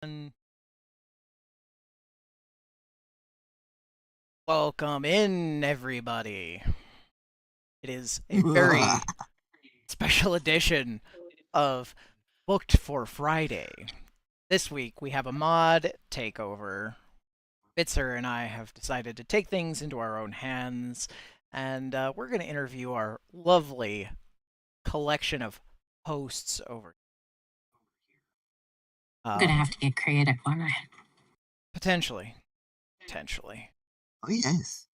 And welcome in, everybody. It is a very special edition of Booked for Friday. This week we have a mod takeover. Bitzer and I have decided to take things into our own hands, and we're going to interview our lovely collection of hosts over. I'm gonna have to get creative, aren't I? Potentially. Oh, yes.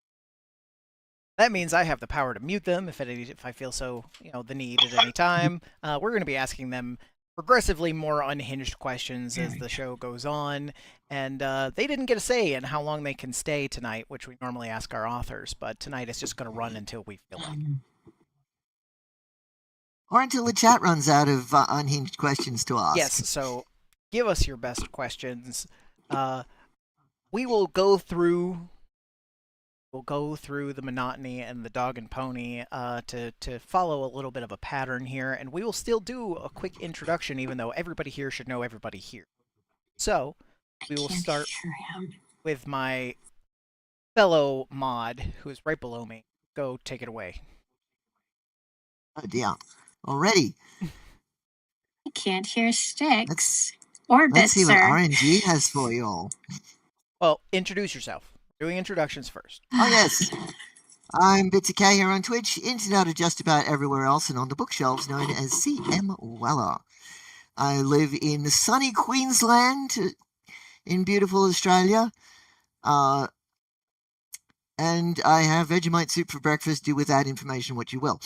That means I have the power to mute them if I feel so, the need at any time. We're going to be asking them progressively more unhinged questions as the show goes on, and they didn't get a say in how long they can stay tonight, which we normally ask our authors, but tonight it's just going to run until we feel like it. Or until the chat runs out of unhinged questions to ask. Yes, so give us your best questions. We will go through the monotony and the dog and pony to follow a little bit of a pattern here, and we will still do a quick introduction, even though everybody here should know everybody here. So, we will start with my fellow mod, who is right below me. Go take it away. Oh dear. Already. I can't hear Sticks or Bitzer. Let's see what RNG has for you all. Well, introduce yourself. We're doing introductions first. Oh, yes. I'm Bitzer K here on Twitch, internet or just about everywhere else, and on the bookshelves known as CM Weller. I live in sunny Queensland, in beautiful Australia, and I have Vegemite soup for breakfast. Do with that information what you will.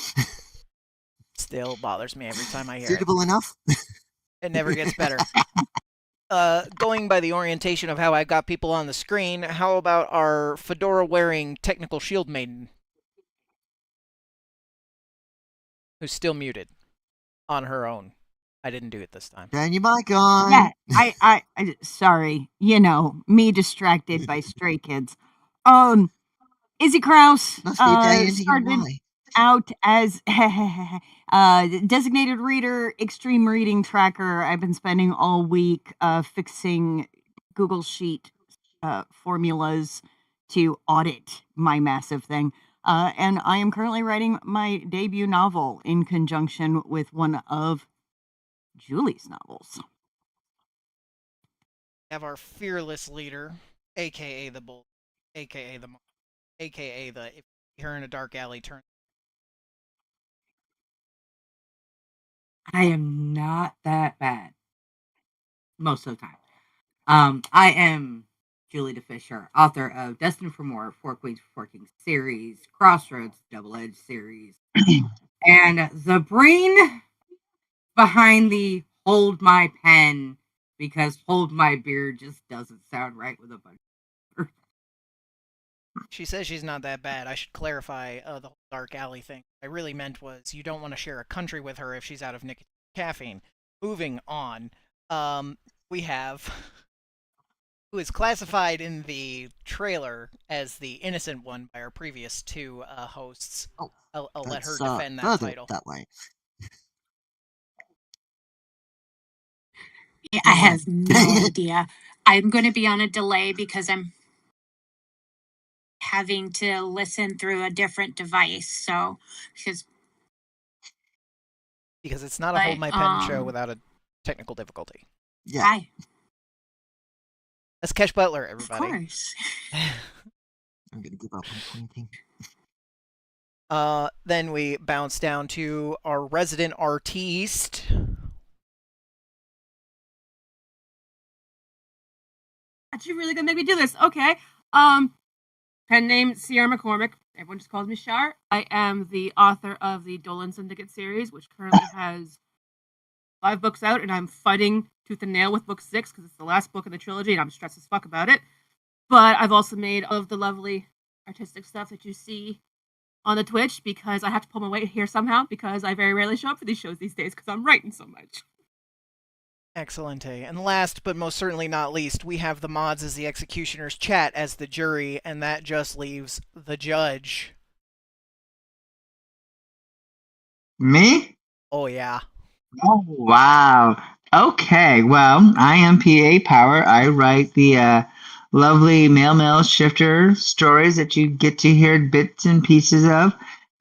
Still bothers me every time I hear Suitable enough? It never gets better. Going by the orientation of how I got people on the screen, how about our fedora-wearing technical shield maiden? Who's still muted on her own. I didn't do it this time. Turn your mic on. Yeah, I sorry, me distracted by stray kids. Izzy Krause started out as designated reader, extreme reading tracker. I've been spending all week fixing Google Sheet formulas to audit my massive thing. And I am currently writing my debut novel in conjunction with one of Julie's novels. We have our fearless leader, aka the bull, aka the if you're in a dark alley, turn. I am not that bad most of the time. I am Julie DeFisher, author of Destined for More, Four Queens for Four Kings series, Crossroads Double Edge series, and the brain behind the Hold My Pen, because Hold My Beer just doesn't sound right with a bunch of She says she's not that bad. I should clarify the whole dark alley thing. What I really meant was you don't want to share a country with her if she's out of caffeine. Moving on, we have who is classified in the trailer as the innocent one by our previous two hosts. I'll let her defend that title. That way. I have no idea. I'm going to be on a delay because I'm having to listen through a different device. So, because it's not a Hold My Pen show without a technical difficulty. Yeah. Hi. That's Kesh Butler, everybody. Of course. I'm going to give up on pointing. Then we bounce down to our resident artiste. You really gonna make me do this? Okay. Pen name Sierra McCormick. Everyone just calls me Shar. I am the author of the Dolan Syndicate series, which currently has 5 books out, and I'm fighting tooth and nail with book 6 because it's the last book in the trilogy, and I'm stressed as fuck about it. But I've also made all of the lovely artistic stuff that you see on the Twitch because I have to pull my weight here somehow because I very rarely show up for these shows these days because I'm writing so much. Excellent. And last but most certainly not least, we have the mods as the executioners, chat as the jury, and that just leaves the judge. Me? Oh, yeah. Oh, wow. Okay, well, I am PA Power. I write the lovely male shifter stories that you get to hear bits and pieces of,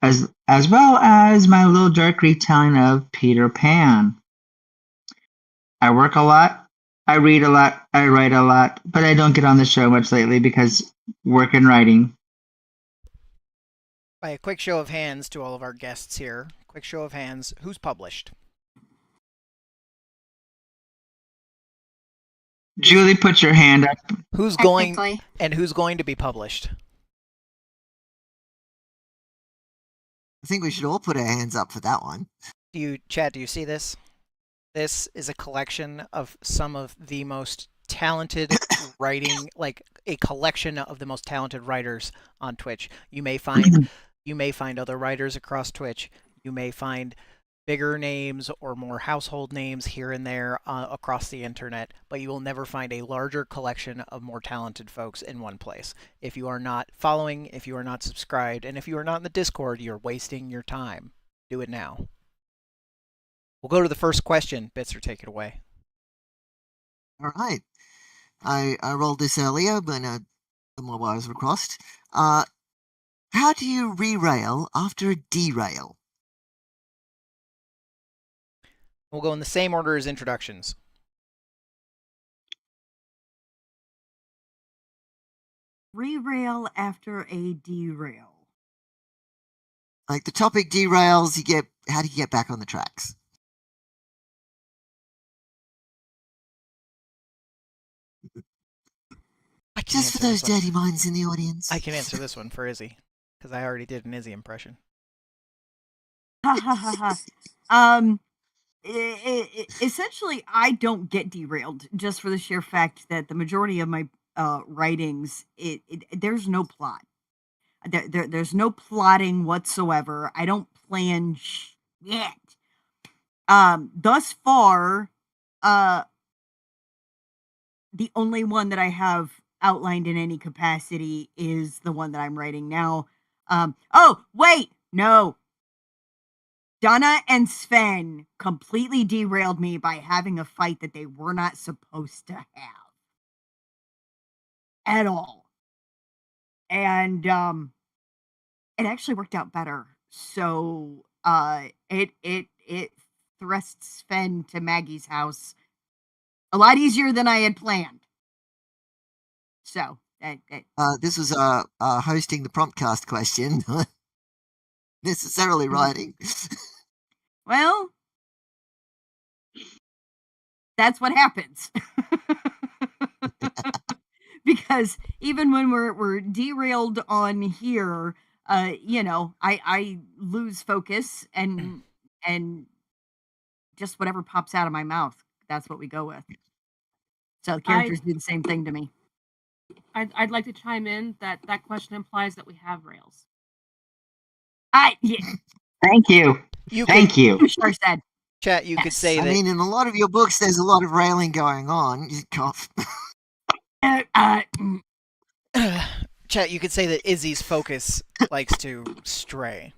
as well as my little dark retelling of Peter Pan. I work a lot, I read a lot, I write a lot, but I don't get on the show much lately because work and writing. By a quick show of hands to all of our guests here, quick show of hands, who's published? Julie, put your hand up. Who's going Technically. and who's going to be published? I think we should all put our hands up for that one. Chad, do you see this? This is a collection of some of the most talented writing, like a collection of the most talented writers on Twitch. You may find other writers across Twitch. You may find bigger names or more household names here and there across the internet, but you will never find a larger collection of more talented folks in one place. If you are not following, if you are not subscribed, and if you are not in the Discord, you're wasting your time. Do it now. We'll go to the first question. Bitzer, take it away. All right. I rolled this earlier when my wires were crossed. How do you re-rail after a derail? We'll go in the same order as introductions. Re-rail after a derail. Like the topic derails, how do you get back on the tracks? Just for those dirty minds in the audience. I can answer this one for Izzy, because I already did an Izzy impression. Ha ha ha ha. Essentially, I don't get derailed just for the sheer fact that the majority of my writings, there's no plot. There's no plotting whatsoever. I don't plan shit. Thus far, the only one that I have outlined in any capacity is the one that I'm writing now. Oh, wait, no. Donna and Sven completely derailed me by having a fight that they were not supposed to have at all. And it actually worked out better. So it thrusts Sven to Maggie's house a lot easier than I had planned. So this was hosting the Promptcast question, necessarily writing. Well, that's what happens. Because even when we're derailed on here, I lose focus and just whatever pops out of my mouth, that's what we go with. So the characters do the same thing to me. I'd like to chime in that question implies that we have rails. Yeah. Thank you. Thank you. Sure said. Chat, you could say that. I mean, in a lot of your books, there's a lot of railing going on. You cough. Chat, you could say that Izzy's focus likes to stray.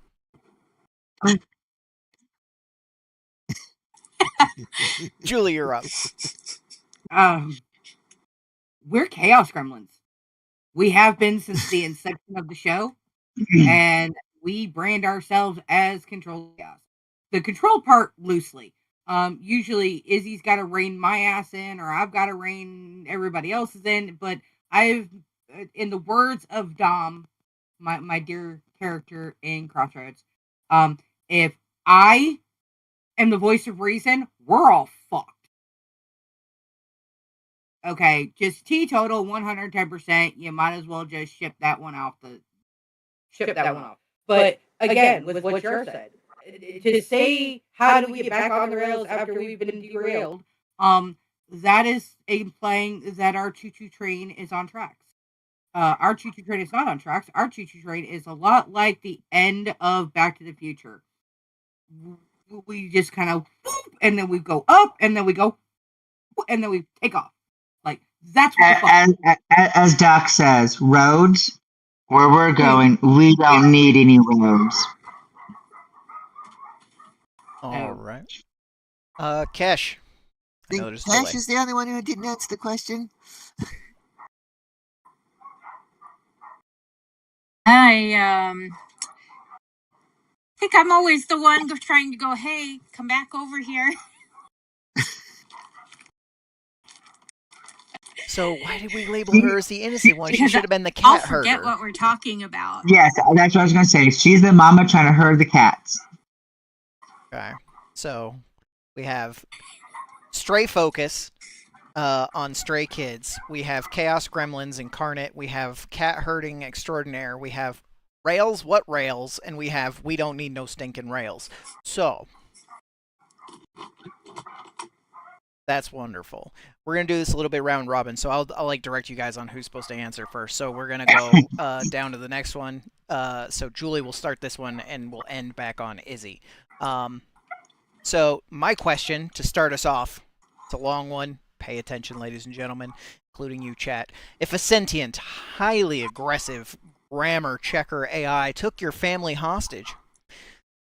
Julie, you're up. We're Chaos Gremlins. We have been since the inception of the show, and we brand ourselves as Control Chaos. The control part loosely. Usually Izzy's got to rein my ass in, or I've got to rein everybody else's in. But I've, in the words of Dom, my dear character in Crossroads, if I am the voice of reason, we're all fucked. Okay, just teetotal 110%. You might as well just ship that one off. But again, with what you said, to say how do we get back on the rails after we've been derailed, that is implying that our choo-choo train is on tracks. Our choo-choo train is not on tracks. Our choo-choo train is a lot like the end of Back to the Future. We just kind of, and then we go up, and then we go, and then we take off. Like, that's what as Doc says, roads, where we're going, we don't need any roads. All right. Kesh, I know think there's a Cash delay. is the only one who didn't answer the question. I think I'm always the one trying to go, hey, come back over here. So why did we label her as the innocent one? She Because should have been the I'll cat forget herder. what we're talking about. Yes, that's what I was going to say. She's the mama trying to herd the cats. Okay. So we have Stray Focus on Stray Kids. We have Chaos Gremlins Incarnate. We have Cat Herding Extraordinaire. We have Rails, What Rails? And we have We Don't Need No Stinking Rails. So that's wonderful. We're gonna do this a little bit round robin, so I'll like direct you guys on who's supposed to answer first. So we're gonna go down to the next one. So Julie will start this one, and we'll end back on Izzy. So my question to start us off, it's a long one. Pay attention, ladies and gentlemen, including you, chat. If a sentient, highly aggressive grammar checker AI took your family hostage,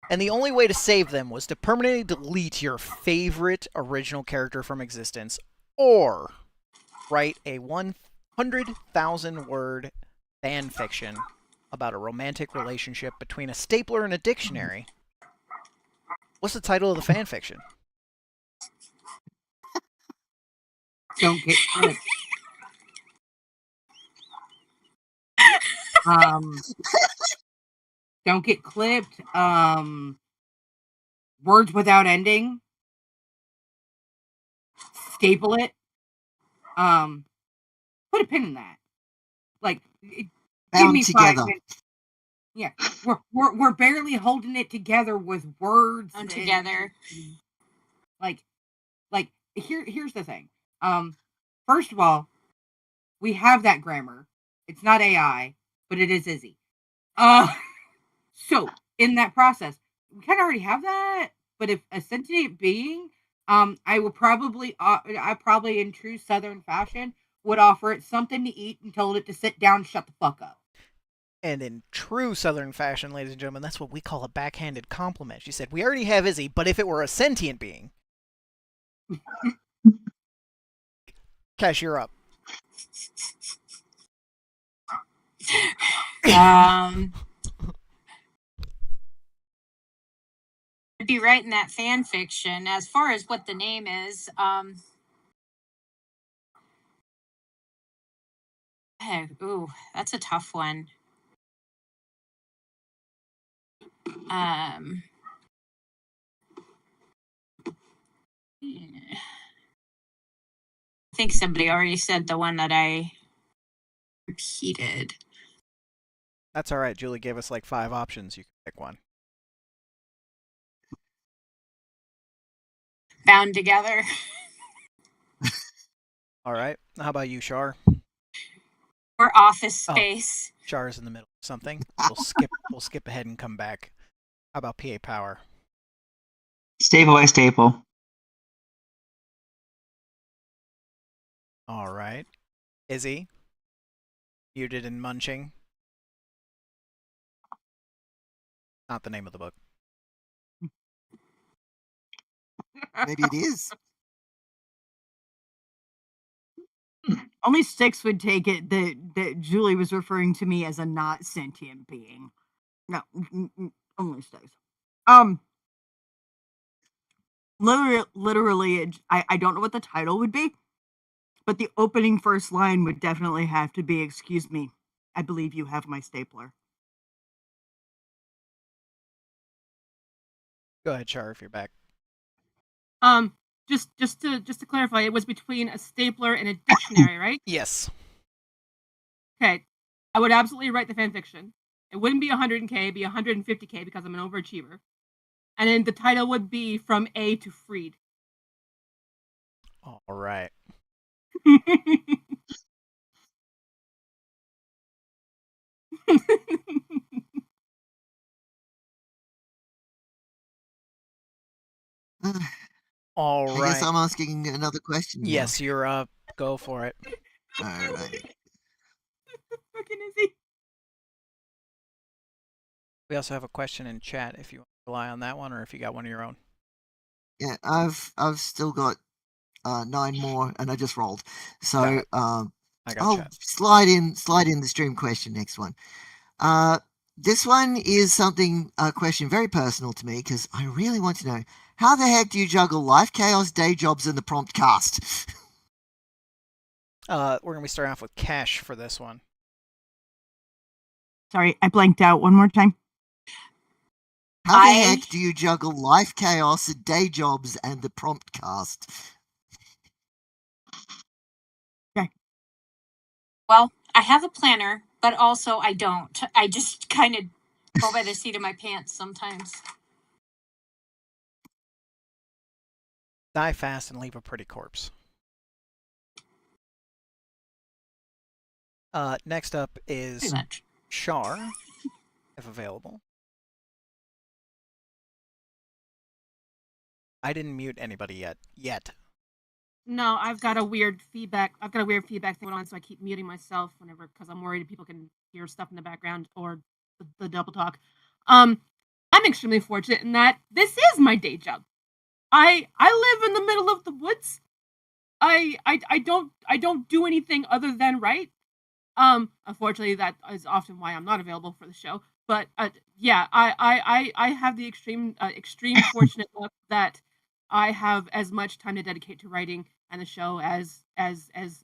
and the only way to save them was to permanently delete your favorite original character from existence, or write a 100,000 word fan fiction about a romantic relationship between a stapler and a dictionary, what's the title of the fan fiction? Don't get clipped. Don't get clipped. Words without ending. Staple it. Put a pin in that. Like, give Bound me together. 5 minutes. Yeah, we're barely holding it together with words Bound together. Like here's the thing. First of all, we have that grammar. It's not AI, but it is Izzy. So in that process, we kind of already have that. But if a sentient being, I probably in true Southern fashion would offer it something to eat and told it to sit down, and shut the fuck up. And in true Southern fashion, ladies and gentlemen, that's what we call a backhanded compliment. She said, we already have Izzy, but if it were a sentient being. Cash, you're up. I'd be writing that fan fiction. As far as what the name is, ooh, that's a tough one. I think somebody already said the one that I repeated. That's all right. Julie gave us like 5 options. You can pick one. Bound together. All right. How about you, Shar? Or Office Space. Shar's in the middle of something. We'll skip ahead and come back. How about PA Power? Staple by staple. All right. Izzy? Muted and Munching. Not the name of the book. Maybe it is. Only Six would take it that Julie was referring to me as a not sentient being. No, only Six. Literally, I don't know what the title would be, but the opening first line would definitely have to be, "Excuse me, I believe you have my stapler." Go ahead, Char, if you're back. Just to clarify, it was between a stapler and a dictionary, right? Yes. Okay. I would absolutely write the fan fiction. It wouldn't be 100K, it'd be 150K because I'm an overachiever. And then the title would be From A to Freed. All right. All I right. guess I'm asking another question now. Yes, you're up. Go for it. All right. Fucking Izzy. We also have a question in chat if you want to rely on that one or if you got one of your own. Yeah, I've still got 9 more, and I just rolled. Got So it. I I'll gotcha. slide in the stream question next one. This one is something, a question very personal to me because I really want to know how the heck do you juggle life, chaos, day jobs, and the prompt cast? We're gonna be starting off with Cash for this one. Sorry, I blanked out one more time. How the heck do you juggle life, chaos, day jobs, and the prompt cast? Well, I have a planner, but also I don't. I just kind of go by the seat of my pants sometimes. Die fast and leave a pretty corpse. Next up is Pretty much. Shar, if available. I didn't mute anybody yet. No, I've got a weird feedback. I've got a weird feedback thing going on, so I keep muting myself whenever because I'm worried people can hear stuff in the background or the double talk. I'm extremely fortunate in that this is my day job. I live in the middle of the woods. I don't do anything other than write. Unfortunately, that is often why I'm not available for the show. But yeah, I have the extreme fortunate luck that I have as much time to dedicate to writing and the show as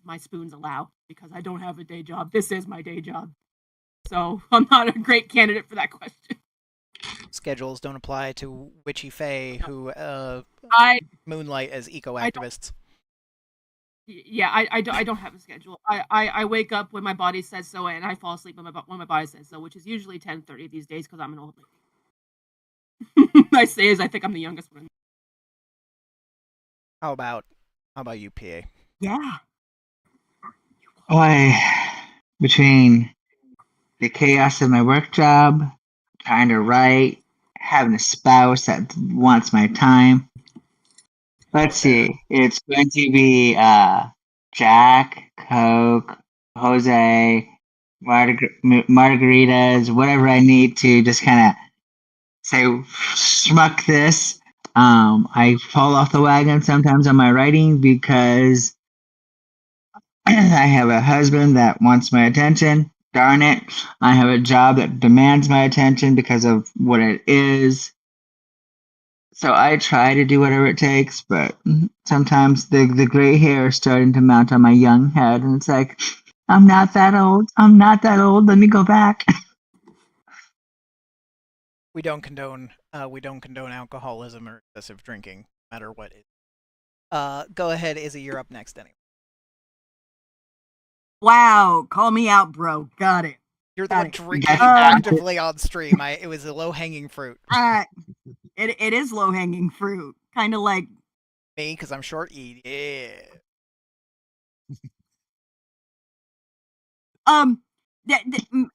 my spoons allow because I don't have a day job. This is my day job, so I'm not a great candidate for that question. Schedules don't apply to Witchy Fae who I moonlight as eco-activists. I don't have a schedule. I wake up when my body says so, and I fall asleep when my body says so, which is usually 10:30 these days because I'm an old lady. I say as I think I'm the youngest one. How about you, PA? Yeah. Boy, between the chaos of my work job, trying to write, having a spouse that wants my time. Let's see. It's going to be Jack, Coke, Jose, margaritas, whatever I need to just kind of say, schmuck this. I fall off the wagon sometimes on my writing because I have a husband that wants my attention. Darn it. I have a job that demands my attention because of what it is. So I try to do whatever it takes, but sometimes the gray hair is starting to mount on my young head, and it's like, I'm not that old. I'm not that old. Let me go back. We don't condone alcoholism or excessive drinking, no matter what it is. Go ahead, Izzy, you're up next anyway. Wow, call me out, bro. Got it. You're the one drinking That's- actively on stream. It was a low-hanging fruit. It is low hanging fruit, kind of like Me, because I'm short eat. Yeah.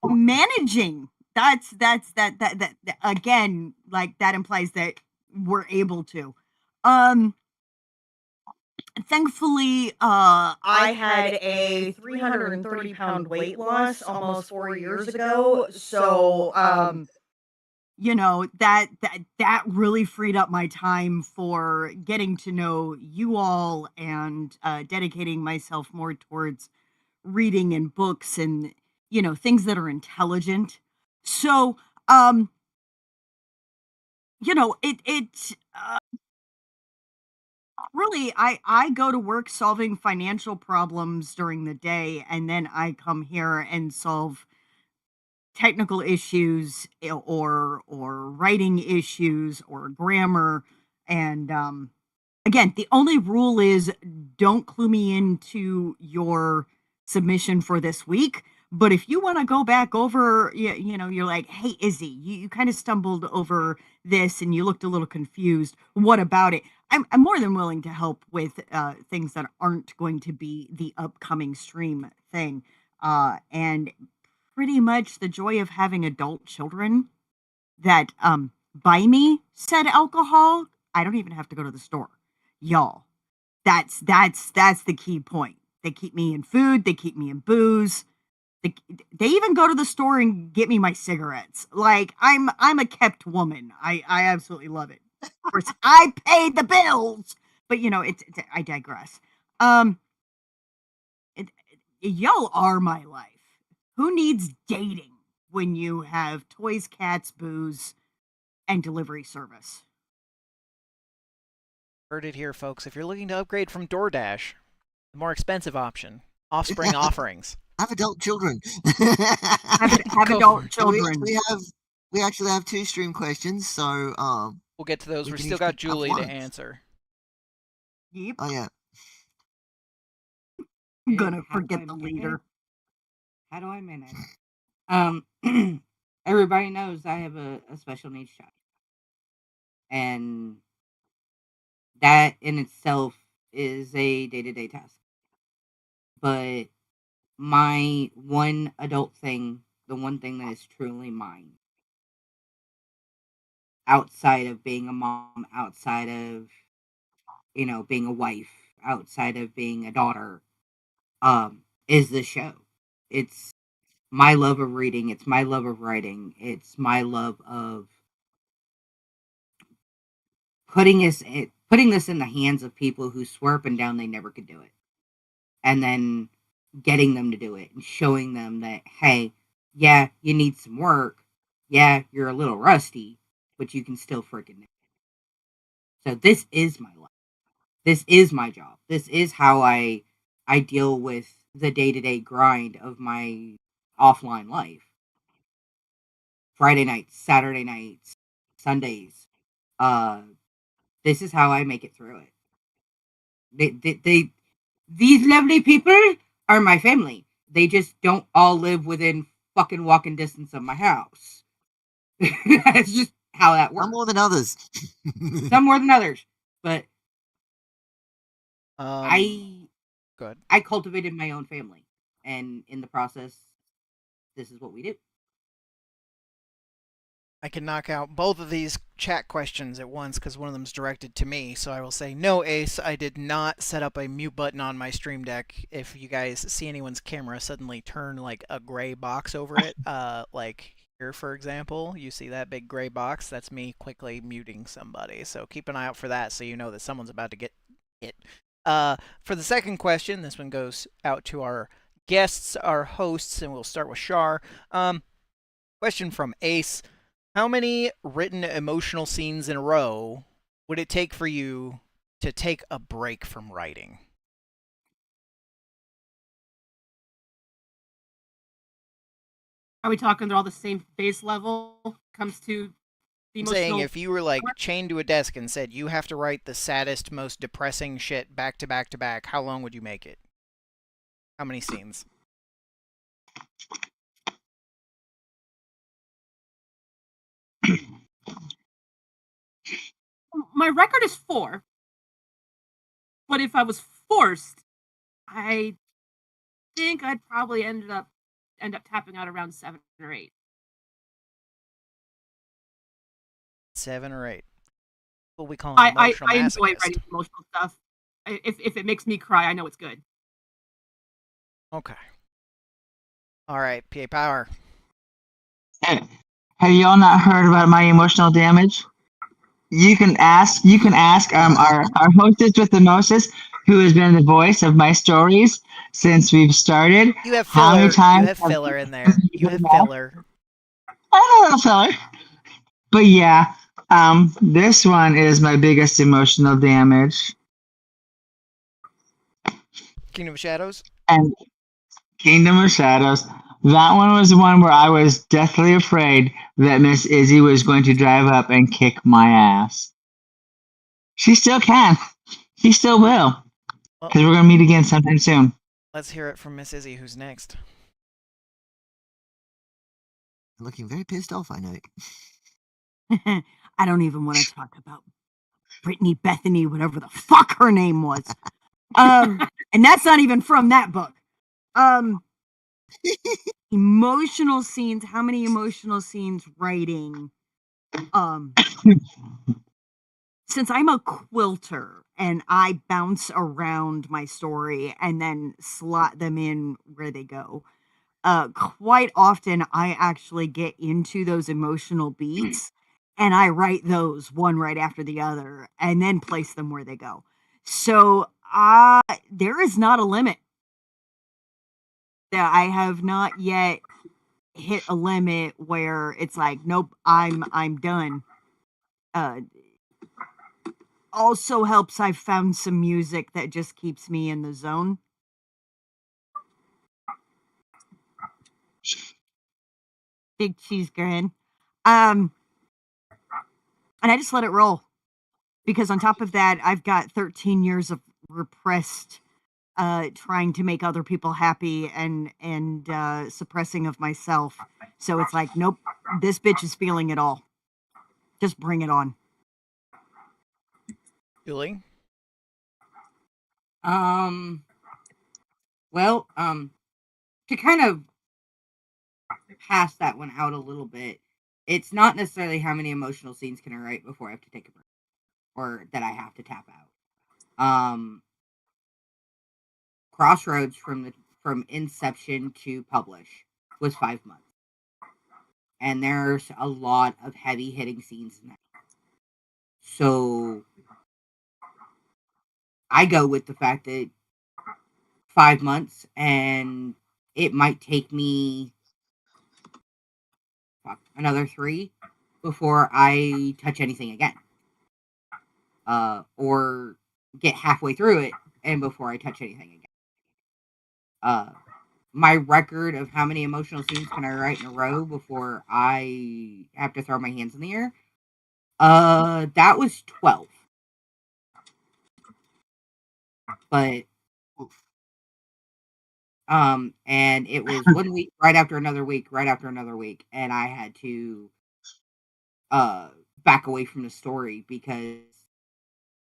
managing. That's that again. Like that implies that we're able to. Thankfully, I had a 330-pound weight loss almost 4 years ago. So, you know, that really freed up my time for getting to know you all and dedicating myself more towards reading and books and, you know, things that are intelligent. So, you know, really, I go to work solving financial problems during the day, and then I come here and solve technical issues or writing issues or grammar. And again, the only rule is don't clue me into your submission for this week. But if you want to go back over, you know, you're like, hey, Izzy, you kind of stumbled over this and you looked a little confused. What about it? I'm more than willing to help with things that aren't going to be the upcoming stream thing. And pretty much the joy of having adult children that buy me said alcohol. I don't even have to go to the store, y'all. That's the key point. They keep me in food. They keep me in booze. They even go to the store and get me my cigarettes. Like I'm a kept woman. I absolutely love it. Of course, I pay the bills, but I digress. Um, y'all are my life. Who needs dating when you have toys, cats, booze, and delivery service? Heard it here, folks. If you're looking to upgrade from DoorDash, the more expensive option, Offspring offerings. Have adult children. Have Go adult for it. children. We actually have 2 stream questions, so We'll get to those. we We're can still each got pick up Julie to one. answer. Yep. Oh yeah. I'm gonna How do forget I the manage? leader. How do I manage? Everybody knows I have a special needs child, and that in itself is a day-to-day task. But my one adult thing, the one thing that is truly mine, outside of being a mom, outside of being a wife, outside of being a daughter, is the show. It's my love of reading. It's my love of writing. It's my love of putting this in the hands of people who swore up and down they never could do it, and then getting them to do it and showing them that, hey, yeah, you need some work, yeah, you're a little rusty, but you can still freaking do it. So this is my life. This is my job. This is how I deal with the day-to-day grind of my offline life. Friday nights, Saturday nights, Sundays. Uh, this is how I make it through it. These lovely people are my family. They just don't all live within fucking walking distance of my house. That's just how that works. Some more than others. Some more than others, but Good. I cultivated my own family, and in the process, this is what we do. I can knock out both of these chat questions at once because one of them is directed to me. So I will say, no, Ace, I did not set up a mute button on my Stream Deck. If you guys see anyone's camera suddenly turn like a gray box over it, like here, for example, you see that big gray box? That's me quickly muting somebody. So keep an eye out for that so you know that someone's about to get hit. For the second question, this one goes out to our guests, our hosts, and we'll start with Shar. Question from Ace. How many written emotional scenes in a row would it take for you to take a break from writing? Are we talking they're all the same base level? Comes to the I'm emotional. saying if you were like chained to a desk and said you have to write the saddest, most depressing shit back to back to back, how long would you make it? How many scenes? My record is 4, but if I was forced, I think I'd probably end up tapping out around 7 or 8. 7 or 8. What we call an emotional I enjoy masochist. writing emotional stuff. If it makes me cry, I know it's good. Okay. All right, PA Power. Hey, have y'all not heard about my emotional damage? You can ask our hostess with the mostest, who has been the voice of my stories since we've started. You have How many filler. You times have filler in there. You have filler. I know, filler. But yeah, this one is my biggest emotional damage. Kingdom of Shadows. And Kingdom of Shadows. That one was the one where I was deathly afraid that Miss Izzy was going to drive up and kick my ass. She still can. She still will. Because we're going to meet again sometime soon. Let's hear it from Miss Izzy, who's next. Looking very pissed off, I know. I don't even want to talk about Brittany Bethany, whatever the fuck her name was. And that's not even from that book. Emotional scenes. How many emotional scenes writing? Since I'm a quilter and I bounce around my story and then slot them in where they go, quite often I actually get into those emotional beats and I write those one right after the other and then place them where they go. So there is not a limit. That I have not yet hit a limit where it's like, nope, I'm done. Also helps I've found some music that just keeps me in the zone. Big cheese grin. And I just let it roll. Because on top of that, I've got 13 years of repressed trying to make other people happy and suppressing of myself. So it's like, nope, this bitch is feeling it all. Just bring it on. Julie? Well, to kind of pass that one out a little bit, it's not necessarily how many emotional scenes can I write before I have to take a break or that I have to tap out. Crossroads from inception to publish was 5 months. And there's a lot of heavy hitting scenes in that. So I go with the fact that 5 months, and it might take me another 3 before I touch anything again. Or get halfway through it and before I touch anything again. My record of how many emotional scenes can I write in a row before I have to throw my hands in the air, that was 12. But and it was 1 week right after another week, right after another week, and I had to back away from the story because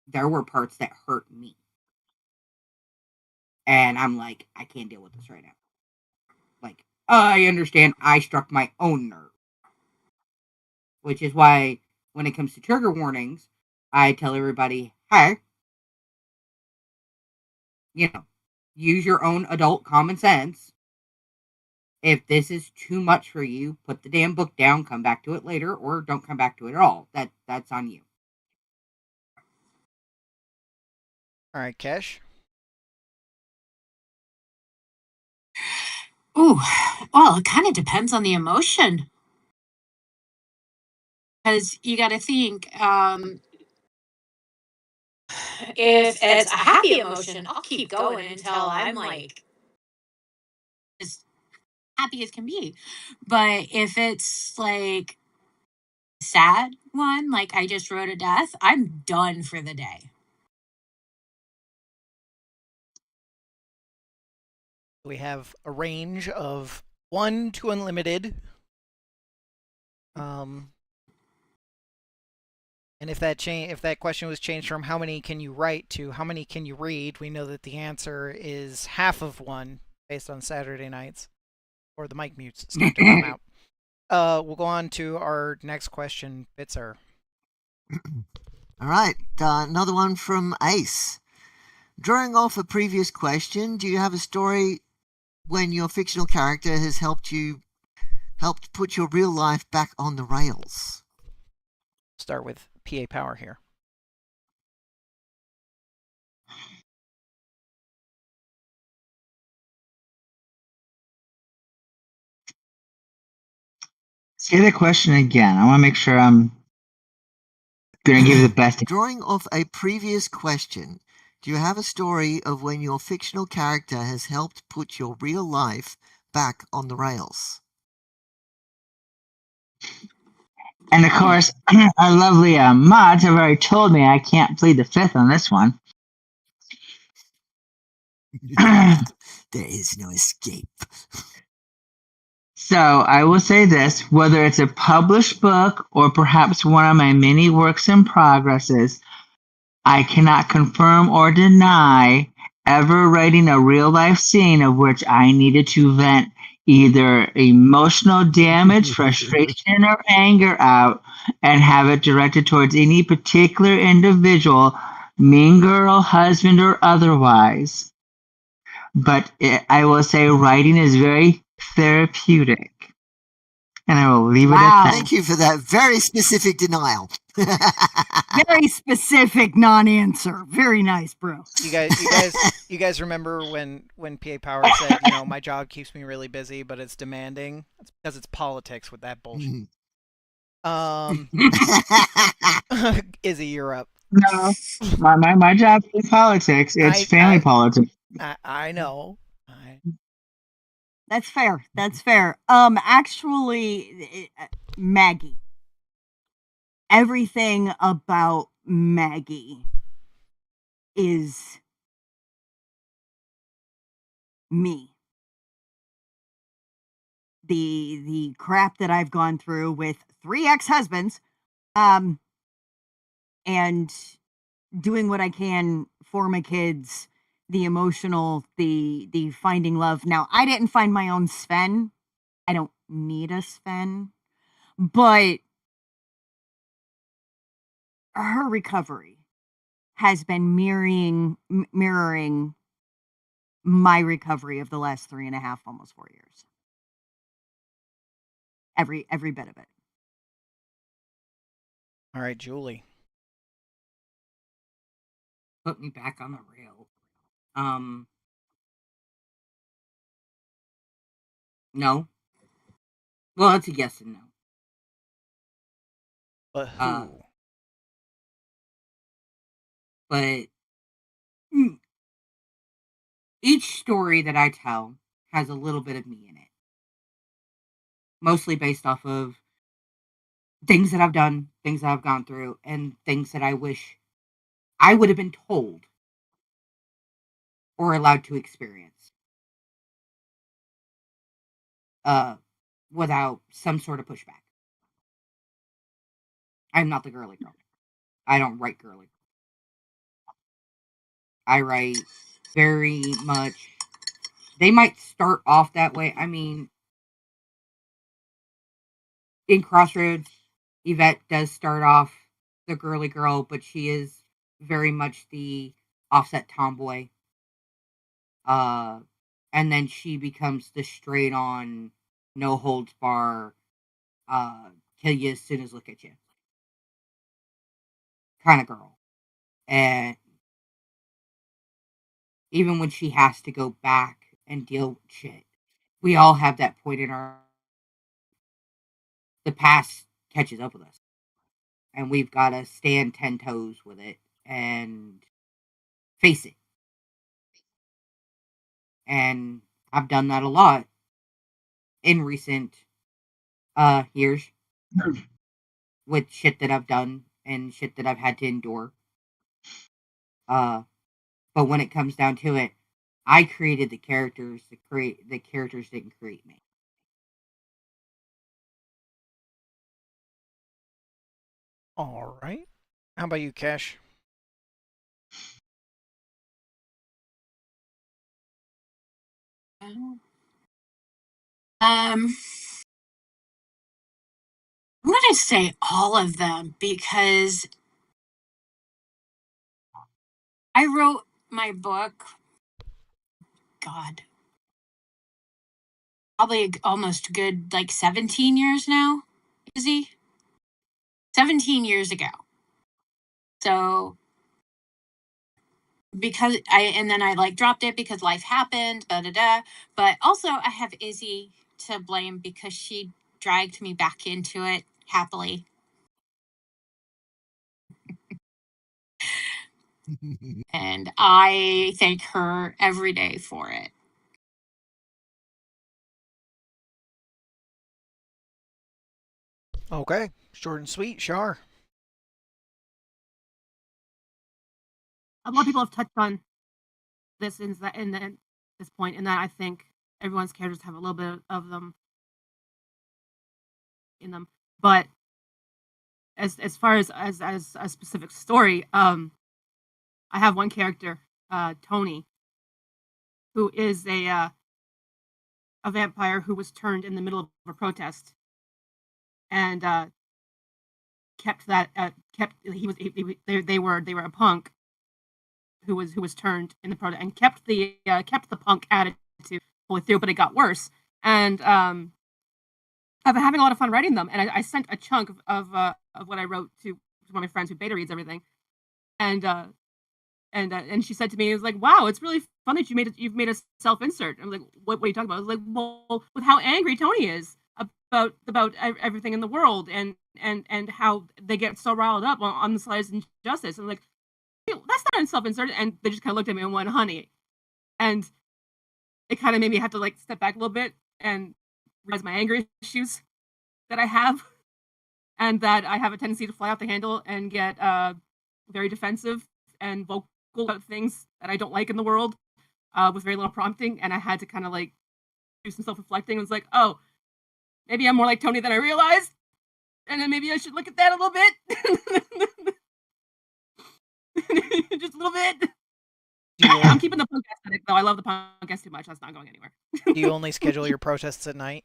there were parts that hurt me. And I'm like, I can't deal with this right now. Like, I understand I struck my own nerve. Which is why when it comes to trigger warnings, I tell everybody, hey, use your own adult common sense. If this is too much for you, put the damn book down, come back to it later, or don't come back to it at all. That's on you. All right, Kesh? Ooh, well, it kind of depends on the emotion. Because you got to think, if it's a happy emotion, I'll keep going until I'm like as happy as can be. But if it's like sad one, like I just wrote a death, I'm done for the day. We have a range of 1 to unlimited. And if that question was changed from how many can you write to how many can you read, we know that the answer is half of 1 based on Saturday nights, or the mic mutes start to come out. We'll go on to our next question, Bitzer. All right, another one from Ace. Drawing off a previous question, do you have a story when your fictional character has helped put your real life back on the rails? Start with PA Power here. Say the question again. I want to make sure I'm going to give you the best. Drawing off a previous question, do you have a story of when your fictional character has helped put your real life back on the rails? And of course, our lovely mods have already told me I can't plead the fifth on this one. There is no escape. So I will say this, whether it's a published book or perhaps one of my many works in progresses, I cannot confirm or deny ever writing a real life scene of which I needed to vent either emotional damage, frustration, or anger out and have it directed towards any particular individual, mean girl, husband, or otherwise. But I will say writing is very therapeutic. And I will leave it at Wow. that. Thank you for that very specific denial. Very specific non-answer. Very nice, bro. You guys remember when PA Power said, you know, my job keeps me really busy, but it's demanding? It's because it's politics with that bullshit. Izzy, you're up. No, my job is politics. It's family politics. I know. That's fair. That's fair. Actually, Maggie. Everything about Maggie is me. The crap that I've gone through with 3 ex-husbands, and doing what I can for my kids, the emotional, the finding love. Now, I didn't find my own Sven. I don't need a Sven, but her recovery has been mirroring my recovery of the last 3.5, almost 4 years. Every bit of it. All right, Julie. Put me back on the rail. No. Well, it's a yes and no. But who? But each story that I tell has a little bit of me in it. Mostly based off of things that I've done, things that I've gone through, and things that I wish I would have been told or allowed to experience. Without some sort of pushback. I'm not the girly girl. I don't write girly. I write very much. They might start off that way. I mean, in Crossroads, Yvette does start off the girly girl, but she is very much the offset tomboy. And then she becomes the straight on, no holds bar, kill you as soon as look at you kind of girl. And even when she has to go back and deal with shit, we all have that point in our. The past catches up with us. And we've got to stand 10 toes with it and face it. And I've done that a lot in recent years with shit that I've done and shit that I've had to endure. But when it comes down to it, I created the characters. The characters didn't create me. All right. How about you, Cash? I'm gonna say all of them because I wrote my book. God, probably almost good 17 years now. Is he? 17 years ago. So because I dropped it because life happened, But also I have Izzy to blame because she dragged me back into it happily. And I thank her every day for it. Okay. Short and sweet, Shar. A lot of people have touched on this this point, and that I think everyone's characters have a little bit of them in them. But as far as a specific story, I have one character, Tony, who is a vampire who was turned in the middle of a protest, and they were a punk who was turned in the protest and kept the punk attitude fully through, but it got worse. And having a lot of fun writing them. And I sent a chunk of what I wrote to one of my friends who beta reads everything, and she said to me, "It was like, wow, it's really fun that you've made a self insert." I'm like, what are you talking about? I was like, well, with how angry Tony is about everything in the world, and how they get so riled up on the slightest injustice. I'm like, hey, that's not a self insert, and they just kind of looked at me and went, "Honey," and it kind of made me have to like step back a little bit and realize my anger issues that I have, and that I have a tendency to fly off the handle and get very defensive and vocal about things that I don't like in the world, with very little prompting. And I had to kind of like do some self-reflecting. It was like, oh, maybe I'm more like Tony than I realized, and then maybe I should look at that a little bit. Just a little bit. I'm keeping the punk aesthetic, though. I love the podcast too much. That's not going anywhere. Do you only schedule your protests at night?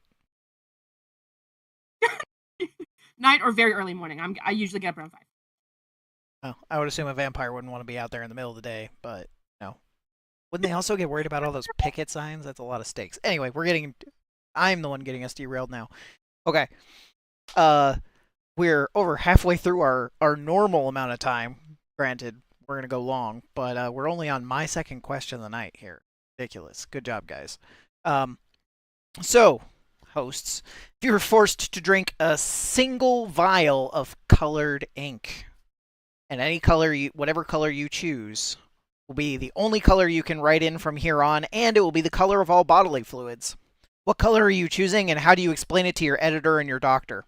Night or very early morning. I usually get up around 5. Oh, I would assume a vampire wouldn't want to be out there in the middle of the day, but no. Wouldn't they also get worried about all those picket signs? That's a lot of stakes. Anyway, I'm the one getting us derailed now. Okay. We're over halfway through our normal amount of time. Granted, we're going to go long, but we're only on my second question of the night here. Ridiculous. Good job, guys. So, hosts, if you were forced to drink a single vial of colored ink, and any color, whatever color you choose, will be the only color you can write in from here on, and it will be the color of all bodily fluids. What color are you choosing, and how do you explain it to your editor and your doctor?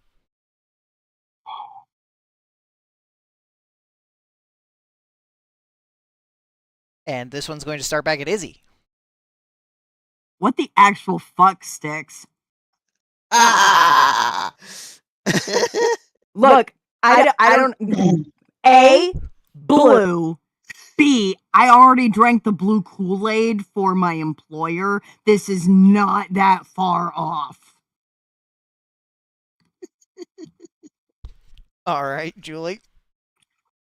And this one's going to start back at Izzy. What the actual fuck, Sticks? Look, I don't. A, blue. B, I already drank the blue Kool-Aid for my employer. This is not that far off. All right, Julie.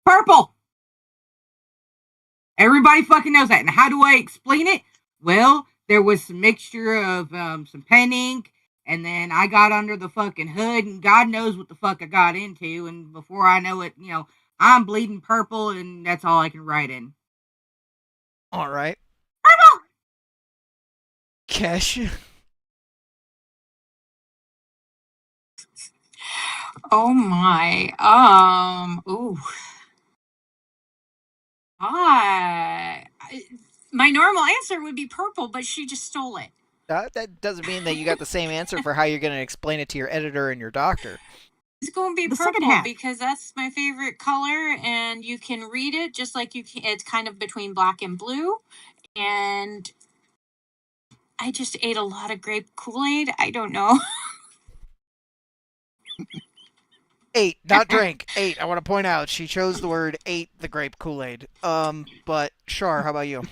Purple. Everybody fucking knows that. And how do I explain it? Well, there was some mixture of some pen ink, and then I got under the fucking hood, and God knows what the fuck I got into. And before I know it, I'm bleeding purple, and that's all I can write in. All right. Purple. Kesh. Oh my. Ooh. My normal answer would be purple, but she just stole it. That doesn't mean that you got the same answer for how you're going to explain it to your editor and your doctor. It's going to be The second purple half. because that's my favorite color, and you can read it just like you can. It's kind of between black and blue, and I just ate a lot of grape Kool-Aid. I don't know. 8, not drink. 8. I want to point out she chose the word 8, the grape Kool-Aid. But Shar, how about you?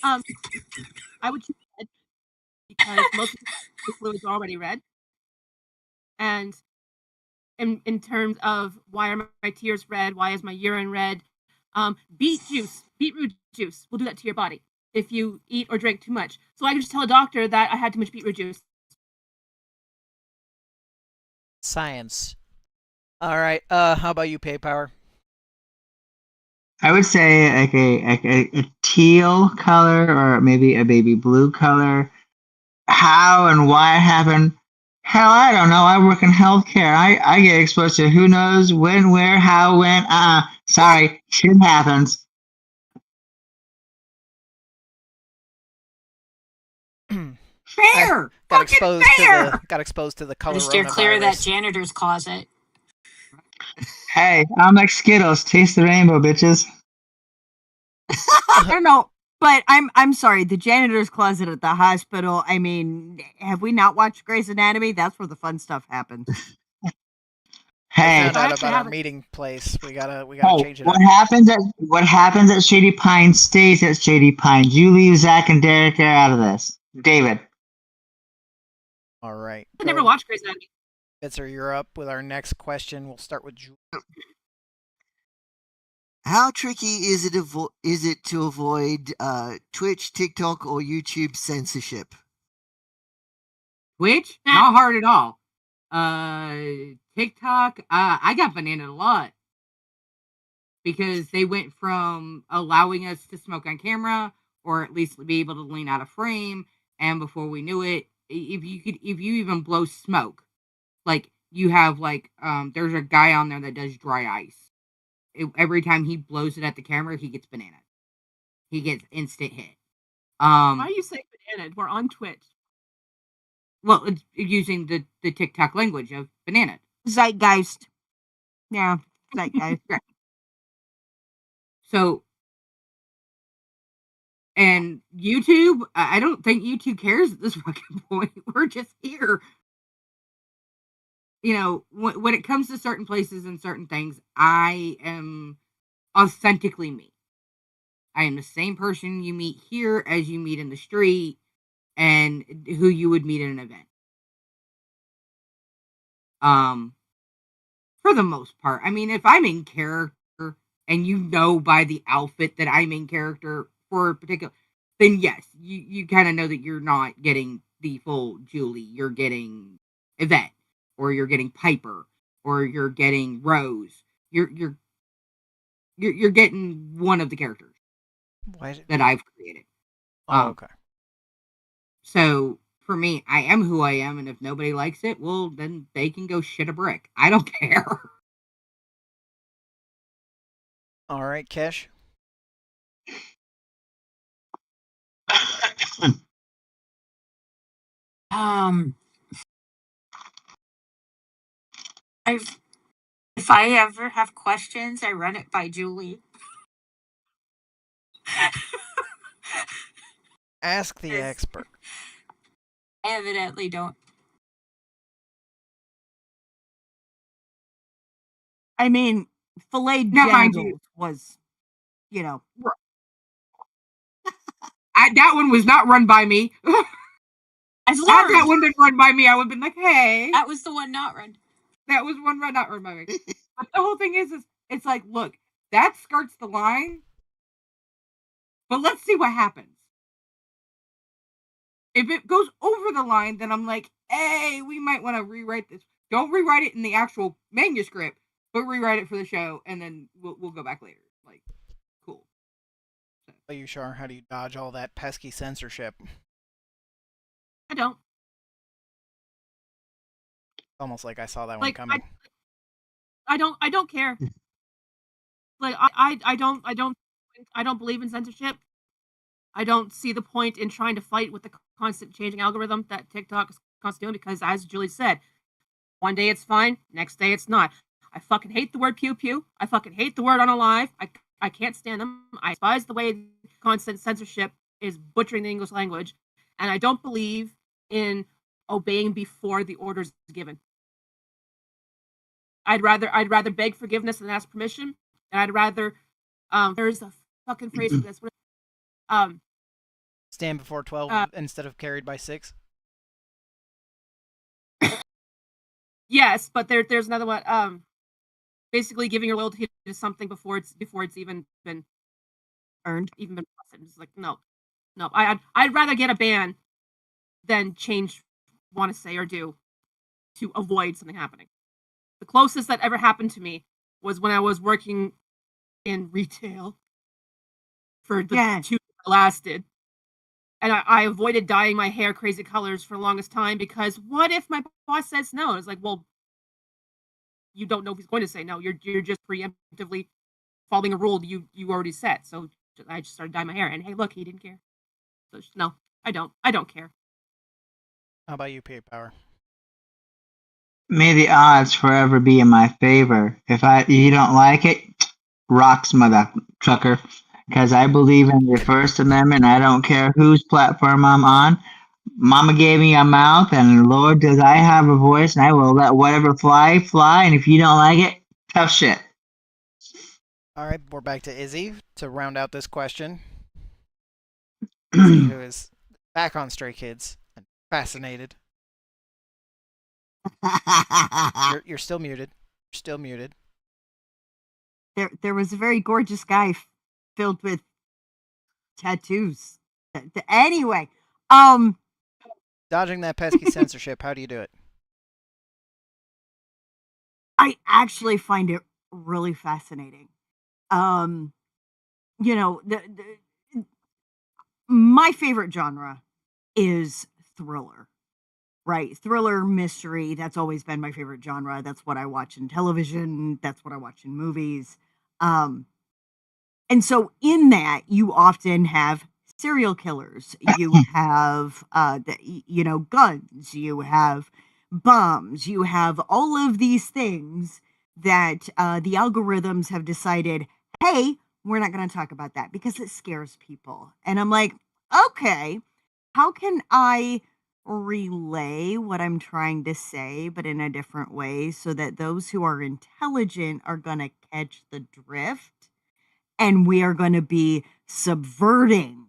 I would choose red because most of the fluids are already red. And in terms of why are my tears red, why is my urine red, beetroot juice will do that to your body if you eat or drink too much. So I can just tell a doctor that I had too much beetroot juice. Science. All right. How about you, Pay Power? I would say like a teal color or maybe a baby blue color. How and why it happened? Hell, I don't know. I work in healthcare. I get exposed to who knows when, where, how, when. Sorry, shit happens. Fair. Got Fucking exposed fair. to the color. Steer clear of that janitor's closet. Hey, I'm like Skittles. Taste the rainbow, bitches. I don't know, but I'm sorry. The janitor's closet at the hospital. I mean, have we not watched Grey's Anatomy? That's where the fun stuff happens. I Hey, found out about our meeting place. We gotta change it up. What happens at Shady Pine stays at Shady Pine. You leave Zach and Derek there out of this. David. All right. I never watched Grey's Anatomy. Bitzer, you're up with our next question. We'll start with Julie. How tricky is it to avoid Twitch, TikTok, or YouTube censorship? Twitch, not hard at all. TikTok, I got bananas a lot because they went from allowing us to smoke on camera or at least be able to lean out of frame, and before we knew it, if you even blow smoke, like you have there's a guy on there that does dry ice. Every time he blows it at the camera, he gets banana. He gets instant hit. Why are you saying banana? We're on Twitch. Well, it's using the TikTok language of banana. Zeitgeist. Yeah, zeitgeist. Right. So, and YouTube, I don't think YouTube cares at this fucking point. We're just here. You know, when it comes to certain places and certain things, I am authentically me. I am the same person you meet here as you meet in the street and who you would meet at an event. For the most part. I mean, if I'm in character and you know by the outfit that I'm in character for a particular, then yes, you kind of know that you're not getting the full Julie. You're getting Yvette, or you're getting Piper, or you're getting Rose. You're getting one of the characters that I've created. Oh, okay. So for me, I am who I am, and if nobody likes it, well, then they can go shit a brick. I don't care. All right, Kesh. If I ever have questions, I run it by Julie. Ask the expert. I evidently don't. I mean, filleted Now, mind genitals was, you know. That one was not run by me. I've Had that learned. one been run by me, I would have been like, hey. That was the one not run. That was one run, not run by me. But the whole thing is it's like, look, that skirts the line, but let's see what happens. If it goes over the line, then I'm like, hey, we might want to rewrite this. Don't rewrite it in the actual manuscript, but rewrite it for the show, and then we'll go back later. Like, cool. Are you sure? How do you dodge all that pesky censorship? I don't. Almost like I saw that one Like coming. I don't care. Like I don't believe in censorship. I don't see the point in trying to fight with the constant changing algorithm that TikTok is constantly doing because, as Julie said, one day it's fine, next day it's not. I fucking hate the word pew pew. I fucking hate the word unalive. I can't stand them. I despise the way constant censorship is butchering the English language, and I don't believe in obeying before the order's given. I'd rather beg forgiveness than ask permission, and I'd rather there's a fucking phrase for this. Stand before 12 instead of carried by 6. Yes, but there's another one. Basically giving your loyalty to something before it's even been earned, even been processed. It's like no. I'd rather get a ban than change want to say or do to avoid something happening. The closest that ever happened to me was when I was working in retail for the 2 years that lasted. And I avoided dyeing my hair crazy colors for the longest time because what if my boss says no? It's like, well, you don't know if he's going to say no. You're just preemptively following a rule you already set. So I just started dyeing my hair, and hey, look, he didn't care. So no, I don't care. How about you, PA Power? May the odds forever be in my favor. If you don't like it, rocks, mother trucker. Because I believe in the First Amendment. I don't care whose platform I'm on. Mama gave me a mouth, and Lord, does I have a voice, and I will let whatever fly, fly. And if you don't like it, tough shit. All right, we're back to Izzy to round out this question. Izzy, who is back on Stray Kids and fascinated. You're still muted. You're still muted. There was a very gorgeous guy filled with tattoos. Anyway, Dodging that pesky censorship, how do you do it? I actually find it really fascinating. You know, my favorite genre is thriller, right? Thriller, mystery. That's always been my favorite genre. That's what I watch in television. That's what I watch in movies. Um, and so in that, you often have serial killers. You have, guns. You have bombs. You have all of these things that the algorithms have decided, hey, we're not going to talk about that because it scares people. And I'm like, okay, how can I relay what I'm trying to say, but in a different way so that those who are intelligent are going to catch the drift? And we are going to be subverting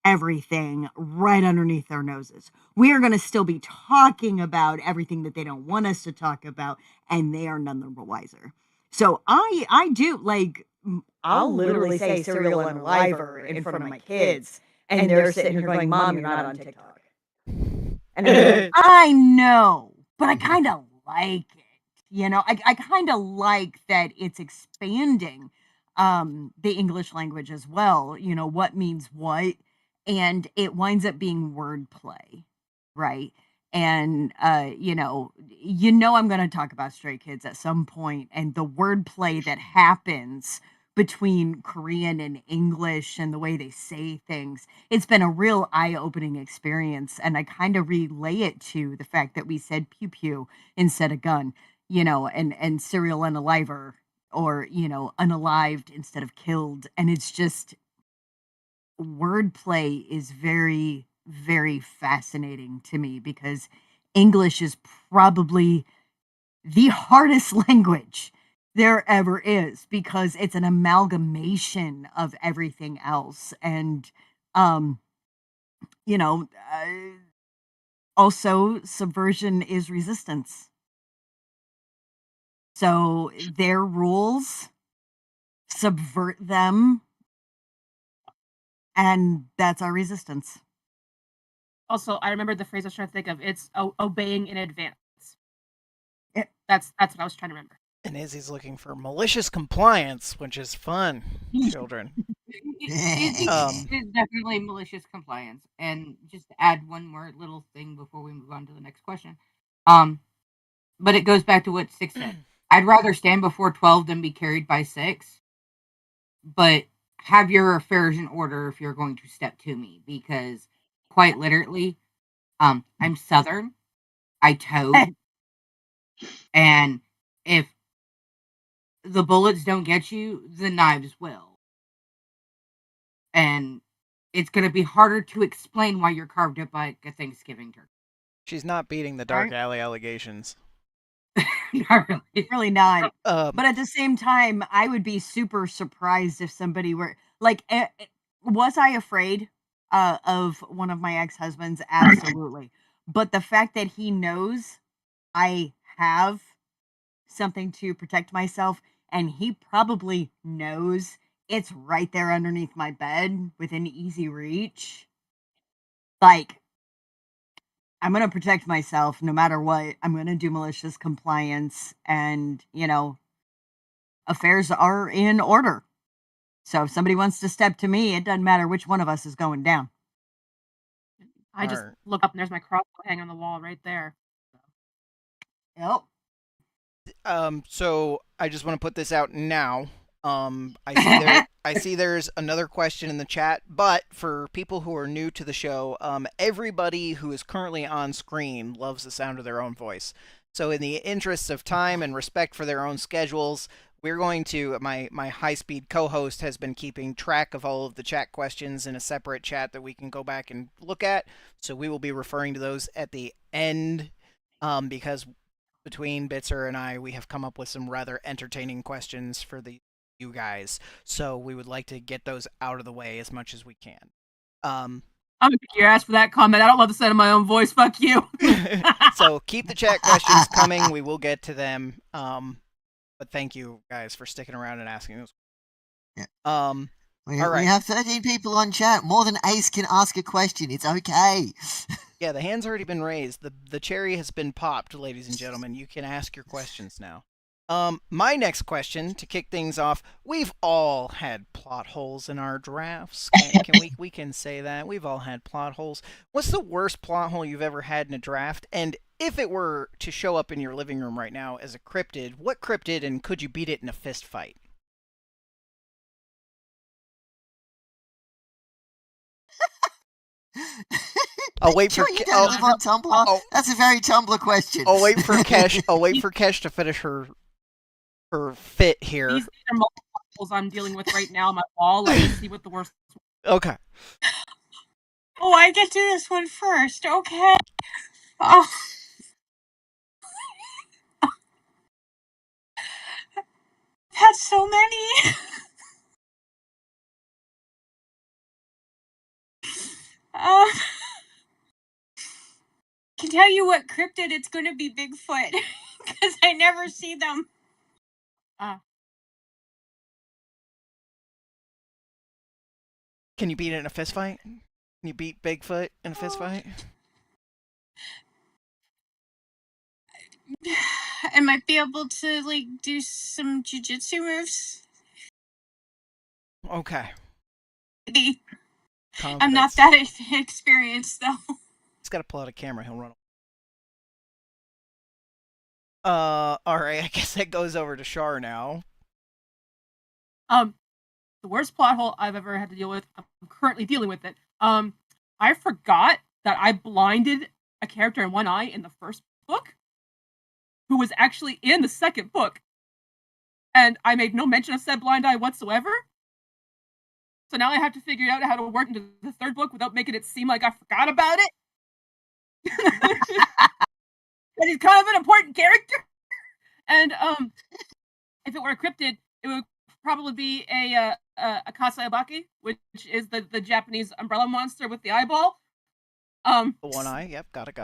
everything right underneath their noses. We are going to still be talking about everything that they don't want us to talk about, and they are none the wiser. So I do like I'll literally say cereal and liver in front of my kids, and they're sitting here going, "Mom, you're not on TikTok." And I'm like, I know, but I kind of like it. I kind of like that it's expanding the English language as well, what means what, and it winds up being wordplay, right? And I'm going to talk about Stray Kids at some point, and the wordplay that happens between Korean and English and the way they say things. It's been a real eye-opening experience, and I kind of relay it to the fact that we said pew pew instead of gun, and serial unaliver, or unalived instead of killed, and it's just wordplay is very, very fascinating to me because English is probably the hardest language there ever is because it's an amalgamation of everything else. And, um, you know, uh, also subversion is resistance. So their rules, subvert them, and that's our resistance. Also, I remember the phrase I was trying to think of. It's obeying in advance. Yeah. That's what I was trying to remember. And Izzy's looking for malicious compliance, which is fun, children. It's definitely malicious compliance. And just to add one more little thing before we move on to the next question. But it goes back to what 6 said. I'd rather stand before 12 than be carried by 6. But have your affairs in order if you're going to step to me, because quite literally, I'm Southern. I toad. And if the bullets don't get you, the knives will. And it's going to be harder to explain why you're carved up like a Thanksgiving turkey. She's not beating the dark alley allegations. Not really. Really not. But at the same time, I would be super surprised if somebody were like, was I afraid of one of my ex-husbands? Absolutely. But the fact that he knows I have something to protect myself, and he probably knows it's right there underneath my bed within easy reach. Like, I'm going to protect myself no matter what. I'm going to do malicious compliance, and, affairs are in order. So if somebody wants to step to me, it doesn't matter which one of us is going down. I just look up and there's my crossbow hanging on the wall right there. Yep. So I just want to put this out now. I see there's another question in the chat, but for people who are new to the show, everybody who is currently on screen loves the sound of their own voice. So in the interests of time and respect for their own schedules, we're going to, my high-speed co-host has been keeping track of all of the chat questions in a separate chat that we can go back and look at. So we will be referring to those at the end, because between Bitzer and I, we have come up with some rather entertaining questions for you guys. So we would like to get those out of the way as much as we can. I'm gonna kick your ass for that comment. I don't love the sound of my own voice. Fuck you. So keep the chat questions coming. We will get to them. But thank you guys for sticking around and asking those. Yeah. All right. We have 13 people on chat. More than Ace can ask a question. It's okay. Yeah, the hand's already been raised. The cherry has been popped, ladies and gentlemen. You can ask your questions now. My next question to kick things off. We've all had plot holes in our drafts. We can say that we've all had plot holes. What's the worst plot hole you've ever had in a draft? And if it were to show up in your living room right now as a cryptid, what cryptid, and could you beat it in a fist fight? I'll wait for Sure, you don't live on Tumblr? oh, That's a very Tumblr question. I'll wait for Kesh. I'll wait for Kesh to finish her fit here. These are multiples I'm dealing with right now on my wall. Let's see what the worst. Okay. Oh, I get to this one first. Okay. Oh. I've had so many. I can tell you what cryptid it's going to be Bigfoot because I never see them. Can you beat it in a fist fight? Can you beat Bigfoot in a fist fight? I might be able to like do some jujitsu moves. Okay. Maybe. Confidence. I'm not that experienced though. He's got to pull out a camera. He'll run. All right. I guess that goes over to Shar now. The worst plot hole I've ever had to deal with. I'm currently dealing with it. I forgot that I blinded a character in one eye in the first book, who was actually in the second book, and I made no mention of said blind eye whatsoever. So now I have to figure out how to work into the third book without making it seem like I forgot about it. But he's kind of an important character. And if it were a cryptid, it would probably be a Kasayabaki, which is the Japanese umbrella monster with the eyeball. The one eye. Yep, got it.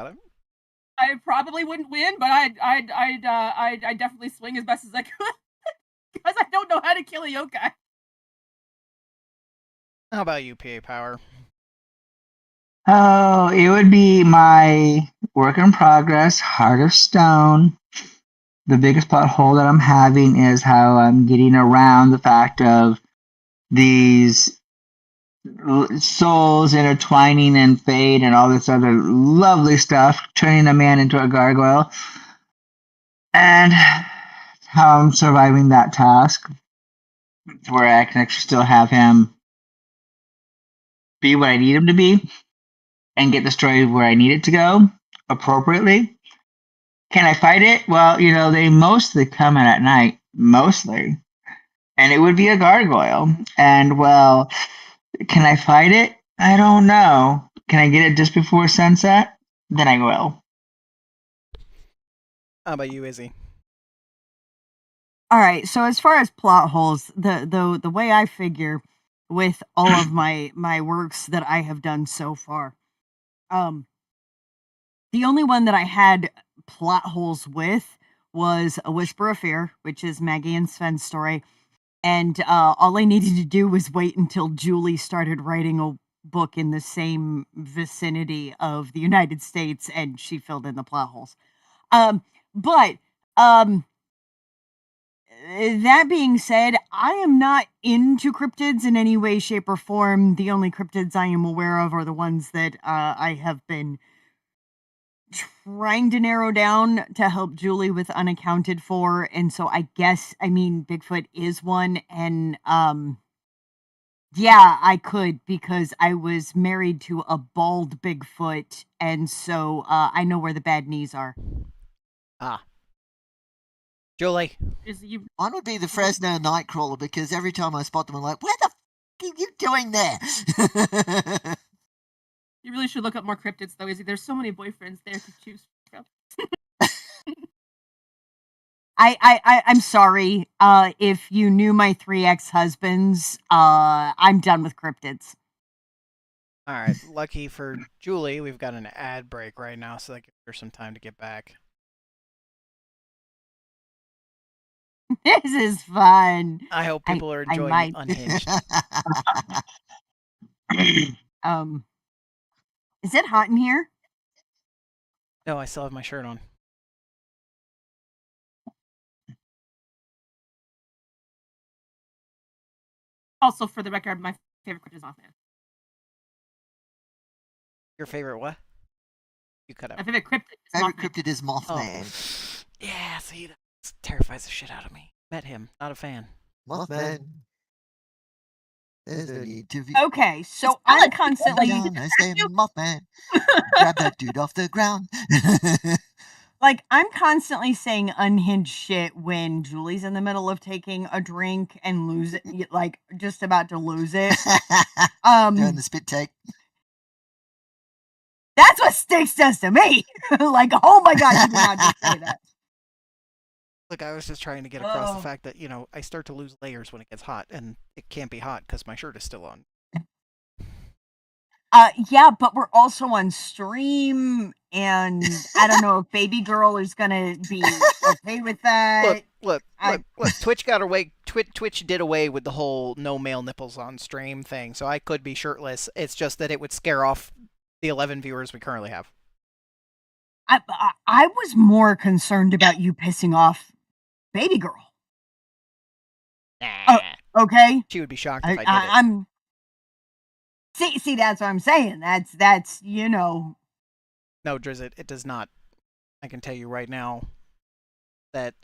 I probably wouldn't win, but I'd definitely swing as best as I could because I don't know how to kill a yokai. How about you, PA Power? Oh, it would be my work in progress, Heart of Stone. The biggest plot hole that I'm having is how I'm getting around the fact of these souls intertwining and fade and all this other lovely stuff, turning a man into a gargoyle. And how I'm surviving that task where I can actually still have him be what I need him to be and get the story where I need it to go appropriately. Can I fight it? Well, they mostly come in at night, mostly. And it would be a gargoyle. And, well, can I fight it? I don't know. Can I get it just before sunset? Then I will. How about you, Izzy? All right. So as far as plot holes, the way I figure with all of my works that I have done so far, the only one that I had plot holes with was A Whisper of Fear, which is Maggie and Sven's story. And all I needed to do was wait until Julie started writing a book in the same vicinity of the United States, and she filled in the plot holes. But that being said, I am not into cryptids in any way, shape, or form. The only cryptids I am aware of are the ones that I have been trying to narrow down to help Julie with Unaccounted For. And so Bigfoot is one. And yeah, I could, because I was married to a bald Bigfoot. And so I know where the bad knees are. Ah. Julie? Mine would be the Fresno Nightcrawler, because every time I spot them, I'm like, what the f*** are you doing there? You really should look up more cryptids, though, Izzy. There's so many boyfriends there to choose from. I'm sorry. If you knew my 3 ex-husbands, I'm done with cryptids. All right. Lucky for Julie, we've got an ad break right now, so that gives her some time to get back. This is fun. I hope people are enjoying Unhinged. Is it hot in here? No, I still have my shirt on. Also, for the record, my favorite cryptid is Mothman. Your favorite what? You cut out. My favorite cryptid is Favorite Mothman. cryptid is Mothman. Yeah, see, that terrifies the shit out of me. Met him, not a fan. Mothman. There's no need to be. Okay, so I'm constantly Down, I say Mothman. Grab that dude off the ground. like I'm constantly saying unhinged shit when Julie's in the middle of taking a drink and lose it, like just about to lose it. Doing the spit take. That's what Sticks does to me. Like, oh my god, you did not just say that. Look, I was just trying to get across the fact that, I start to lose layers when it gets hot, and it can't be hot because my shirt is still on. Yeah, but we're also on stream, and I don't know if Baby Girl is gonna be okay with that. Look, Twitch got away. Twitch did away with the whole no male nipples on stream thing, so I could be shirtless. It's just that it would scare off the 11 viewers we currently have. I was more concerned about you pissing off Baby Girl. Nah. Okay. She would be shocked if I did it. See, that's what I'm saying. That's No, Drizzt, it does not. I can tell you right now that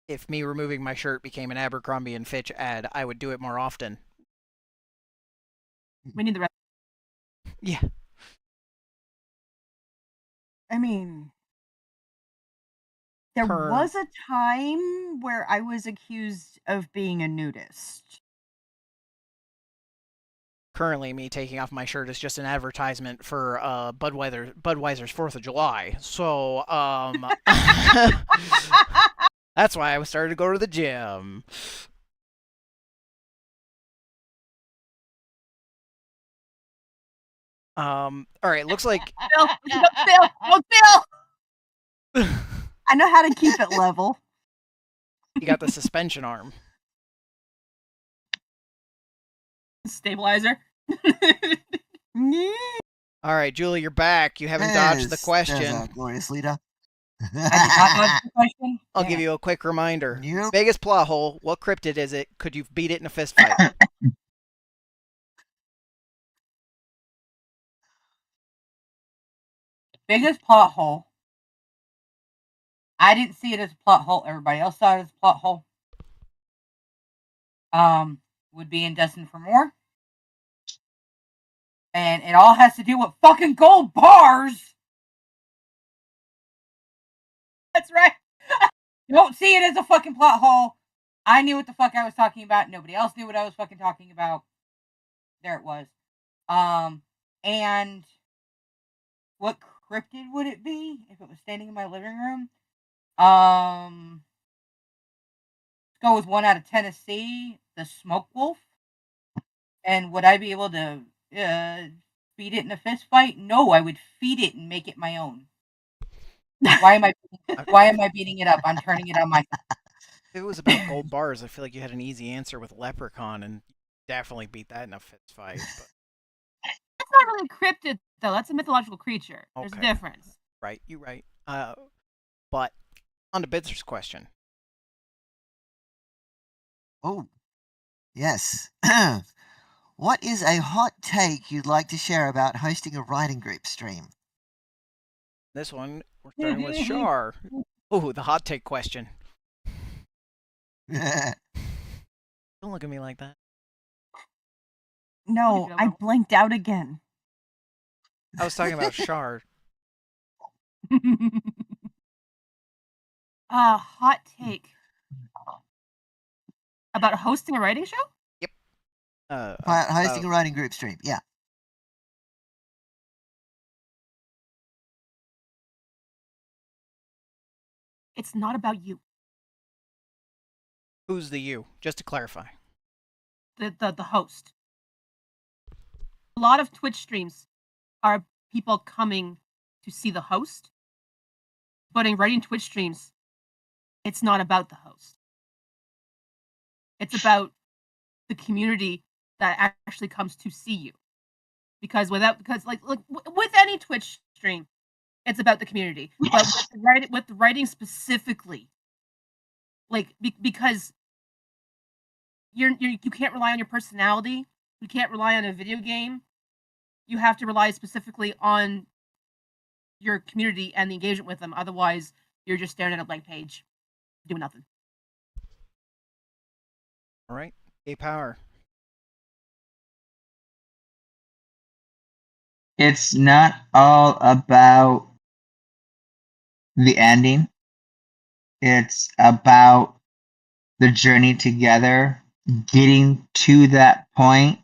if me removing my shirt became an Abercrombie and Fitch ad, I would do it more often. We need the rest. Yeah. I mean, there was a time where I was accused of being a nudist. Currently, me taking off my shirt is just an advertisement for Budweiser's 4th of July. So, that's why I started to go to the gym. All right, looks like Bill. I know how to keep it level. You got the suspension arm. Stabilizer. All right, Julie, you're back. You haven't dodged the question. Glorious leader. I did not dodge the question. I'll give you a quick reminder. Nope. Vegas plot hole. What cryptid is it? Could you beat it in a fist fight? Biggest plot hole. I didn't see it as a plot hole. Everybody else saw it as a plot hole. Would be in Destined for More. And it all has to do with fucking gold bars. That's right. You don't see it as a fucking plot hole. I knew what the fuck I was talking about. Nobody else knew what I was fucking talking about. There it was. And what cryptid would it be if it was standing in my living room? Let's go with one out of Tennessee, the smoke wolf. And would I be able to beat it in a fist fight? No, I would feed it and make it my own. Why am I beating it up? I'm turning it on my. If it was about gold bars, I feel like you had an easy answer with Leprechaun, and you definitely beat that in a fist fight. But... That's not really a cryptid, though. That's a mythological creature. There's a difference. Right, you're right. But on to Bitzer's question. Oh, yes. What is a hot take you'd like to share about hosting a writing group stream? This one, we're starting with Shar. Oh, the hot take question. Don't look at me like that. No, I blinked out again. I was talking about Shar. Hot take. About hosting a writing show? Yep. Hosting a writing group stream, yeah. It's not about you. Who's the you? Just to clarify. The host. A lot of Twitch streams are people coming to see the host, but in writing Twitch streams, it's not about the host. It's about the community that actually comes to see you. Because with any Twitch stream, it's about the community. But with the writing specifically, like because you can't rely on your personality. You can't rely on a video game. You have to rely specifically on your community and the engagement with them. Otherwise, you're just staring at a blank page, doing nothing. All right. A power. It's not all about the ending. It's about the journey together, getting to that point,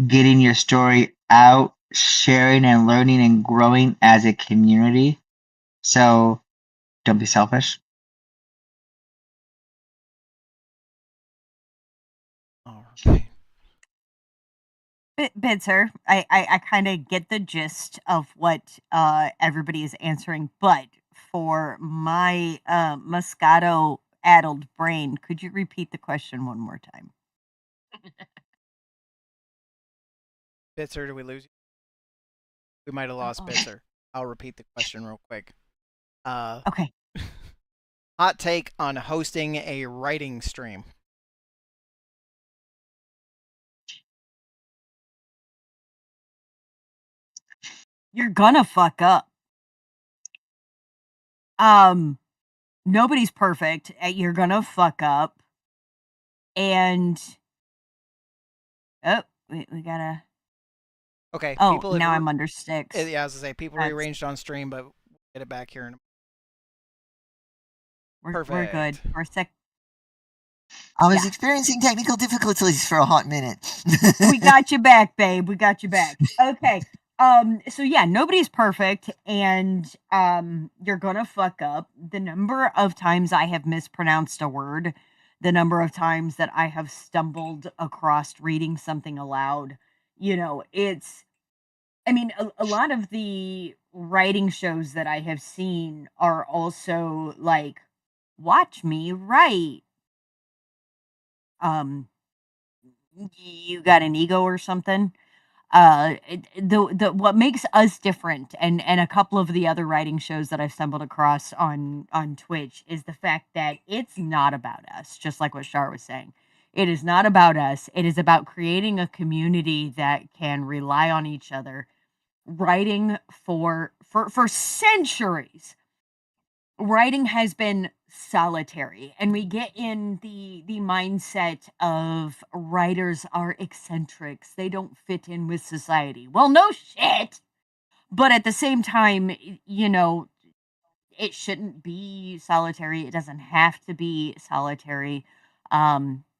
getting your story out, sharing and learning and growing as a community. So don't be selfish. All right. Bitzer, I kind of get the gist of what everybody is answering, but for my Moscato addled brain, could you repeat the question one more time? Bitzer, do we lose you? We might have lost Bitzer. I'll repeat the question real quick. Okay. Hot take on hosting a writing stream. You're gonna fuck up. Nobody's perfect. You're gonna fuck up. And we gotta. Okay. Oh, People now have I'm under sticks. yeah, I was gonna say people That's- rearranged on stream, but we'll get it back here in a We're good. Perfect. For a sec. I was Yeah. experiencing technical difficulties for a hot minute. We got you back, babe. We got you back. Okay. So yeah, nobody's perfect, and you're gonna fuck up. The number of times I have mispronounced a word, the number of times that I have stumbled across reading something aloud, it's I mean, a lot of the writing shows that I have seen are also like, watch me write. Um, you got an ego or something? The what makes us different, and a couple of the other writing shows that I've stumbled across on Twitch, is the fact that it's not about us, just like what Shar was saying. It is not about us. It is about creating a community that can rely on each other. Writing for centuries, writing has been solitary, and we get in the mindset of writers are eccentrics, they don't fit in with society. Well, no shit, but at the same time, it shouldn't be solitary. It doesn't have to be solitary,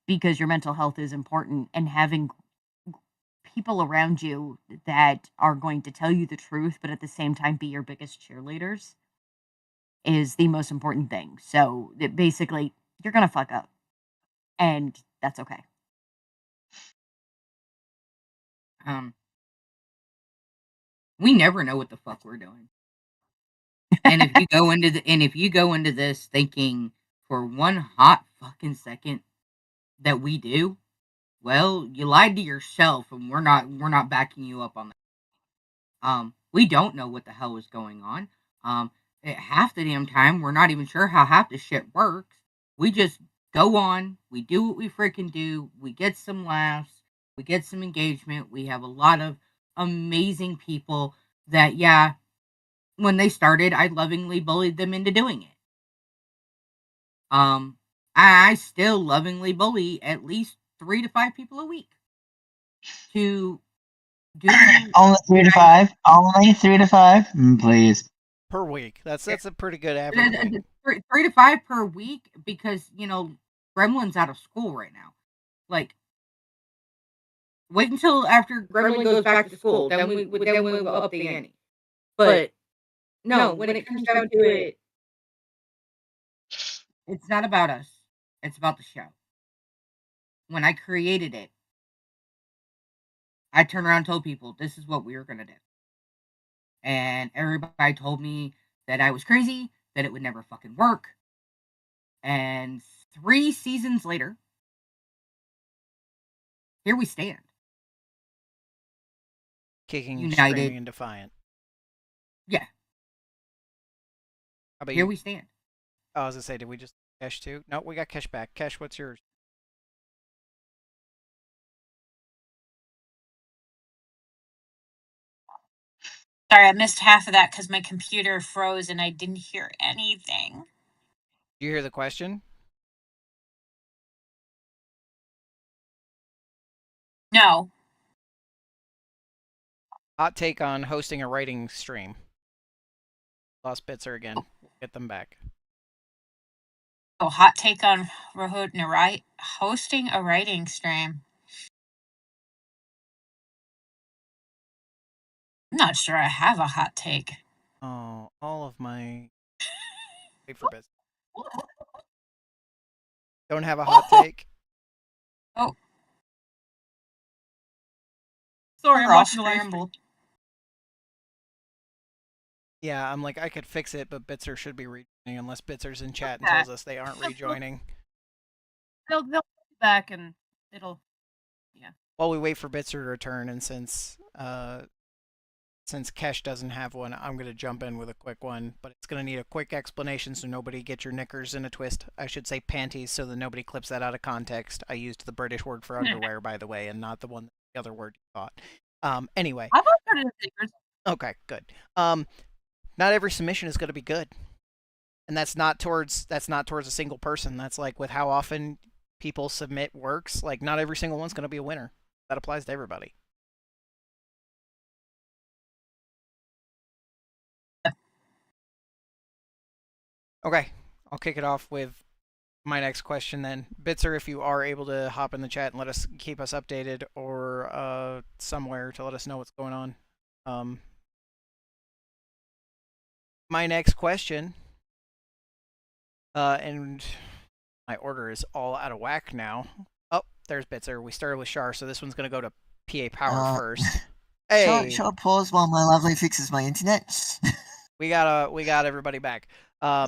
because your mental health is important, and having people around you that are going to tell you the truth but at the same time be your biggest cheerleaders is the most important thing. So basically, you're gonna fuck up, and that's okay. We never know what the fuck we're doing. And if you go into this thinking for one hot fucking second that we do, well, you lied to yourself, and we're not backing you up on that. We don't know what the hell is going on. Half the damn time we're not even sure how half the shit works. We just go on, we do what we freaking do, we get some laughs, we get some engagement, we have a lot of amazing people that, yeah, when they started, I lovingly bullied them into doing it. I still lovingly bully at least 3 to 5 people a week to do Only 3 to 5. Only 3 to 5. Please. per week. That's a pretty good average week. 3 to 5 per week because Gremlin's out of school right now. Like, wait until after Gremlin goes back to school, then we'll up the ante. But no, when it comes down to it, it's not about us. It's about the show. When I created it, I turned around and told people this is what we were gonna do, and everybody told me that I was crazy, that it would never fucking work. And 3 seasons later, here we stand. Kicking, United. screaming, and defiant. Yeah. How about Here you? we stand. Oh, I was gonna say, did we just Kesh too? No, we got Kesh back. Kesh, what's yours? Sorry, I missed half of that because my computer froze and I didn't hear anything. Do you hear the question? No. Hot take on hosting a writing stream. Lost Bitzer again. We'll get them back. Oh, hot take on hosting a writing stream. I'm not sure I have a hot take. Oh, all of my. Wait for Bitzer. Don't have a hot take. Oh, Sorry, we're I'm all watching the live stream. scrambled. Yeah, I'm like, I could fix it, but Bitzer should be rejoining unless Bitzer's in chat and tells us they aren't rejoining. They'll be back and it'll. While we wait for Bitzer to return, and since Kesh doesn't have one, I'm gonna jump in with a quick one, but it's gonna need a quick explanation so nobody get your knickers in a twist. I should say panties so that nobody clips that out of context. I used the British word for underwear, by the way, and not the other word you thought. Anyway. I've started stickers. Okay, good. Not every submission is gonna be good. And that's not towards a single person. That's like with how often people submit works, like not every single one's gonna be a winner. That applies to everybody. Okay, I'll kick it off with my next question then. Bitzer, if you are able to hop in the chat and keep us updated, or somewhere to let us know what's going on. My next question, and my order is all out of whack now. Oh, there's Bitzer. We started with Shar, so this one's gonna go to PA Power first. Hey, Shall I pause while my lovely fixes my internet? we got everybody back. My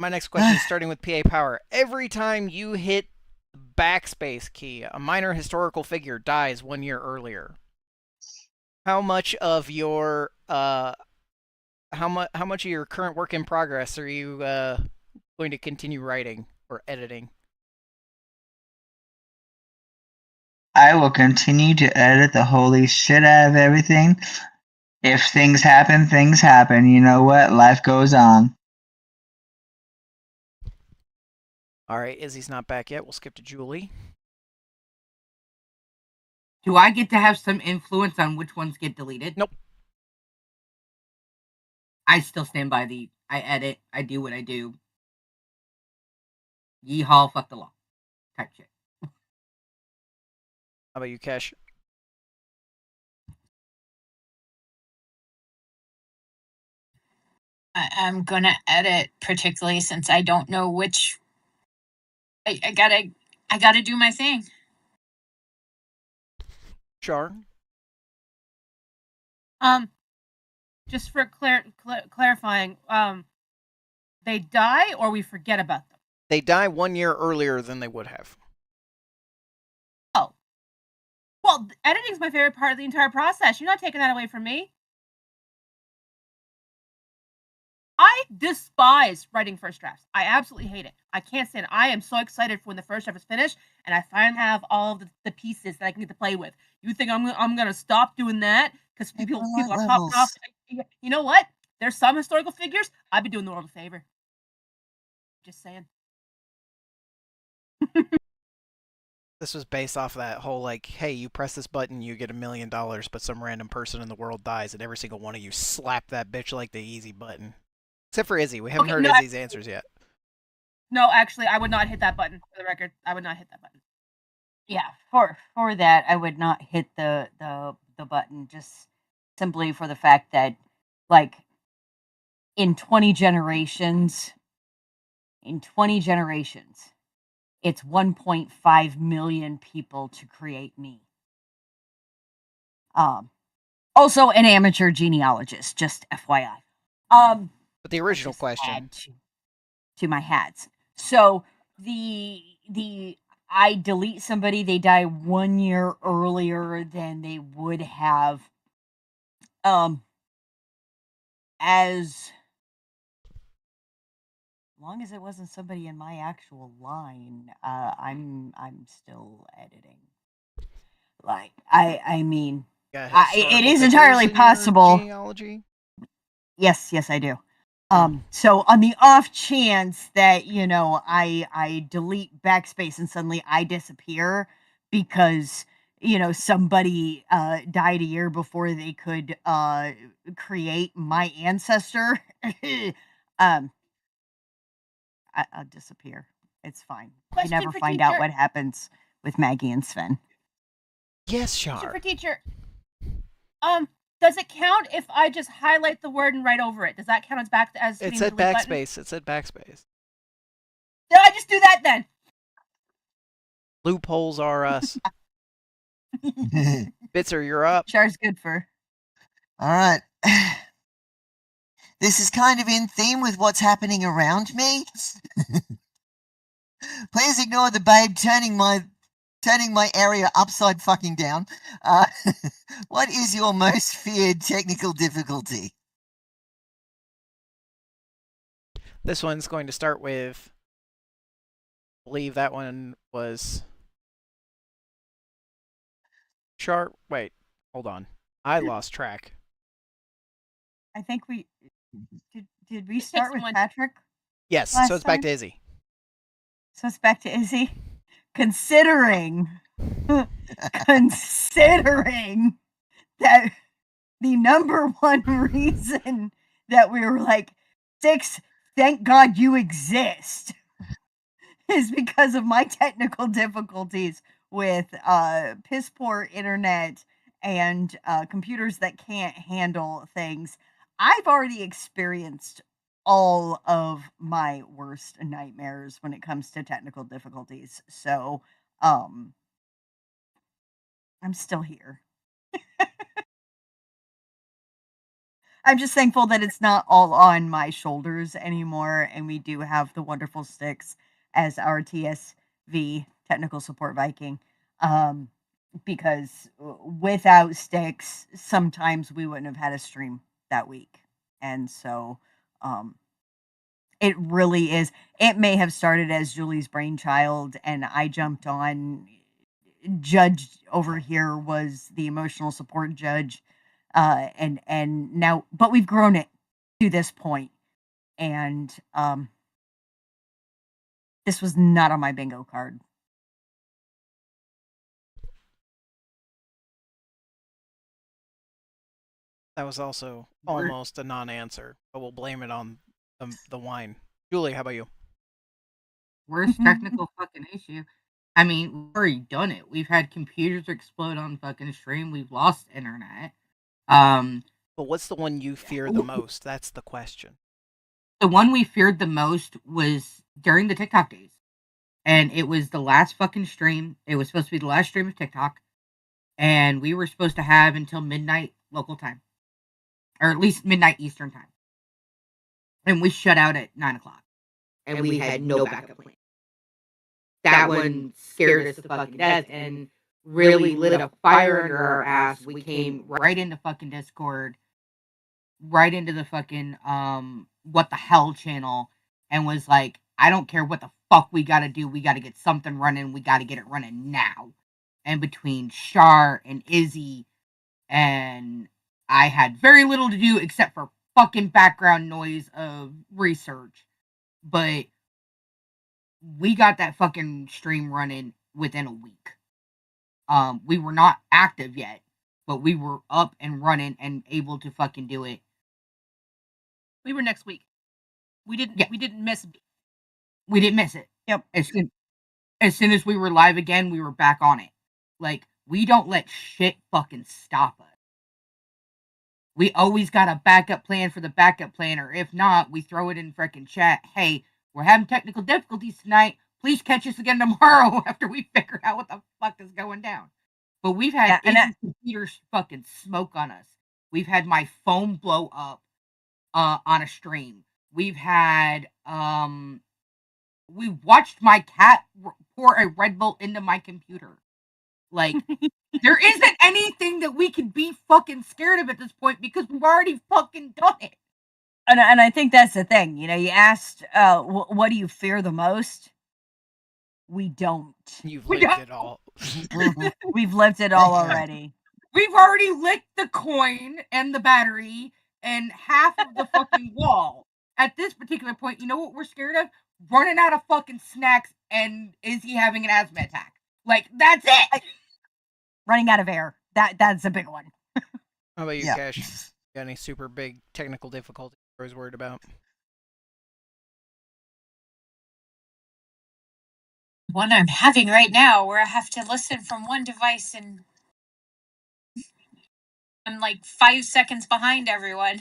next question is starting with PA Power. Every time you hit the backspace key, a minor historical figure dies 1 year earlier. How much of your how much of your current work in progress are you going to continue writing or editing? I will continue to edit the holy shit out of everything. If things happen, things happen. You know what? Life goes on. All right, Izzy's not back yet. We'll skip to Julie. Do I get to have some influence on which ones get deleted? Nope. I still stand by I edit, I do what I do. Yeehaw, fuck the law. Type shit. How about you, Kesh? I'm gonna edit, particularly since I don't know which. I gotta do my thing. Char? Just for clarifying, they die or we forget about them? They die 1 year earlier than they would have. Oh. Well, editing's my favorite part of the entire process. You're not taking that away from me. I despise writing first drafts. I absolutely hate it. I can't stand it. I am so excited for when the first draft is finished and I finally have all of the pieces that I can get to play with. You think I'm gonna stop doing that because people are popping off? You know what? There's some historical figures I've been doing the world a favor. Just saying. This was based off of that whole like, hey, you press this button, you get $1 million, but some random person in the world dies, and every single one of you slap that bitch like the easy button. Except for Izzy. We haven't heard Izzy's answers yet. No, actually, I would not hit that button. For the record, I would not hit that button. Yeah, for that, I would not hit the button, just simply for the fact that, like, in 20 generations, it's 1.5 million people to create me. Also an amateur genealogist, just FYI. But the original question to my hats. So the I delete somebody, they die 1 year earlier than they would have as long as it wasn't somebody in my actual line, I'm still editing. Like I mean, Got it historical is figures entirely in your possible. genealogy? Yes, I do. Oh. So on the off chance that I delete backspace and suddenly I disappear because somebody died a year before they could create my ancestor, um, I'll disappear. It's fine. You Question never for find out teacher. what happens with Maggie and Sven. Yes, Question Shar. for teacher. Does it count if I just highlight the word and write over it? Does that count as It hitting said the delete button? backspace. It said backspace. Did I just do that then? Loopholes are us. Bitzer, you're up. Char's good for. All right. This is kind of in theme with what's happening around me. Please ignore the babe turning my area upside fucking down. What is your most feared technical difficulty? This one's going to start with. I believe that one was. Char. Wait, hold on. I lost track. I think we did we It start takes with one. Patrick? Yes, Last so it's back time? to Izzy. So it's back to Izzy. Considering that the number one reason that we were like, Six, thank God you exist, is because of my technical difficulties with piss poor internet and computers that can't handle things. I've already experienced all of my worst nightmares when it comes to technical difficulties. So, I'm still here. I'm just thankful that it's not all on my shoulders anymore, and we do have the wonderful Sticks as our TSV technical support Viking. Because without Sticks, sometimes we wouldn't have had a stream that week, and so it really is. It may have started as Julie's brainchild, and I jumped on. Judge over here was the emotional support judge, and now, but we've grown it to this point, and this was not on my bingo card. That was also almost a non-answer, but we'll blame it on the wine. Julie, how about you? Worst technical fucking issue. I mean, we've already done it. We've had computers explode on fucking stream. We've lost internet. But what's the one you fear the most? That's the question. The one we feared the most was during the TikTok days. And it was the last fucking stream. It was supposed to be the last stream of TikTok. And we were supposed to have until midnight local time. Or at least midnight Eastern time. And we shut out at 9 o'clock. And we had no backup plan. That one scared us to fucking death and really lit a fire under our ass. We came right into fucking Discord, right into the fucking what the hell channel, and was like, I don't care what the fuck we gotta do, we gotta get something running, we gotta get it running now. And between Shar and Izzy and I had very little to do except for fucking background noise of research. But we got that fucking stream running within a week. We were not active yet, but we were up and running and able to fucking do it. We were next week. We didn't miss. We didn't miss it. Yep. As soon as we were live again, we were back on it. Like, we don't let shit fucking stop us. We always got a backup plan for the backup plan, or if not, we throw it in freaking chat. Hey, we're having technical difficulties tonight. Please catch us again tomorrow after we figure out what the fuck is going down. But we've had computers fucking smoke on us. We've had my phone blow up on a stream. We've had we watched my cat pour a Red Bull into my computer. Like, there isn't anything that we can be fucking scared of at this point because we've already fucking done it. and I think that's the thing. You know, you asked, what do you fear the most? We don't. You've We lived don't. it all. We've lived it all already. We've already licked the coin and the battery and half of the fucking wall. At this particular point, you know what we're scared of? Running out of fucking snacks and is he having an asthma attack? Like, that's it. Running out of air. That's a big one. How about you, Yeah. Cash? Got any super big technical difficulties you're always worried about? One I'm having right now where I have to listen from one device and I'm like 5 seconds behind everyone.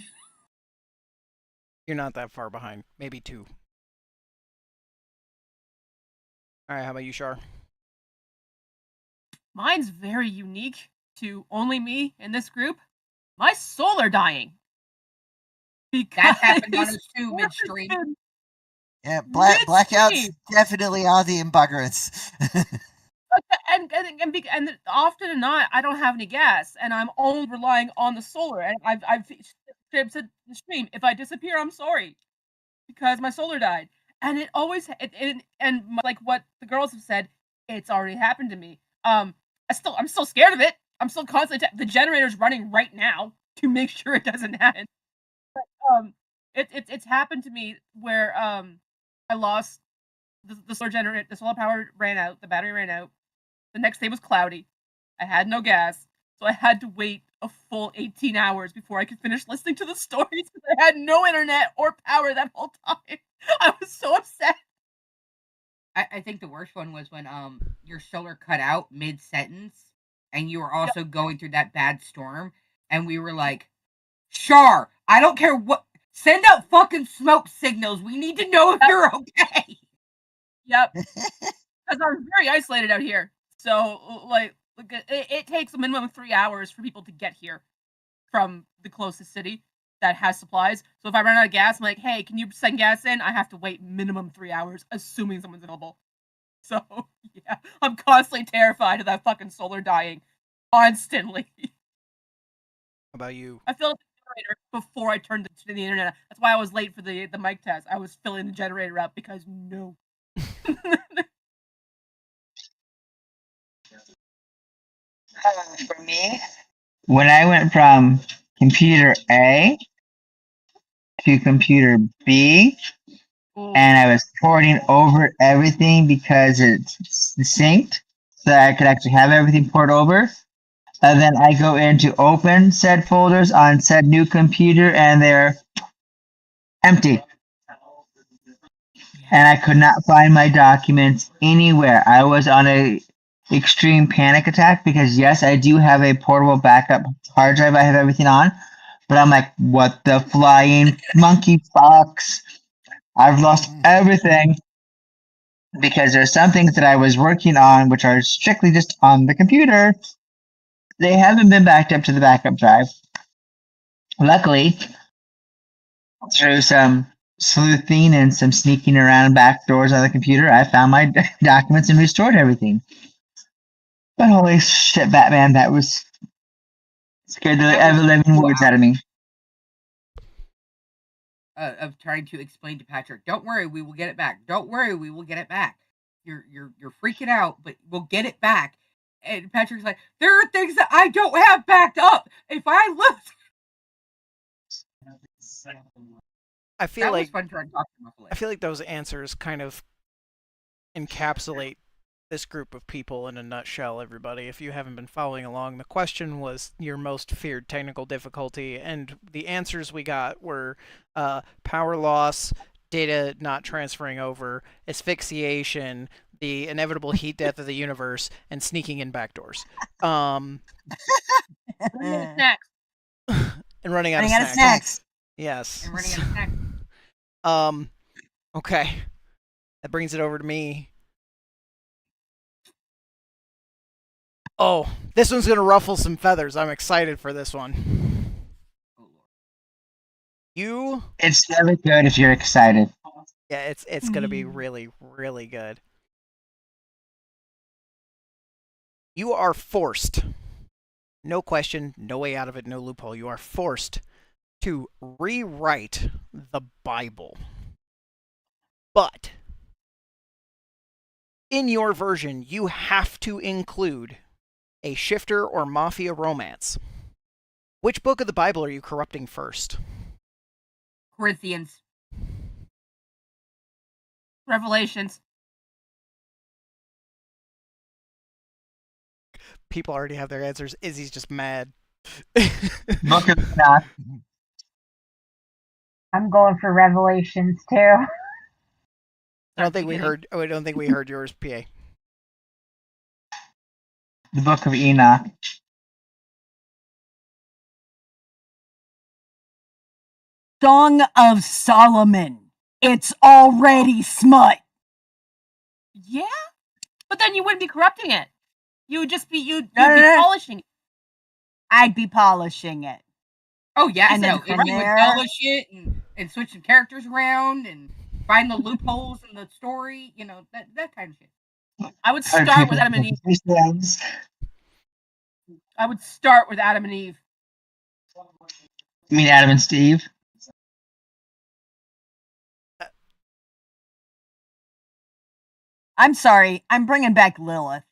You're not that far behind. Maybe 2. All right, how about you, Shar? Mine's very unique to only me in this group. My solar dying. Because That happened on a Sue midstream. Yeah, blackouts Midstream. definitely are the embuggerance. And often than not, I don't have any gas, and I'm only relying on the solar. And I've said the stream, if I disappear, I'm sorry, because my solar died. And it always like what the girls have said, it's already happened to me. I'm still scared of it. I'm still constantly the generator's running right now to make sure it doesn't happen. But it's happened to me where I lost the solar generator. The solar power ran out. The battery ran out. The next day was cloudy. I had no gas, so I had to wait a full 18 hours before I could finish listening to the stories because I had no internet or power that whole time. I was so upset. I think the worst one was when your solar cut out mid sentence and you were also going through that bad storm, and we were like, Char, I don't care what, send out fucking smoke signals. We need to know if you're okay. Yep. Because I'm very isolated out here. So, like it takes a minimum of 3 hours for people to get here from the closest city that has supplies. So if I run out of gas, I'm like, hey, can you send gas in? I have to wait minimum 3 hours, assuming someone's available. So, yeah, I'm constantly terrified of that fucking solar dying. Constantly. How about you? I filled up the generator before I turned to the internet. That's why I was late for the mic test. I was filling the generator up because no. For me, when I went from computer A to computer B, and I was porting over everything because it's synced, so that I could actually have everything poured over. And then I go in to open said folders on said new computer, and they're empty. And I could not find my documents anywhere. I was on a extreme panic attack because yes, I do have a portable backup hard drive I have everything on, but I'm like, what the flying monkey fox? I've lost everything because there's some things that I was working on which are strictly just on the computer. They haven't been backed up to the backup drive. Luckily, through some sleuthing and some sneaking around back doors on the computer, I found my documents and restored everything. But holy shit, Batman, that was scared the ever living words out of me. Of trying to explain to Patrick, don't worry, we will get it back. Don't worry, we will get it back. You're freaking out, but we'll get it back. And Patrick's like, there are things that I don't have backed up. If I lose, I feel that was like fun trying to talk to him off the I feel like those answers kind of encapsulate this group of people in a nutshell, everybody. If you haven't been following along, the question was your most feared technical difficulty, and the answers we got were power loss, data not transferring over, asphyxiation, the inevitable heat death of the universe, and sneaking in backdoors. Snacks. And running out of Running out of snacks. snacks. Yes. and running out of snacks. Okay. That brings it over to me. Oh, this one's gonna ruffle some feathers. I'm excited for this one. Oh, Lord. You, It's never good if you're excited. yeah, it's gonna be really, really good. You are forced. No question, no way out of it, no loophole. You are forced to rewrite the Bible. But in your version, you have to include a shifter or mafia romance. Which book of the Bible are you corrupting first? Corinthians. Revelations. People already have their answers. Izzy's just mad. Book of Enoch. I'm going for Revelations too. I don't think we heard. Oh, I don't think we heard yours, PA. The Book of Enoch. Song of Solomon. It's already smut. Yeah, but then you wouldn't be corrupting it. You would just be you'd No, be no, no. polishing it. I'd be polishing it. Oh yeah, And so then if from you would there- polish it and switch some characters around and find the loopholes in the story, you know, that kind of shit. I would start with Adam and Eve. I would start with Adam and Eve. You mean Adam and Steve? I'm sorry, I'm bringing back Lilith.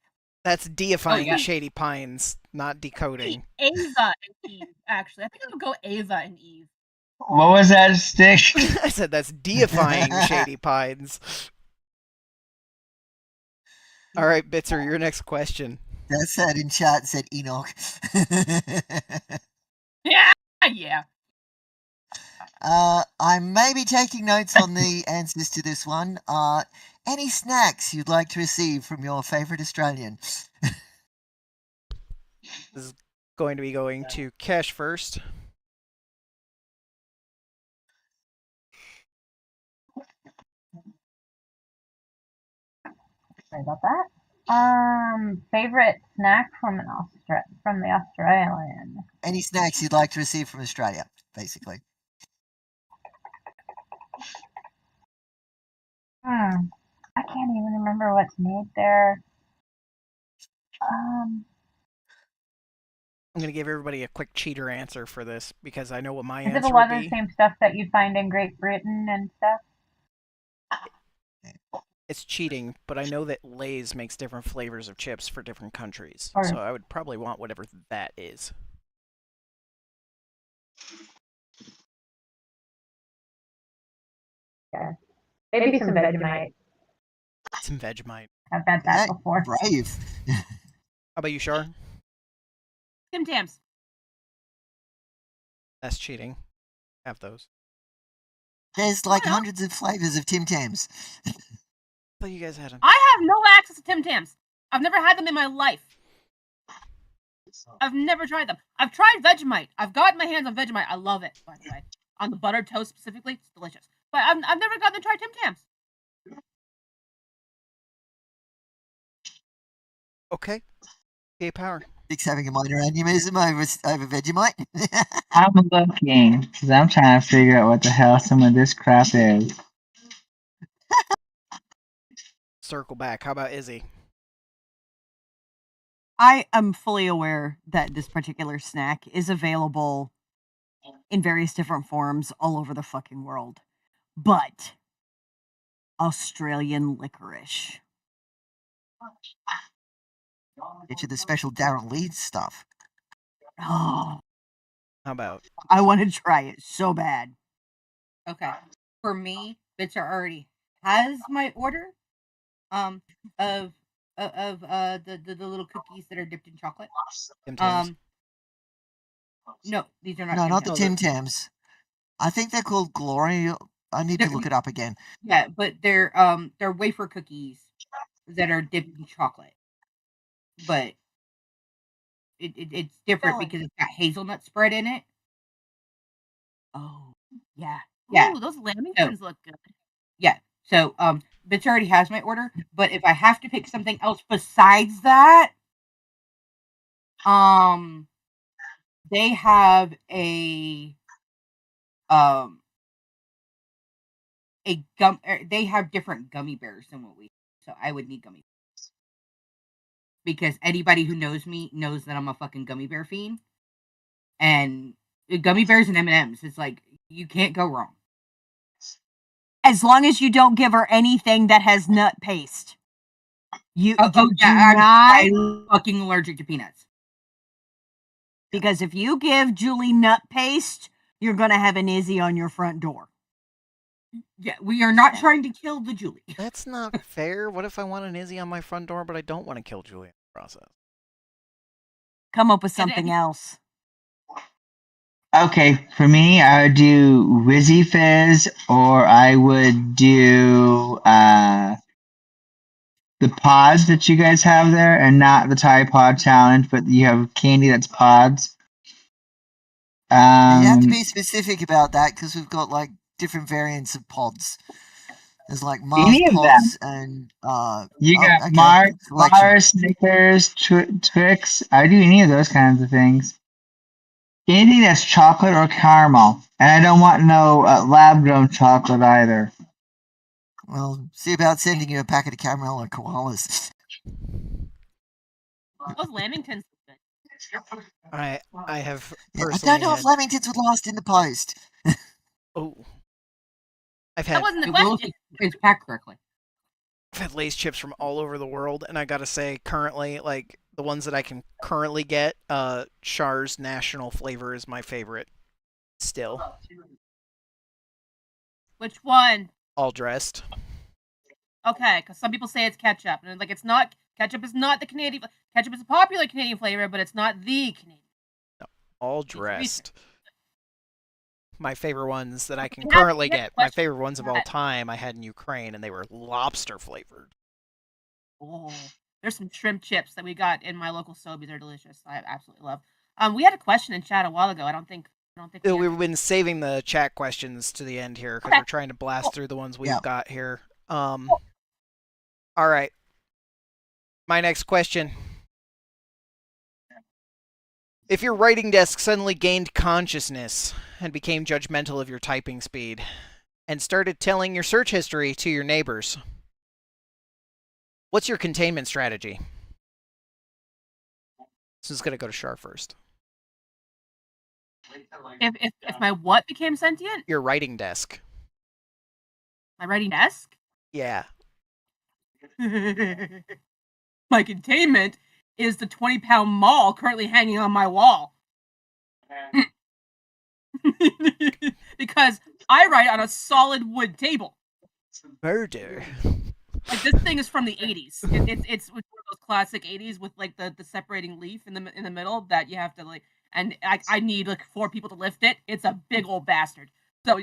That's deifying yeah. Shady Pines, not decoding. Ava and Eve, actually. I think I would go Ava and Eve. What was that, Stick? I said that's deifying Shady Pines. All right, Bitzer, your next question. That said in chat said Enoch. Yeah, yeah. I may be taking notes on the answers to this one. Any snacks you'd like to receive from your favourite Australian? This is going to be going to Kesh first. Sorry about that. Favorite snack from the Australian. Any snacks you'd like to receive from Australia, basically. I can't even remember what's made there. I'm going to give everybody a quick cheater answer for this because I know what my Is answer it a lot would of be. the same stuff that you find in Great Britain and stuff? It's cheating, but I know that Lay's makes different flavors of chips for different countries. Or- So I would probably want whatever that is. Yeah. Maybe some Vegemite. Some Vegemite. I've had that before. Brave. How about you, Shar? Tim Tams. That's cheating. Have those. There's like hundreds of flavours of Tim Tams. I thought you guys had them. I have no access to Tim Tams. I've never had them in my life. I've never tried them. I've tried Vegemite. I've gotten my hands on Vegemite. I love it, by the way. On the buttered toast specifically, it's delicious. But I've never gotten to try Tim Tams. Okay. PA Power. Dick's having a minor aneurysm over Vegemite. I'm looking because I'm trying to figure out what the hell some of this crap is. Circle back. How about Izzy? I am fully aware that this particular snack is available in various different forms all over the fucking world. But Australian licorice. Get you the special Daryl Lee stuff. Oh, How about? I want to try it so bad. Okay. For me, Bitzer already has my order of the little cookies that are dipped in chocolate. Tim Tams. No, these are not. No, Tim not the Tams. Tim Tams. I think they're called Glory. I need to look it up again. Yeah, but they're wafer cookies that are dipped in chocolate. But it's different because it's got hazelnut spread in it. Oh, yeah. Yeah. Ooh, those lamingtons look good. Yeah. So Bitch already has my order, but if I have to pick something else besides that, they have a they have different gummy bears than what we. So I would need gummy bears because anybody who knows me knows that I'm a fucking gummy bear fiend, and Gummy bears and M&Ms. It's like you can't go wrong. As long as you don't give her anything that has nut paste. You do not, I'm fucking allergic to peanuts. because if you give Julie nut paste, you're gonna have an Izzy on your front door. Yeah, we are not trying to kill the Julie. That's not fair. What if I want an Izzy on my front door, but I don't want to kill Julie in the process? Come up with And something else. Okay, for me, I would do Wizzy Fizz, or I would do the pods that you guys have there, and not the Tide Pod Challenge, but you have candy that's pods. You have to be specific about that because we've got like different variants of pods. There's like Mars Any of pods and you got okay. Mars, Snickers, Twix. I do any of those kinds of things. Anything that's chocolate or caramel, and I don't want no lab-grown chocolate either. Well, see about sending you a packet of caramel or koalas. Those Lamingtons. I have Yeah, I personally don't know if Lamingtons would last in the post. Oh, I've That had wasn't the It will question. if it's packed correctly. I've had Lay's chips from all over the world, and I gotta say, currently, like the ones that I can currently get, Char's National flavor is my favorite. Still, Which one? all dressed. Okay, because some people say it's ketchup, and like it's not. Ketchup is not the Canadian. Ketchup is a popular Canadian flavor, but it's not the Canadian. All dressed. My favorite ones that I can We have- currently we have get, my questions favorite ones of all that- time, I had in Ukraine, and they were lobster flavored. Oh, there's some shrimp chips that we got in my local Sobe. They're delicious. I absolutely love. We had a question in chat a while ago. I don't think. We've been saving the chat questions to the end here because Okay. we're trying to blast through the ones we've Yeah. got here. All right. My next question. If your writing desk suddenly gained consciousness and became judgmental of your typing speed and started telling your search history to your neighbors, what's your containment strategy? This is going to go to Shar first. If my what became sentient? Your writing desk. My writing desk? Yeah. My containment is the 20-pound maul currently hanging on my wall. Because I write on a solid wood table. Murder. Like this thing is from the 80s. It's one of those classic 80s with like the separating leaf in the middle that you have to like, and I need like 4 people to lift it. It's a big old bastard. So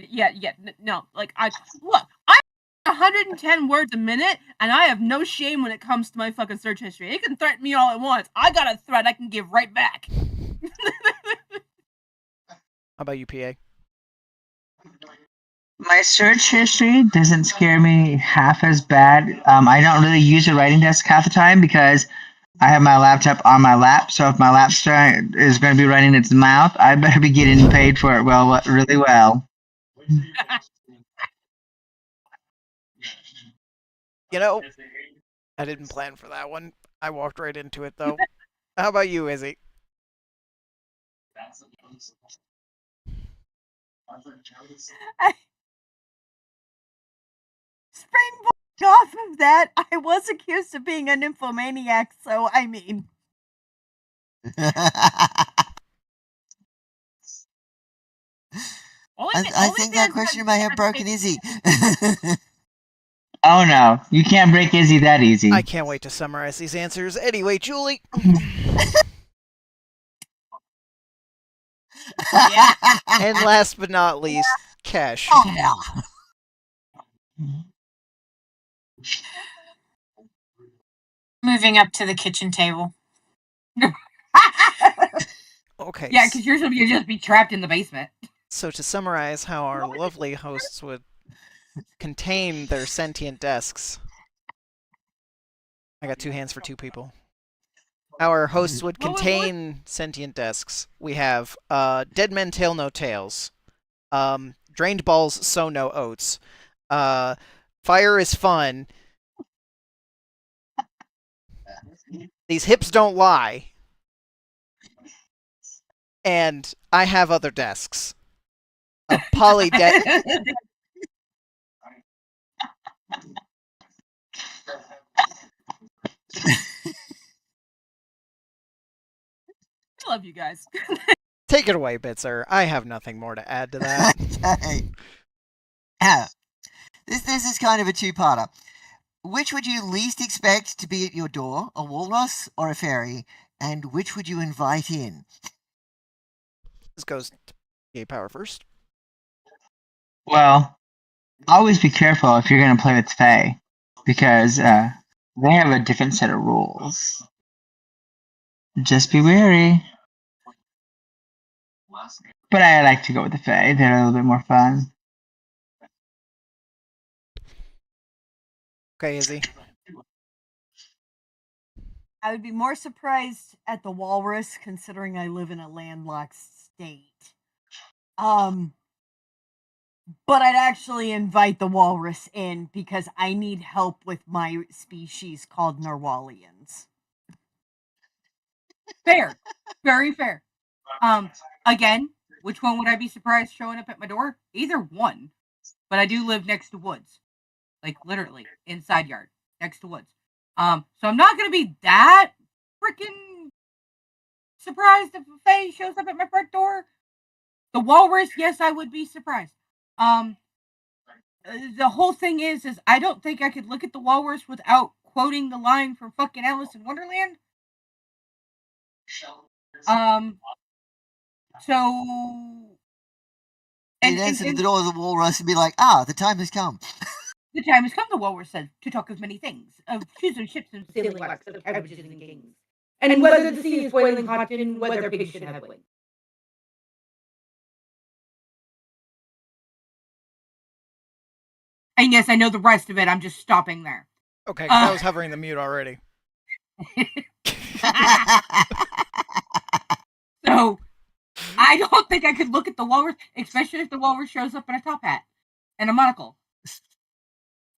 no, like I'm 110 words a minute, and I have no shame when it comes to my fucking search history. It can threaten me all at once. I got a threat I can give right back. How about you, PA? My search history doesn't scare me half as bad. I don't really use a writing desk half the time because I have my laptop on my lap. So if my laptop is going to be running its mouth, I better be getting paid for it really well. You know, I didn't plan for that one. I walked right into it, though. How about you, Izzy? Springboarding off of that, I was accused of being a nymphomaniac, so I mean. I think that question may have broken Izzy. Oh no, you can't break Izzy that easy. I can't wait to summarize these answers. Anyway, Julie. And last but not least, Kesh. Moving up to the kitchen table. Okay. Yeah, because you'll just be trapped in the basement. So to summarize how our lovely hosts would contain their sentient desks. I got 2 hands for 2 people. Our hosts would contain sentient desks. We have Dead Men Tell No Tales. Drained Balls Sow No Oats. Fire is Fun. These Hips Don't Lie. And I have other desks. A poly desk. I love you guys. Take it away, Bitzer. I have nothing more to add to that. Okay. Ah, this is kind of a two-parter. Which would you least expect to be at your door, a walrus or a fairy? And which would you invite in? This goes to Gay Power first. Well, always be careful if you're going to play with Fae, because they have a different set of rules. Just be wary. But I like to go with the Fae. They're a little bit more fun. Okay, Izzy. I would be more surprised at the walrus, considering I live in a landlocked state. But I'd actually invite the walrus in because I need help with my species called Narwhalians. Fair. Very fair. Again, which one would I be surprised showing up at my door? Either one. But I do live next to woods. Like literally inside yard. Next to woods. So I'm not gonna be that freaking surprised if a fae shows up at my front door. The walrus, yes, I would be surprised. The whole thing is I don't think I could look at the walrus without quoting the line from fucking Alice in Wonderland. So And answer to the door of the walrus and be like, the time has come. The time has come, the walrus said, to talk of many things, of shoes and ships and sailing rocks, of cabbages and kings. And whether the sea is boiling hot and whether pigs should have wings. And yes, I know the rest of it. I'm just stopping there. Okay, 'cause I was hovering the mute already. So, I don't think I could look at the walrus, especially if the walrus shows up in a top hat and a monocle.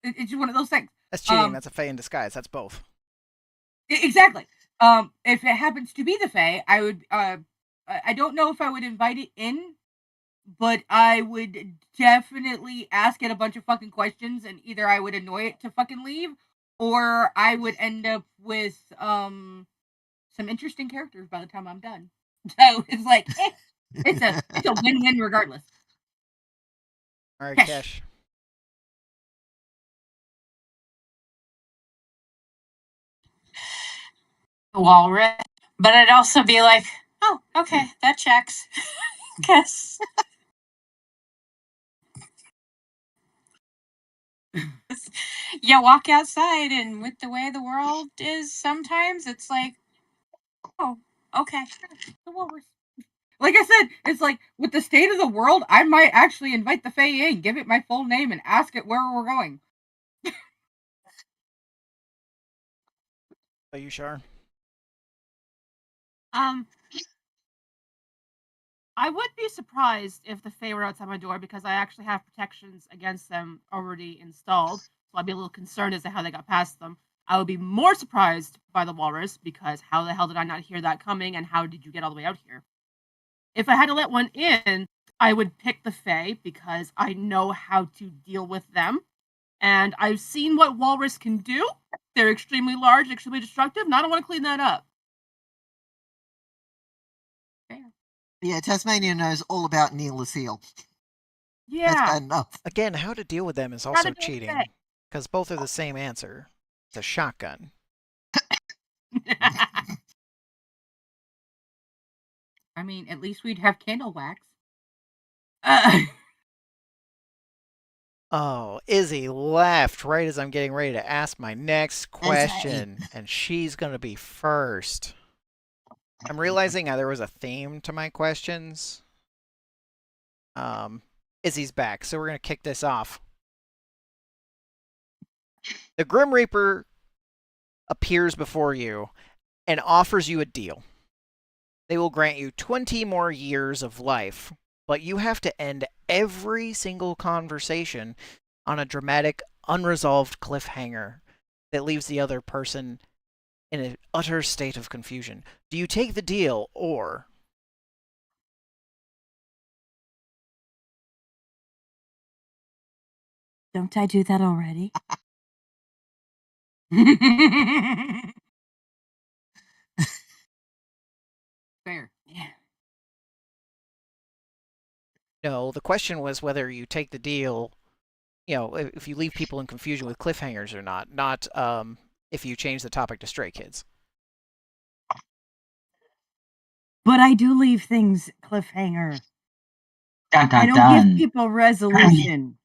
It's just one of those things. That's cheating. That's a Fae in disguise. That's both. Exactly. If it happens to be the Fae, I would. I don't know if I would invite it in, but I would definitely ask it a bunch of fucking questions, and either I would annoy it to fucking leave, or I would end up with some interesting characters by the time I'm done. So it's like it's a win-win regardless. All right, Cash. The walrus. But I'd also be like, oh, okay, that checks. Guess. You walk outside, and with the way the world is sometimes, it's like, oh, okay. The walrus. Like I said, it's like with the state of the world, I might actually invite the Fae in, give it my full name, and ask it where we're going. Are you sure? I would be surprised if the Fae were outside my door because I actually have protections against them already installed. So I'd be a little concerned as to how they got past them. I would be more surprised by the walrus because how the hell did I not hear that coming and how did you get all the way out here? If I had to let one in, I would pick the Fae because I know how to deal with them. And I've seen what walrus can do. They're extremely large, extremely destructive, and I don't want to clean that up. Yeah, Tasmania knows all about Neil the Seal. Yeah. That's bad enough. Again, how to deal with them is also cheating. Because both are the same answer. It's a shotgun. I mean, at least we'd have candle wax. Oh, Izzy left right as I'm getting ready to ask my next question. And she's going to be first. I'm realizing there was a theme to my questions. Izzy's back, so we're going to kick this off. The Grim Reaper appears before you and offers you a deal. They will grant you 20 more years of life, but you have to end every single conversation on a dramatic, unresolved cliffhanger that leaves the other person in an utter state of confusion. Do you take the deal, or Don't I do that already? Fair. Yeah. No, the question was whether you take the deal, if you leave people in confusion with cliffhangers or not if you change the topic to Stray Kids. But I do leave things cliffhanger. Dun, dun, I don't dun. give people resolution.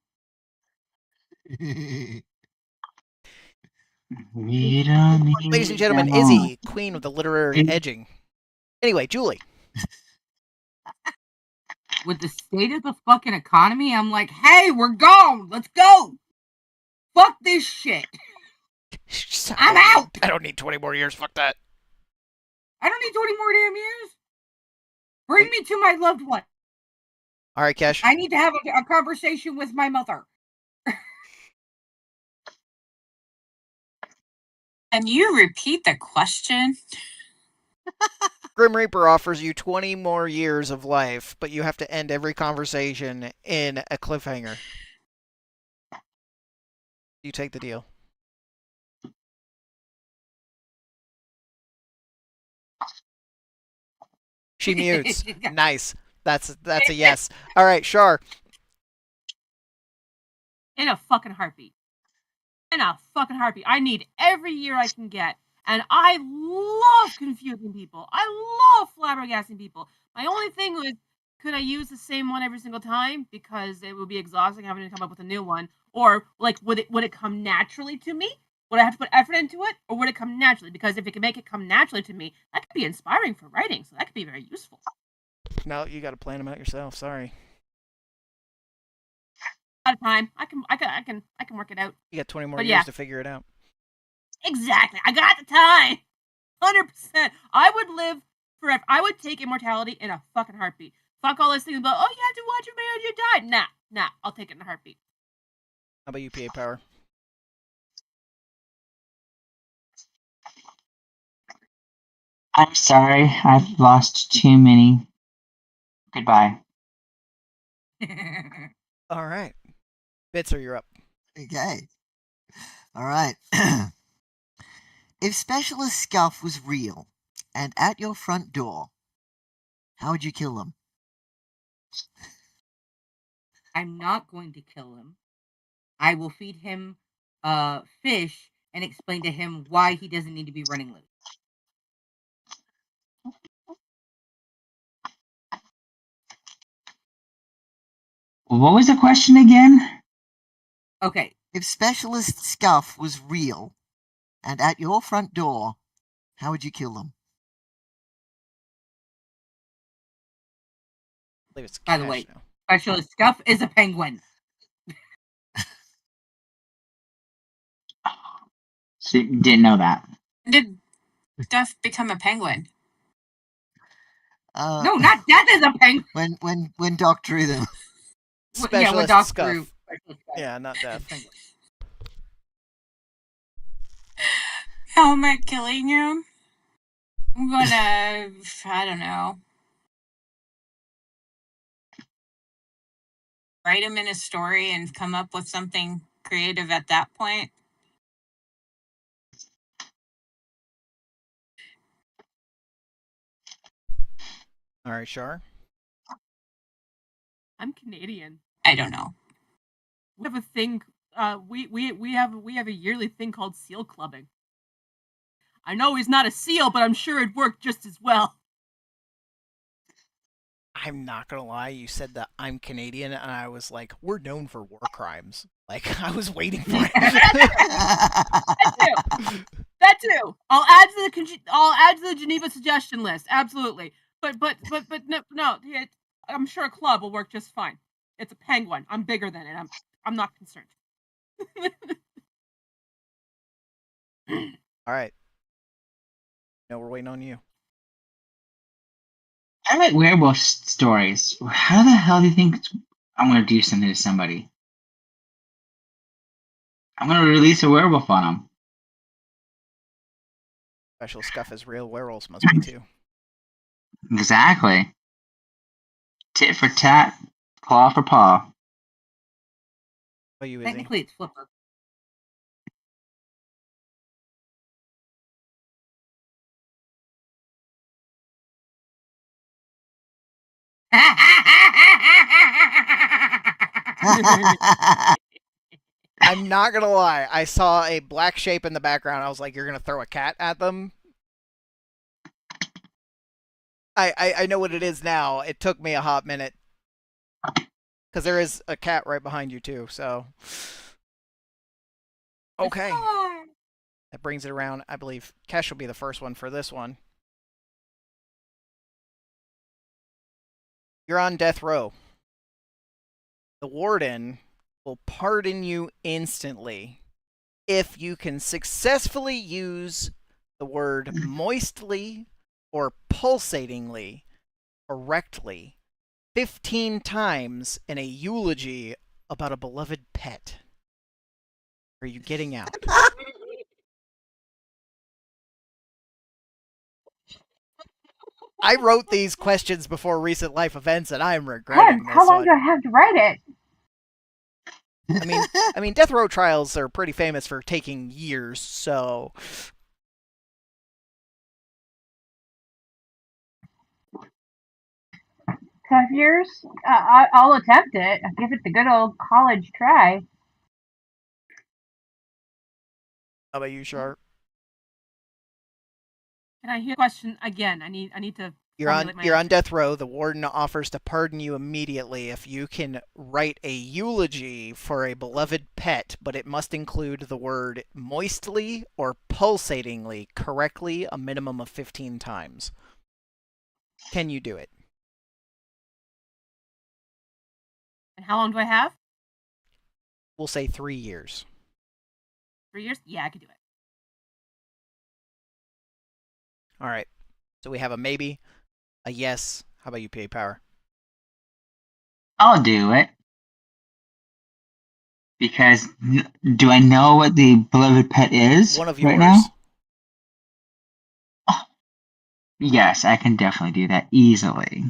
We don't need Ladies and gentlemen, them Izzy, queen of the literary all. edging. Anyway, Julie. With the state of the fucking economy, I'm like, hey, we're gone. Let's go. Fuck this shit. I'm out. I don't need 20 more years. Fuck that. I don't need 20 more damn years. Bring me to my loved one. All right, Kesh. I need to have a conversation with my mother. Can you repeat the question? Grim Reaper offers you 20 more years of life, but you have to end every conversation in a cliffhanger. You take the deal. She mutes. Nice. That's a yes. All right, Shar. In a fucking heartbeat. In a fucking heartbeat. I need every year I can get. And I love confusing people. I love flabbergasting people. My only thing was, could I use the same one every single time? Because it would be exhausting having to come up with a new one. Or like, would it come naturally to me? Would I have to put effort into it? Or would it come naturally? Because if it can make it come naturally to me, that could be inspiring for writing. So that could be very useful. No, you got to plan them out yourself. Sorry. Out of time. I can work it out. You got 20 more But years yeah. to figure it out. Exactly. I got the time. 100%. I would live forever. I would take immortality in a fucking heartbeat. Fuck all this thing about, oh, you had to watch your marriage, you died. Nah. I'll take it in a heartbeat. How about you, PA Power? I'm sorry, I've lost too many. Goodbye. All right. Bitzer, you're up. Okay. All right. If Specialist Scuff was real and at your front door, how would you kill him? I'm not going to kill him. I will feed him fish and explain to him why he doesn't need to be running loose. What was the question again? Okay. If Specialist Scuff was real and at your front door, how would you kill him? I believe it's By the Cash way, now. Specialist Scuff is a penguin. So you didn't know that. Did Duff become a penguin? No, not Death is a penguin. When Doc drew them. Specialist when Doc Scuff. drew Specialist Scuff. Yeah, not Death. How am I killing him? I'm gonna, I don't know, write him in a story and come up with something creative at that point. All right, Shar. I'm Canadian. I don't know. We have a thing. We have a yearly thing called seal clubbing. I know he's not a seal, but I'm sure it worked just as well. I'm not gonna lie, you said that I'm Canadian, and I was like, we're known for war crimes. Like, I was waiting for it. That too. I'll add to the Geneva suggestion list. Absolutely. But no. I'm sure a club will work just fine. It's a penguin. I'm bigger than it. I'm not concerned. All right. No, we're waiting on you. I like werewolf stories. How the hell do you think I'm going to do something to somebody? I'm going to release a werewolf on them. Special Scuff is real. Werewolves must be too. Exactly. Tit for tat, claw for paw. Oh, you, Izzy. Technically, it's Flipper. I'm not gonna lie. I saw a black shape in the background. I was like, "You're gonna throw a cat at them?" I know what it is now. It took me a hot minute because there is a cat right behind you too. So, okay, that brings it around. I believe Kesh will be the first one for this one. You're on death row. The warden will pardon you instantly if you can successfully use the word moistly or pulsatingly correctly 15 times in a eulogy about a beloved pet. Are you getting out? I wrote these questions before recent life events, and I'm regretting this How long one. do I have to write it? I mean, death row trials are pretty famous for taking years, so 5 years? I'll attempt it. I'll give it the good old college try. how about you, Sharp? Can I hear the question again? I need to. You're on formulate my you're on answer. death row. The warden offers to pardon you immediately if you can write a eulogy for a beloved pet, but it must include the word moistly or pulsatingly correctly a minimum of 15 times. Can you do it? And how long do I have? We'll say 3 years. 3 years? Yeah, I can do it. All right. So we have a maybe, a yes. How about you, PA Power? I'll do it. Because do I know what the beloved pet is One of right yours. now? Oh, yes, I can definitely do that easily.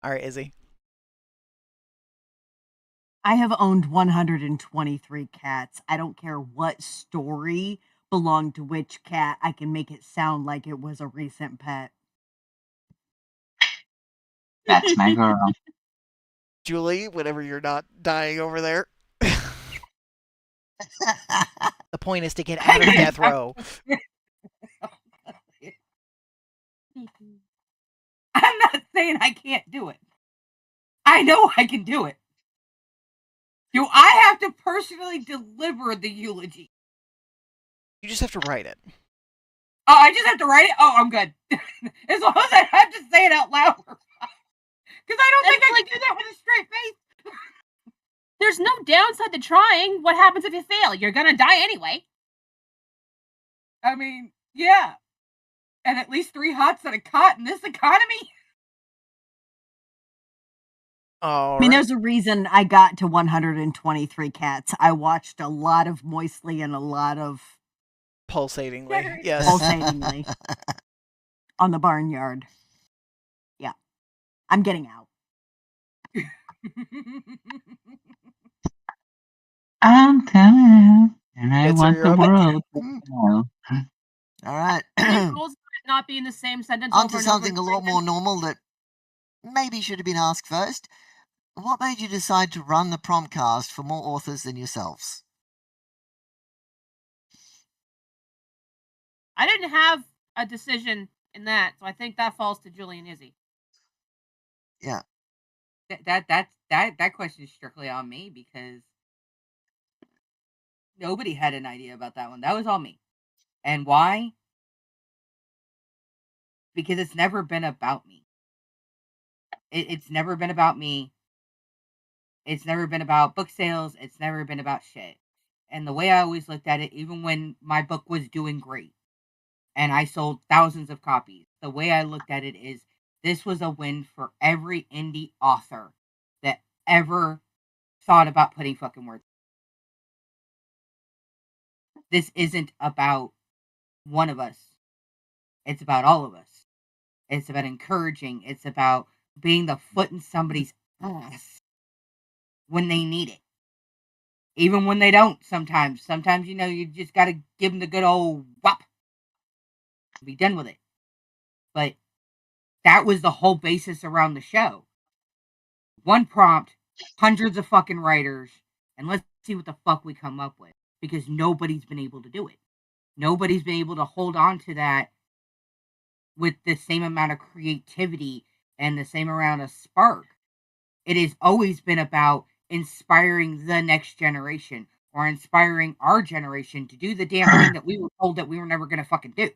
All right, Izzy. I have owned 123 cats. I don't care what story belonged to which cat. I can make it sound like it was a recent pet. That's my girl. Julie, whenever you're not dying over there. The point is to get out of death row. I'm not saying I can't do it. I know I can do it. Do I have to personally deliver the eulogy? You just have to write it. Oh, I just have to write it? Oh, I'm good. As long as I have to say it out loud. Because I don't think I can do that with a straight face. There's no downside to trying. What happens if you fail? You're gonna die anyway. I mean, yeah. And at least 3 hots and a cot in this economy? All I mean, right. there's a reason I got to 123 cats. I watched a lot of Moistly and a lot of Pulsatingly, yes. Pulsatingly on the barnyard. Yeah. I'm getting out. I'm coming, and I Bits, want you're the up. world to know. All right. Any rules about it not being the same sentence On over to and over something a and lot over more again? normal that maybe should have been asked first. What made you decide to run the Promptcast for more authors than yourselves? I didn't have a decision in that, so I think that falls to Julie and Izzy. Yeah. That question is strictly on me because nobody had an idea about that one. That was all me. And why? Because it's never been about me. It's never been about me. It's never been about book sales. It's never been about shit. And the way I always looked at it, even when my book was doing great and I sold thousands of copies, the way I looked at it is this was a win for every indie author that ever thought about putting fucking words. This isn't about one of us. It's about all of us. It's about encouraging. It's about being the foot in somebody's ass when they need it. even when they don't. Sometimes, you just got to give them the good old whop. Be done with it. But that was the whole basis around the show. One prompt, hundreds of fucking writers, and let's see what the fuck we come up with. Because nobody's been able to do it. Nobody's been able to hold on to that with the same amount of creativity and the same amount of spark. It has always been about inspiring the next generation or inspiring our generation to do the damn thing that we were told that we were never going to fucking do.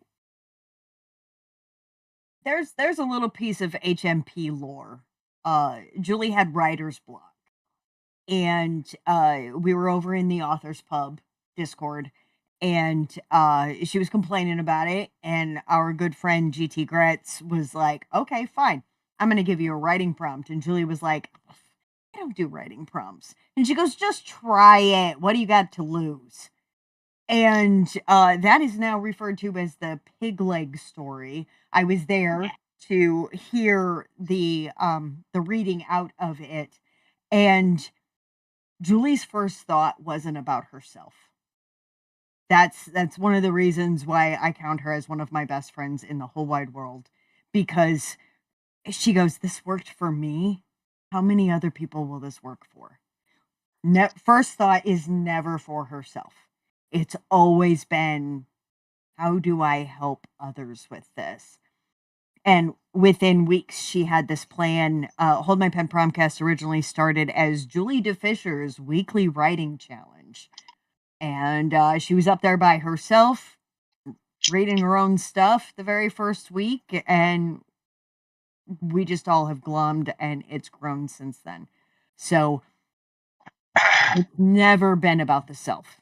There's a little piece of HMP lore. Julie had writer's block, and we were over in the authors pub Discord, and she was complaining about it, and our good friend GT Gretz was like, okay, fine, I'm gonna give you a writing prompt. And Julie was like, I don't do writing prompts. And she goes, just try it, what do you got to lose? And that is now referred to as the pig leg story. I was there to hear the reading out of it, and Julie's first thought wasn't about herself. That's one of the reasons why I count her as one of my best friends in the whole wide world, because she goes, this worked for me. How many other people will this work for? First thought is never for herself. It's always been, how do I help others with this? And within weeks, she had this plan. Hold My Pen Promptcast originally started as Julie DeFisher's weekly writing challenge. And she was up there by herself, reading her own stuff the very first week. And we just all have glommed, and it's grown since then. So it's never been about the self.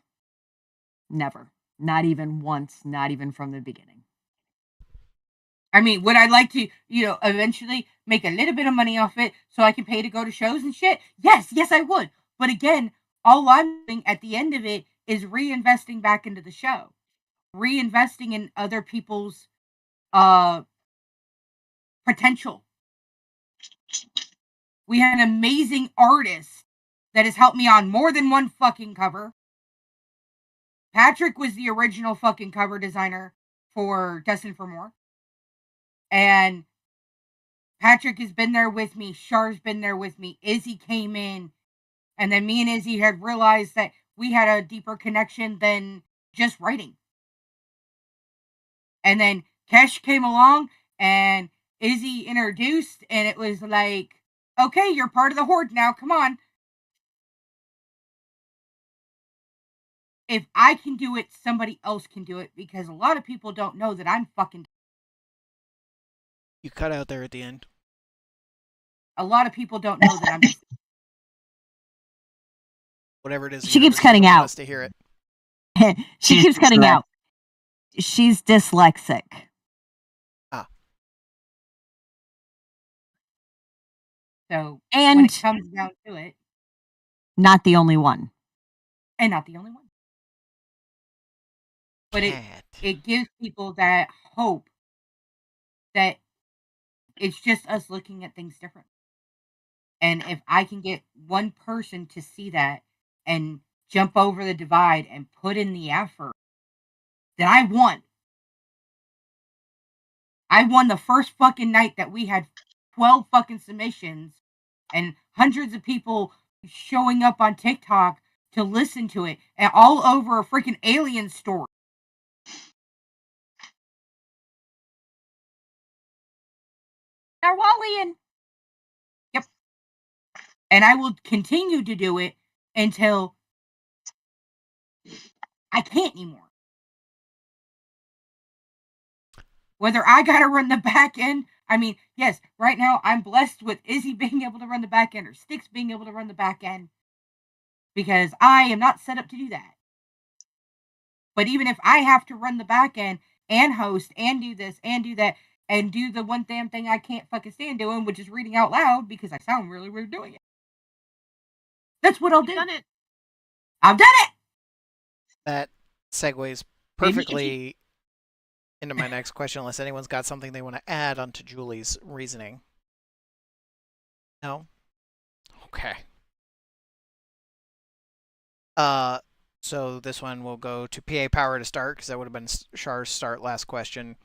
Never. Not even once, not even from the beginning. I mean, would I like to, eventually make a little bit of money off it so I can pay to go to shows and shit? Yes, I would. But again, all I'm doing at the end of it is reinvesting back into the show, reinvesting in other people's potential. We had an amazing artist that has helped me on more than one fucking cover. Patrick was the original fucking cover designer for Destined for More. And Patrick has been there with me. Char's been there with me. Izzy came in. And then me and Izzy had realized that we had a deeper connection than just writing. And then Kesh came along and Izzy introduced, and it was like, okay, you're part of the horde now. Come on. If I can do it, somebody else can do it, because a lot of people don't know that I'm fucking. You cut out there at the end. A lot of people don't know that I'm. Whatever it is, She keeps cutting out. To hear it. She keeps cutting out. She's dyslexic. Ah. So and when it comes down to it, not the only one. And not the only one. But it gives people that hope that it's just us looking at things different. And if I can get one person to see that and jump over the divide and put in the effort, then I won. I won the first fucking night that we had 12 fucking submissions and hundreds of people showing up on TikTok to listen to it, and all over a freaking alien story. Narwhalian. Yep. And I will continue to do it until I can't anymore. Whether I gotta run the back end, I mean, yes, right now I'm blessed with Izzy being able to run the back end or Styx being able to run the back end, because I am not set up to do that. But even if I have to run the back end and host and do this and do that and do the one damn thing I can't fucking stand doing, which is reading out loud because I sound really weird doing it, that's what I'll do. Done it. I've done it. That segues perfectly into my next question, unless anyone's got something they want to add onto Julie's reasoning. No? Okay. So this one will go to PA Power to start, because that would have been Char's start last question.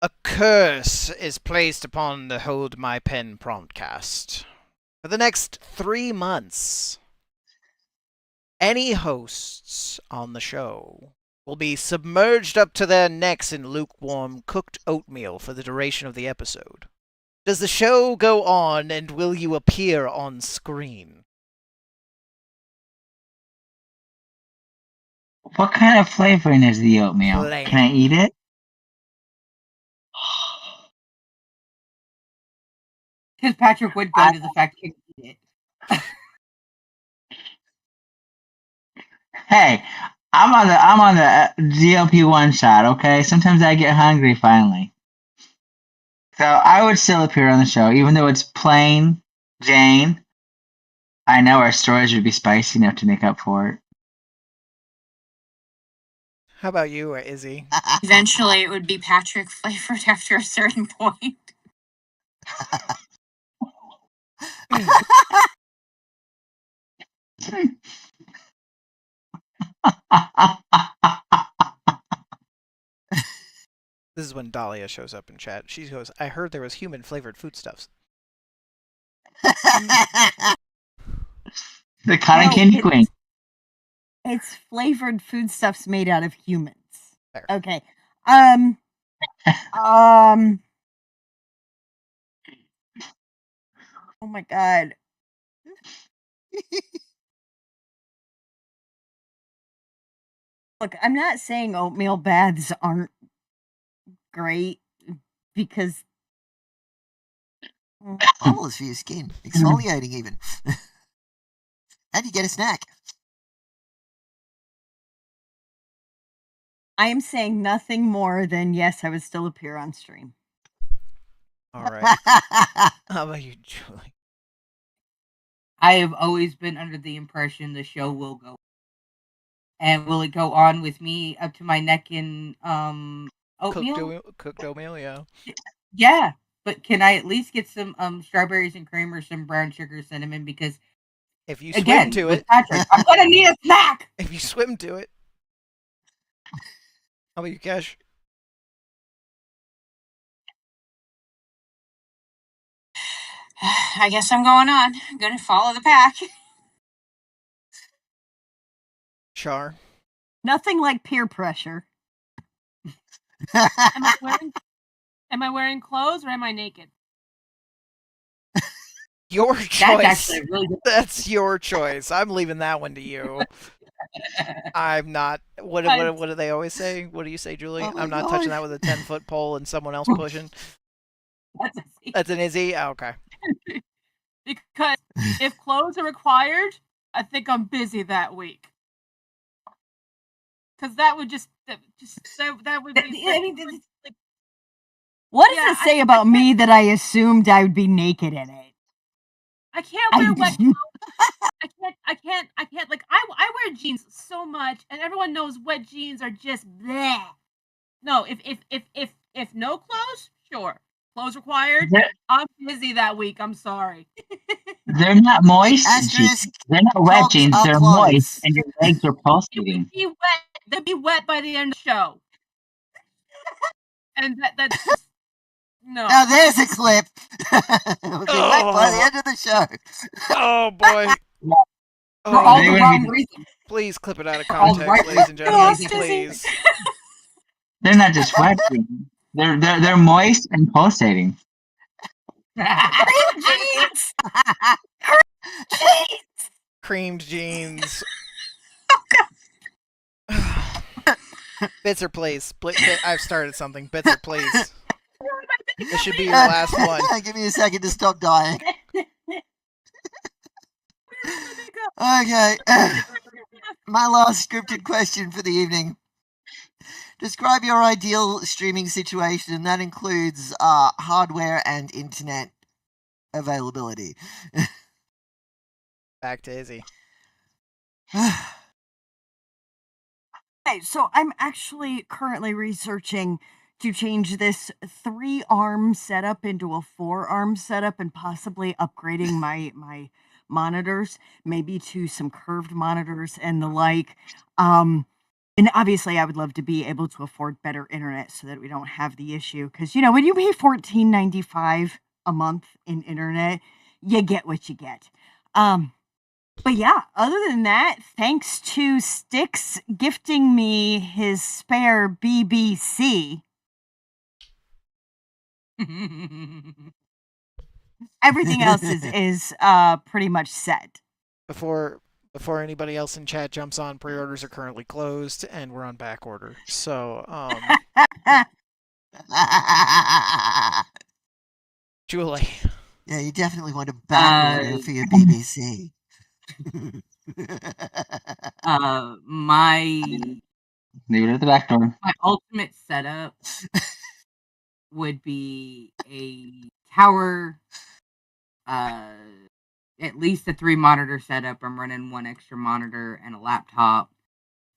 A curse is placed upon the Hold My Pen Promptcast. For the next 3 months, any hosts on the show will be submerged up to their necks in lukewarm cooked oatmeal for the duration of the episode. Does the show go on, and will you appear on screen? What kind of flavoring is the oatmeal? Plain. Can I eat it? Because Patrick would go to the fact he could eat it. Hey, I'm on the GLP-1 shot. Okay, sometimes I get hungry finally. So I would still appear on the show, even though it's plain Jane. I know our stories would be spicy enough to make up for it. How about you, Izzy? Eventually, it would be Patrick flavored after a certain point. This is when Dahlia shows up in chat. She goes, I heard there was human flavored foodstuffs. The cotton No, candy queen. It's flavored foodstuffs made out of humans. Fair. Okay. Oh my god. Look, I'm not saying oatmeal baths aren't great because Marvelous for your skin. Exfoliating even. And you get a snack. I am saying nothing more than yes, I would still appear on stream. All right. How about you, Julie? I have always been under the impression the show will go. And will it go on with me up to my neck in oatmeal? Cooked oatmeal, yeah. Yeah, but can I at least get some strawberries and cream or some brown sugar cinnamon? Because If you swim again, to with it, Patrick, I'm gonna need a snack. if you swim to it. How about you, Cash? I guess I'm going on. I'm going to follow the pack. Char? Nothing like peer pressure. Am I wearing clothes or am I naked? Your That's choice. actually a really good. That's your choice. I'm leaving that one to you. I'm not. What do they always say? What do you say, Julie? Oh my I'm not gosh. touching that with a 10-foot pole and someone else pushing. That's an Izzy? Oh, okay. Because if clothes are required, I think I'm busy that week. Because that would that would be. I mean, like, What does Yeah, it say about me that I assumed I would be naked in it? I can't wear wet clothes. I can't. Like I wear jeans so much, and everyone knows wet jeans are just bleh. No, if no clothes, sure. Clothes required. I'm busy that week. I'm sorry. They're not moist Asterisk, jeans. They're not wet clogs jeans. are They're clothes. moist, and your legs are It pulsating. would be wet. They'd be wet by the end of the show. And that's just no. Now there's a clip. It'll be wet by the end of the show. Oh, boy. for all they the would wrong be- reasons. Please clip it out of all the context, right ladies and reasons. gentlemen. Lost Izzy. Please. They're not just wet jeans. They're moist and pulsating. Jeans! Jeans! Creamed jeans. Bits or please. I've started something. Bits or please. This should be your last one. Give me a second to stop dying. Okay. My last scripted question for the evening. Describe your ideal streaming situation, and that includes hardware and internet availability. Back to Izzy. Okay, so I'm actually currently researching to change this 3-arm setup into a 4-arm setup and possibly upgrading my monitors, maybe to some curved monitors and the like. And obviously, I would love to be able to afford better internet so that we don't have the issue. Because when you pay $14.95 a month in internet, you get what you get. But yeah, other than that, thanks to Styx gifting me his spare BBC, everything else is pretty much set. Before anybody else in chat jumps on, pre-orders are currently closed and we're on back order. So, Julie. Yeah, you definitely want to back order for your BBC. My Leave it at the back door. my ultimate setup would be a tower, at least a 3-monitor setup. I'm running 1 extra monitor and a laptop.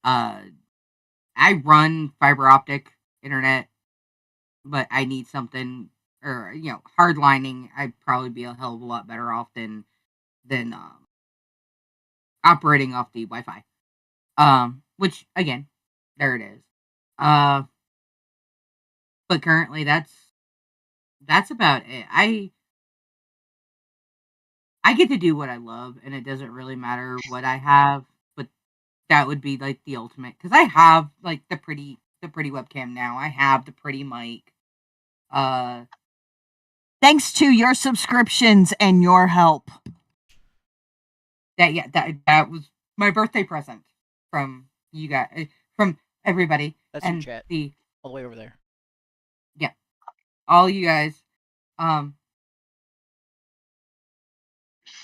I run fiber optic internet, but I need something, or hardlining. I'd probably be a hell of a lot better off than operating off the Wi-Fi. Which again, there it is. But currently that's about it. I get to do what I love, and it doesn't really matter what I have. But that would be like the ultimate, because I have like the pretty webcam now. I have the pretty mic. Thanks to your subscriptions and your help. That was my birthday present from you guys, from everybody. That's and your chat. All the way over there. Yeah, all you guys.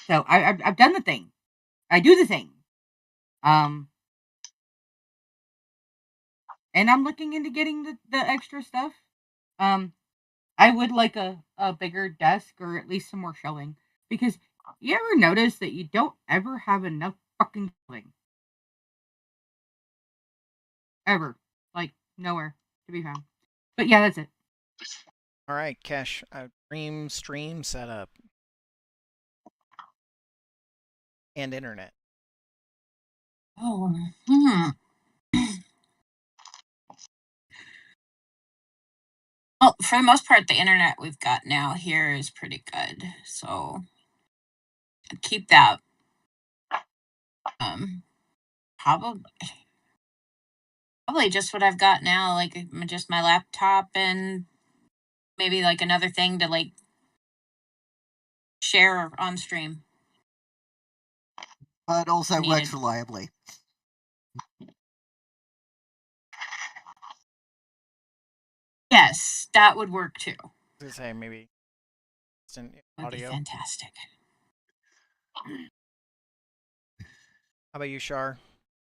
So I've done the thing. I do the thing. And I'm looking into getting the extra stuff. I would like a bigger desk, or at least some more shelving, because you ever notice that you don't ever have enough fucking shelving? Ever. Like, nowhere to be found. But yeah, that's it. All right, Kesh, dream stream setup and internet. Oh, Well, for the most part, the internet we've got now here is pretty good, so keep that. Probably just what I've got now, like just my laptop and maybe like another thing to like share on stream. But also works reliably. Yes, that would work too. I was gonna say maybe instant Would audio. be fantastic. How about you, Shar?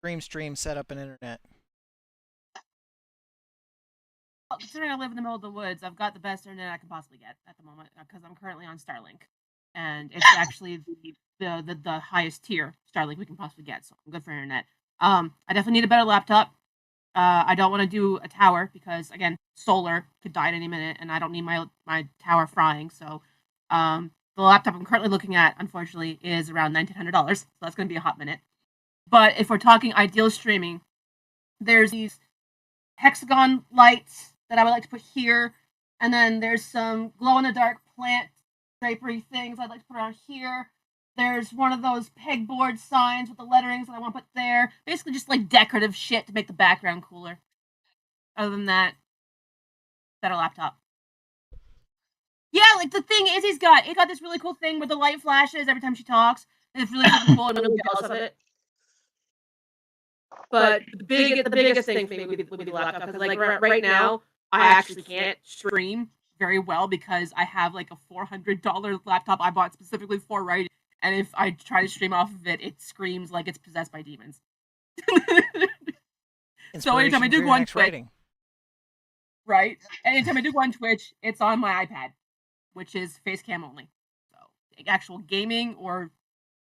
Dream stream setup and internet. Well, considering I live in the middle of the woods, I've got the best internet I can possibly get at the moment because I'm currently on Starlink, and it's actually the highest tier Starlink we can possibly get. So I'm good for internet. I definitely need a better laptop. I don't want to do a tower because again, solar could die at any minute, and I don't need my tower frying. So, the laptop I'm currently looking at, unfortunately, is around $1,900. So that's going to be a hot minute. But if we're talking ideal streaming, there's these hexagon lights that I would like to put here, and then there's some glow in the dark plant drapery things I'd like to put around here. There's one of those pegboard signs with the letterings that I want to put there. Basically, just like decorative shit to make the background cooler. Other than that, better laptop. Yeah, like the thing is, it got this really cool thing where the light flashes every time she talks. And it's really super cool, and I'm really jealous of it. But the biggest thing for me would be the laptop, because like right now, I actually can't stream very well because I have like a $400 laptop I bought specifically for writing, and if I try to stream off of it, it screams like it's possessed by demons. So anytime I do go on Twitch, right? Anytime I do go on Twitch, it's on my iPad, which is face cam only. So actual gaming or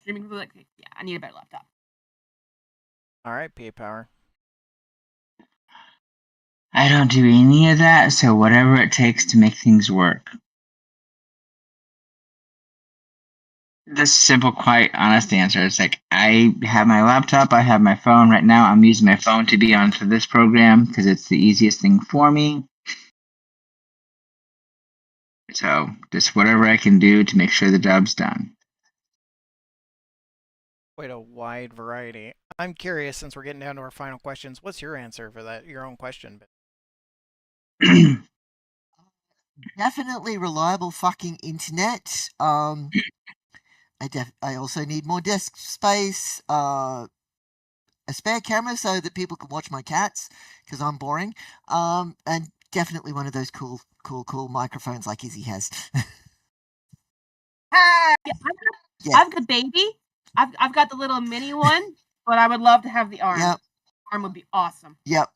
streaming, like, yeah, I need a better laptop. All right, PA Power. I don't do any of that, so whatever it takes to make things work. The simple, quite honest answer is like I have my laptop, I have my phone. Right now, I'm using my phone to be on for this program because it's the easiest thing for me. So just whatever I can do to make sure the job's done. Quite a wide variety. I'm curious, since we're getting down to our final questions, what's your answer for that? Your own question. Definitely reliable fucking internet. I also need more desk space. A spare camera so that people can watch my cats because I'm boring. And definitely one of those cool microphones like Izzy has. Yeah, Yeah. I've got the baby. I've got the little mini one, but I would love to have the arm. Yep. Arm would be awesome. Yep.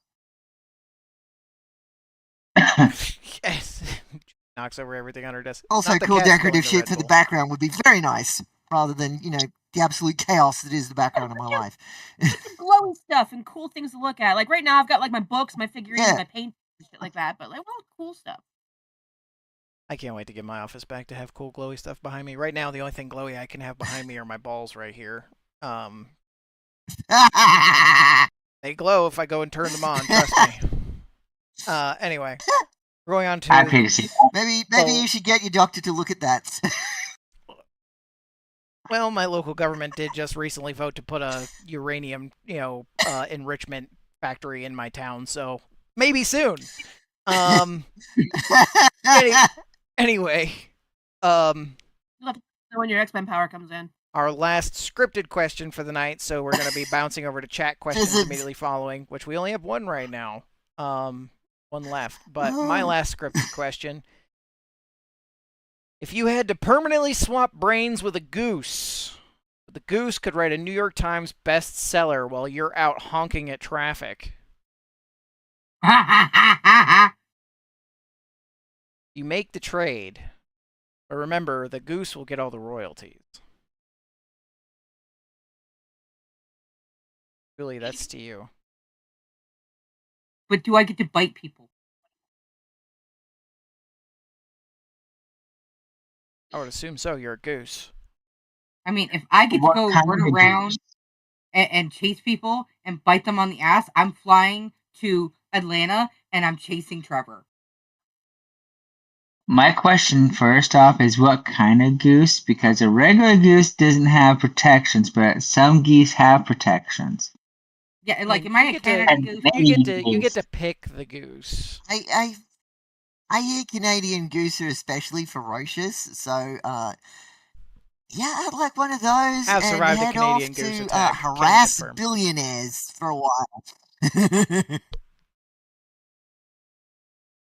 Yes. Knocks over everything on her desk. Also, Not the cool cat decorative spilling shit for the Red Bull. background would be very nice, rather than the absolute chaos that is the background of my life. Some glowy stuff and cool things to look at. Like right now, I've got like my books, my figurines, Yeah. my paint, and shit like that. But like, well, cool stuff. I can't wait to get my office back to have cool glowy stuff behind me. Right now, the only thing glowy I can have behind me are my balls right here. They glow if I go and turn them on. Trust me. Anyway, going on to Happy to see that. Maybe you should get your doctor to look at that. well, my local government did just recently vote to put a uranium, enrichment factory in my town, so maybe soon. Anyway, When your X-Men power comes in. our last scripted question for the night, so we're going to be bouncing over to chat questions immediately following, which we only have one right now. One left. But my last scripted question: if you had to permanently swap brains with a goose, the goose could write a New York Times bestseller while you're out honking at traffic. You make the trade. But remember, the goose will get all the royalties. Julie, that's to you. But do I get to bite people? I would assume so. You're a goose. I mean, if I get to What go kind run of a around goose? and chase people and bite them on the ass, I'm flying to Atlanta and I'm chasing Trevor. My question first off is what kind of goose? Because a regular goose doesn't have protections, but some geese have protections. Yeah, like, And am I you a get Canada And goose? You get to pick the goose. I hear Canadian goose are especially ferocious, so yeah, I'd like one of those Have and survived a head Canadian off goose to attack. Can harass confirm. billionaires for a while.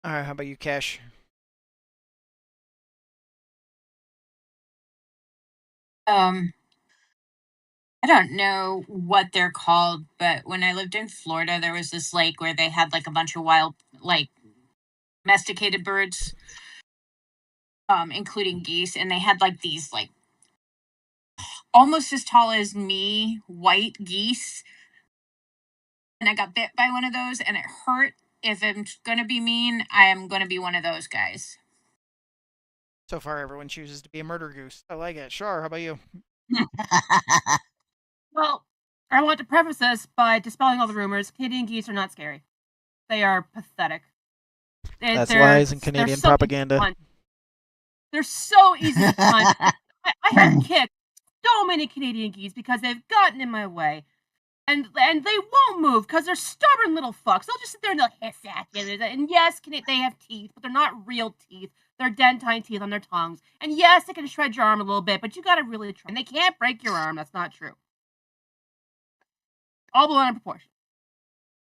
All right, how about you, Cash? I don't know what they're called, but when I lived in Florida, there was this lake where they had like a bunch of wild, like domesticated birds, including geese, and they had like these like almost as tall as me white geese. And I got bit by one of those, and it hurt. If I'm gonna be mean, I am gonna be one of those guys. So far, everyone chooses to be a murder goose. I like it. Shar, how about you? Well, I want to preface this by dispelling all the rumors. Canadian geese are not scary. They are pathetic. That's lies and Canadian so propaganda. They're so easy to punch. I have kicked so many Canadian geese because they've gotten in my way. And they won't move because they're stubborn little fucks. They'll just sit there and they'll hiss at you. And yes, they have teeth, but they're not real teeth. They're dentine teeth on their tongues. And yes, they can shred your arm a little bit, but you gotta really try. And they can't break your arm. That's not true. All blown out of proportion.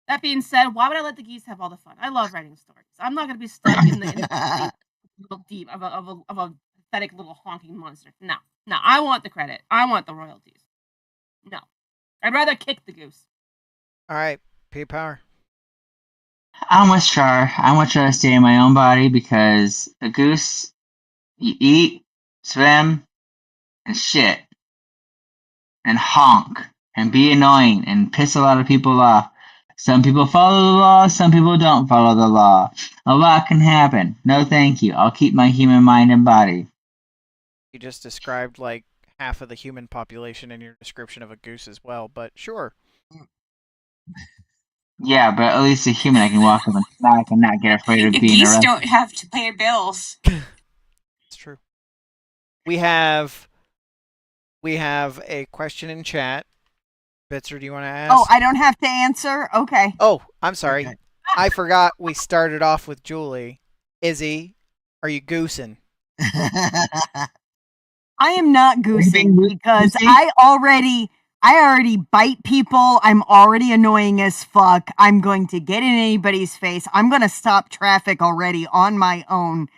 That being said, why would I let the geese have all the fun? I love writing stories. I'm not gonna be stuck in the little deep of a pathetic little honking monster. No, I want the credit. I want the royalties. No, I'd rather kick the goose. All right, P Power. I'm with Char. I want Char to stay in my own body because a goose, you eat, swim, and shit, and honk, and be annoying, and piss a lot of people off. Some people follow the law, some people don't follow the law. A lot can happen. No thank you. I'll keep my human mind and body. You just described like half of the human population in your description of a goose as well, but sure. Yeah, but at least a human I can walk up and smack and not get afraid of being Geese arrested. don't have to pay bills. It's true. We have a question in chat. Bitzer, do you want to ask? Oh, I don't have to answer? Okay. Oh, I'm sorry. Okay. I forgot we started off with Julie. Izzy, are you goosing? I am not you being goosing because goosey? I already bite people. I'm already annoying as fuck. I'm going to get in anybody's face. I'm going to stop traffic already on my own.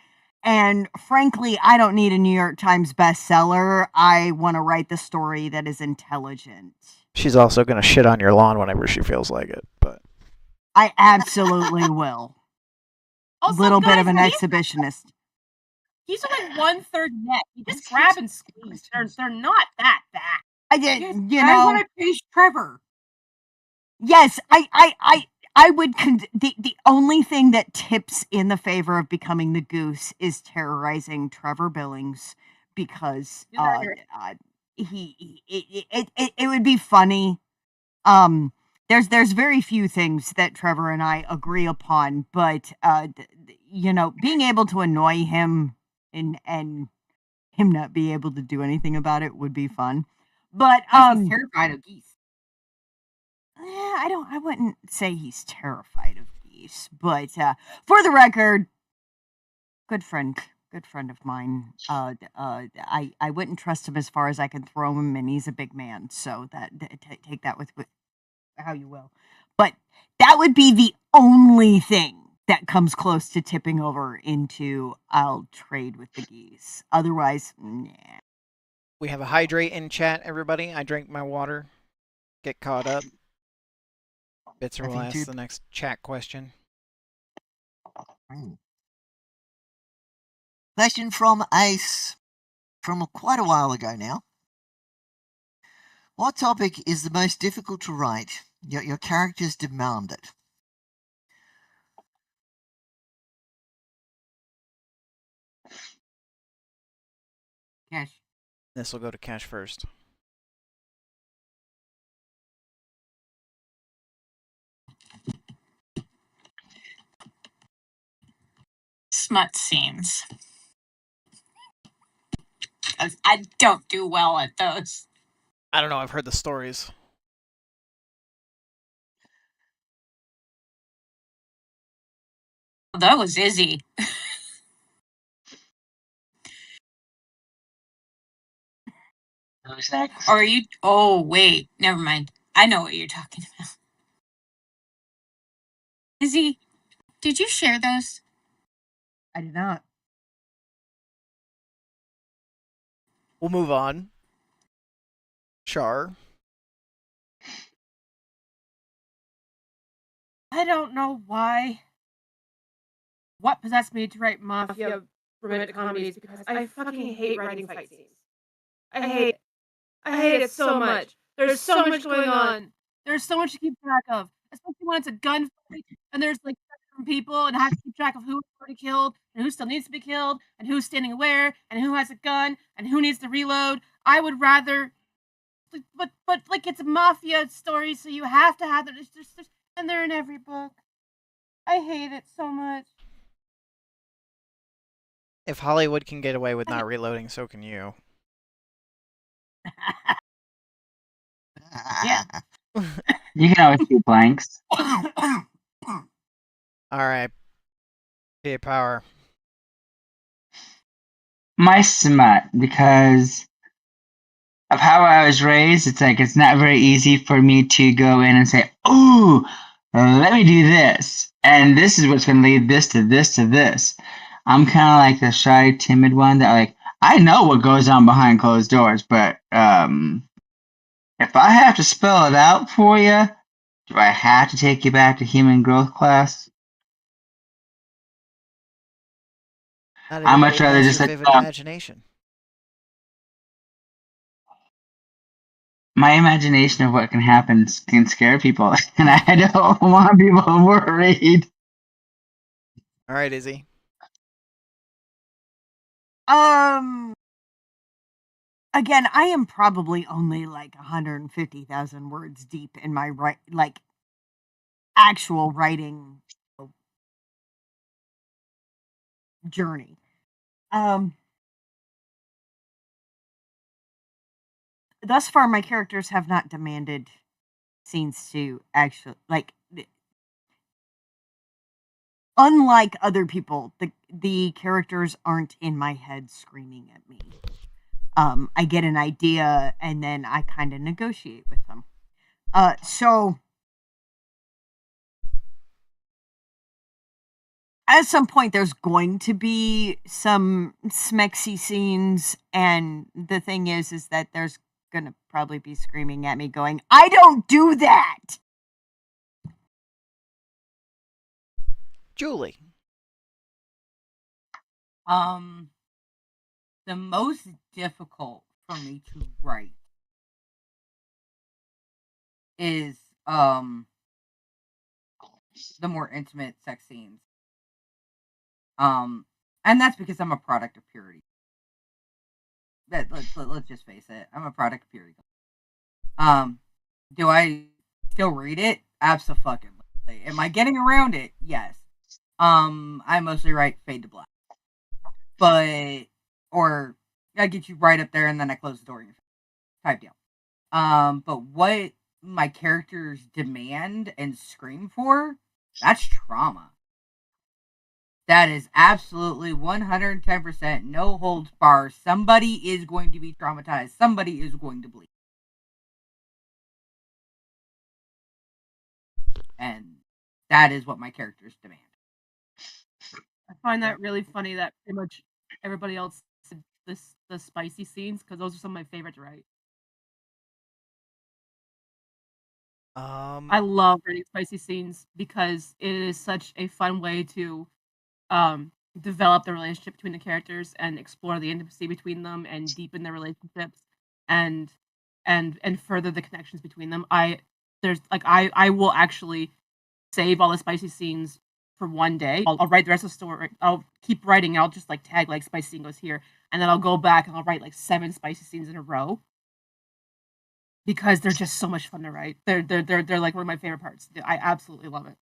And frankly, I don't need a New York Times bestseller. I want to write the story that is intelligent. She's also going to shit on your lawn whenever she feels like it, but I absolutely will. Also, Little bit guys, of an these- exhibitionist. He's only 1/3 neck. You just grab and squeeze. They're not that bad. I did, Yes, you I know. want to chase Trevor. Yes, I would. The only thing that tips in the favor of becoming the goose is terrorizing Trevor Billings because it would be funny. There's very few things that Trevor and I agree upon, but you know, being able to annoy him and him not be able to do anything about it would be fun. But He's terrified of geese. I wouldn't say he's terrified of geese, but for the record, good friend of mine. I wouldn't trust him as far as I can throw him, and he's a big man, so that take that with how you will. But that would be the only thing that comes close to tipping over into I'll trade with the geese. Otherwise, nah. we have a hydrate in chat, everybody. I drank my water. Get caught up. Bitzer will ask the next chat question. Question from Ace from quite a while ago now. What topic is the most difficult to write? Your characters demand it. Cash. This will go to Cash first. Smut scenes. 'Cause I don't do well at those. I don't know. I've heard the stories. That was Izzy. Who's next? Or are you? Oh wait, never mind. I know what you're talking about. Izzy, did you share those? I did not. We'll move on. Char. I don't know why. What possessed me to write mafia romantic comedies because I fucking hate writing fight scenes. I hate it. I hate it so much. There's so much going on. There's so much to keep track of, especially when it's a gunfight and there's like 7 people and I have to keep track of who's already killed and who still needs to be killed and who's standing where and who has a gun and who needs to reload. I would rather, but like it's a mafia story, so you have to have it. And they're in every book. I hate it so much. If Hollywood can get away with not reloading, so can you. Yeah. You can always shoot blanks. All right. PA Power. My smut, because of how I was raised, it's like it's not very easy for me to go in and say, "Ooh, let me do this," and this is what's going to lead this to this to this. I'm kind of like the shy, timid one that like I know what goes on behind closed doors, but if I have to spell it out for you, do I have to take you back to human growth class? Not I'd much everybody rather has just your like vivid imagination. my imagination of what can happen can scare people, and I don't want people worried. All right, Izzy. again, I am probably only like 150,000 words deep in my actual writing journey. Thus far, my characters have not demanded scenes to actually unlike other people, the characters aren't in my head screaming at me. I get an idea and then I kind of negotiate with them. So at some point there's going to be some smexy scenes, and the thing is that there's gonna probably be screaming at me going, I don't do that. Julie. The most difficult for me to write is the more intimate sex scenes. And that's because I'm a product of purity. Let's just face it. I'm a product of purity. Do I still read it? Absolutely. Am I getting around it? Yes. I mostly write fade to black. Or I get you right up there and then I close the door in your face. Type deal. But what my characters demand and scream for, that's trauma. That is absolutely 110% no holds bar. Somebody is going to be traumatized. Somebody is going to bleed. And that is what my characters demand. I find that really funny that pretty much everybody else did the spicy scenes, because those are some of my favorite to write. I love writing spicy scenes because it is such a fun way to develop the relationship between the characters and explore the intimacy between them and deepen their relationships and further the connections between them. I will actually save all the spicy scenes for one day. I'll write the rest of the story. I'll keep writing. I'll just like tag like spicy scene goes here, and then I'll go back and I'll write like 7 spicy scenes in a row because they're just so much fun to write. They're like one of my favorite parts. I absolutely love it.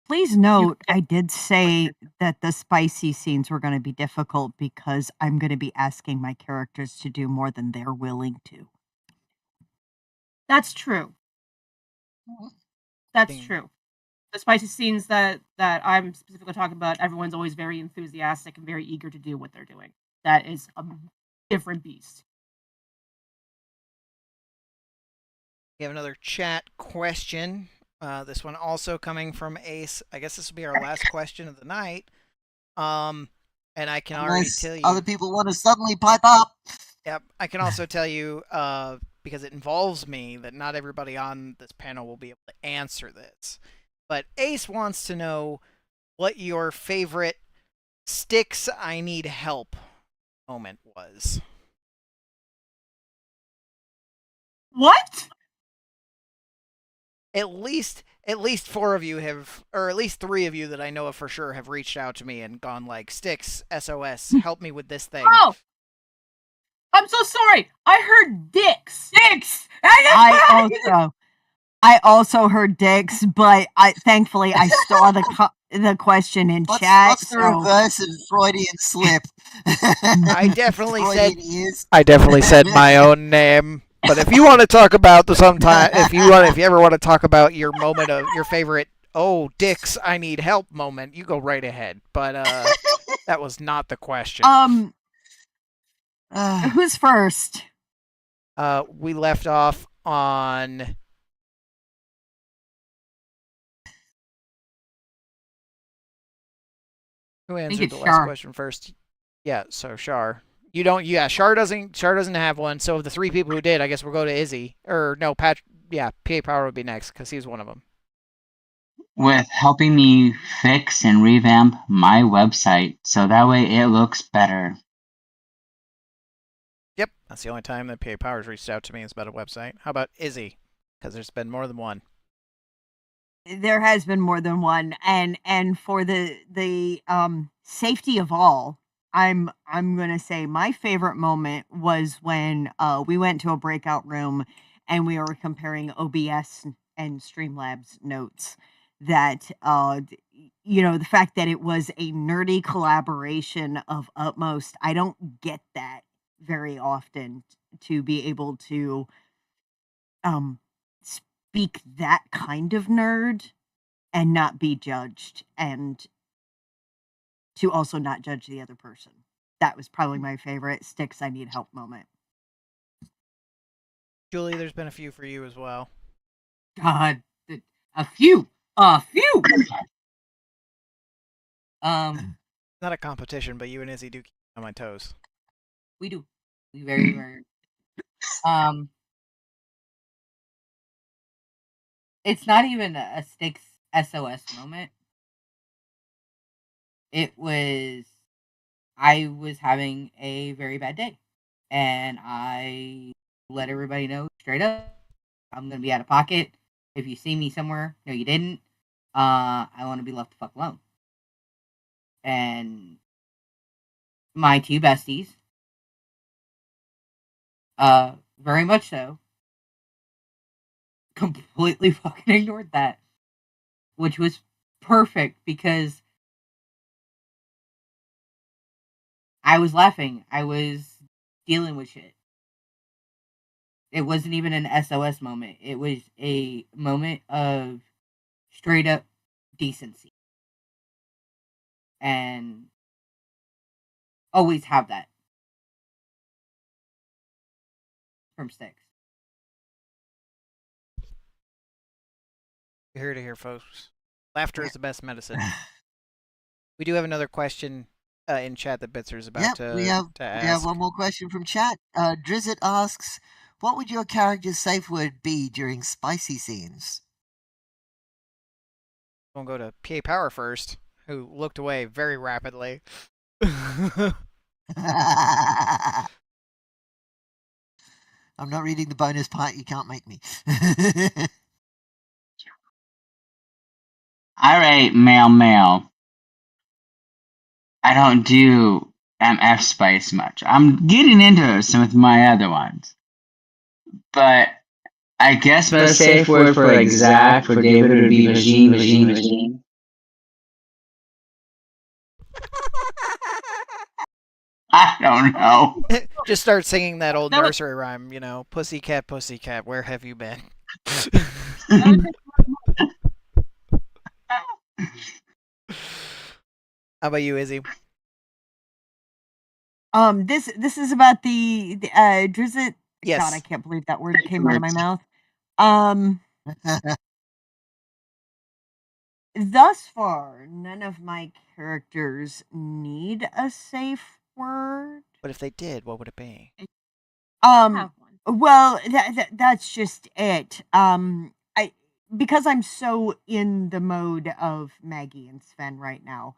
Please note, I did say that the spicy scenes were going to be difficult because I'm going to be asking my characters to do more than they're willing to. That's true. That's true. The spicy scenes that I'm specifically talking about, everyone's always very enthusiastic and very eager to do what they're doing. That is a different beast. We have another chat question. This one also coming from Ace. I guess this will be our last question of the night. And I can already tell you, other people want to suddenly pipe up. Yep, I can also tell you, because it involves me, that not everybody on this panel will be able to answer this. But Ace wants to know what your favorite "sticks, I need help" moment was. What? At least 4 of you have, or at least 3 of you that I know of for sure have reached out to me and gone like, "Sticks, SOS, help me with this thing." Oh, I'm so sorry. I heard dicks. Dicks. I also heard dicks, but thankfully I saw the question in chat. What's the reverse of Freudian slip? I definitely said my own name. But if you want to talk about if you ever want to talk about your moment of your favorite "oh dicks, I need help" moment, you go right ahead. But that was not the question. Who's first? We left off on. Who answered the last question first? Yeah, so Shar. You don't. Yeah, Shar doesn't have one. So of the 3 people who did, I guess we'll go to Izzy. Or no, Pat. Yeah, PA Power would be next because he's one of them. With helping me fix and revamp my website so that way it looks better. Yep, that's the only time that PA Power's reached out to me is about a website. How about Izzy? Because there's been more than one. There has been more than one, and for the safety of all, I'm gonna say my favorite moment was when we went to a breakout room and we were comparing OBS and Streamlabs notes. That the fact that it was a nerdy collaboration of utmost. I don't get that very often to be able to um speak that kind of nerd and not be judged and to also not judge the other person. That was probably my favorite Sticks I Need Help moment. Julie, there's been a few for you as well. God, a few. Not a competition, but you and Izzy do keep me on my toes. We do. We very, very. Um, it's not even a Sticks SOS moment. It was, I was having a very bad day, and I let everybody know straight up, I'm gonna be out of pocket. If you see me somewhere, no, you didn't. I want to be left the fuck alone. And my two besties, very much so, completely fucking ignored that, which was perfect because I was laughing. I was dealing with shit. It wasn't even an SOS moment. It was a moment of straight up decency. And always have that from Sticks. You're here to hear, folks. Laughter is the best medicine. We do have another question in chat that Bitzer's about to we have ask. one more question from chat. Drizzt asks, what would your character's safe word be during spicy scenes? We'll go to PA Power first, who looked away very rapidly. I'm not reading the bonus part. You can't make me. All right, male. I don't do MF spice much. I'm getting into some of my other ones. But I guess my safe word for exact for David would be vagine. I don't know. Just start singing that old nursery rhyme, pussycat, pussycat, where have you been? How about you, Izzy? This is about the Drizzt. Yes. God, I can't believe that word came out of my mouth. Thus far, none of my characters need a safe word. But if they did, what would it be? Well, that's just it. Because I'm so in the mode of Maggie and Sven right now.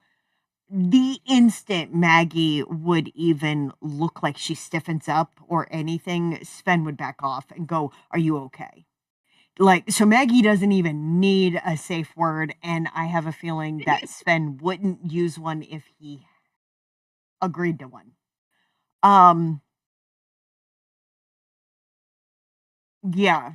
The instant Maggie would even look like she stiffens up or anything, Sven would back off and go, "Are you okay?" So Maggie doesn't even need a safe word, and I have a feeling that Sven wouldn't use one if he agreed to one. Yeah.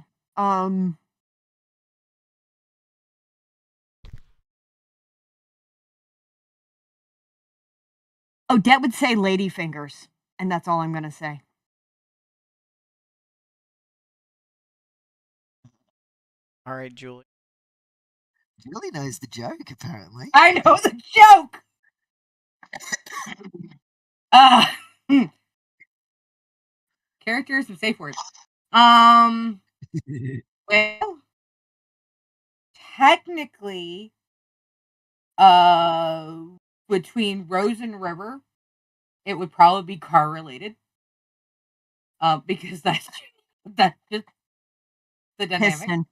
Odette would say lady fingers, and that's all I'm gonna say. All right, Julie. Julie knows the joke, apparently. I know the joke! Characters and safe words. Well, technically, between Rose and River, it would probably be car related. Because that's just the dynamic.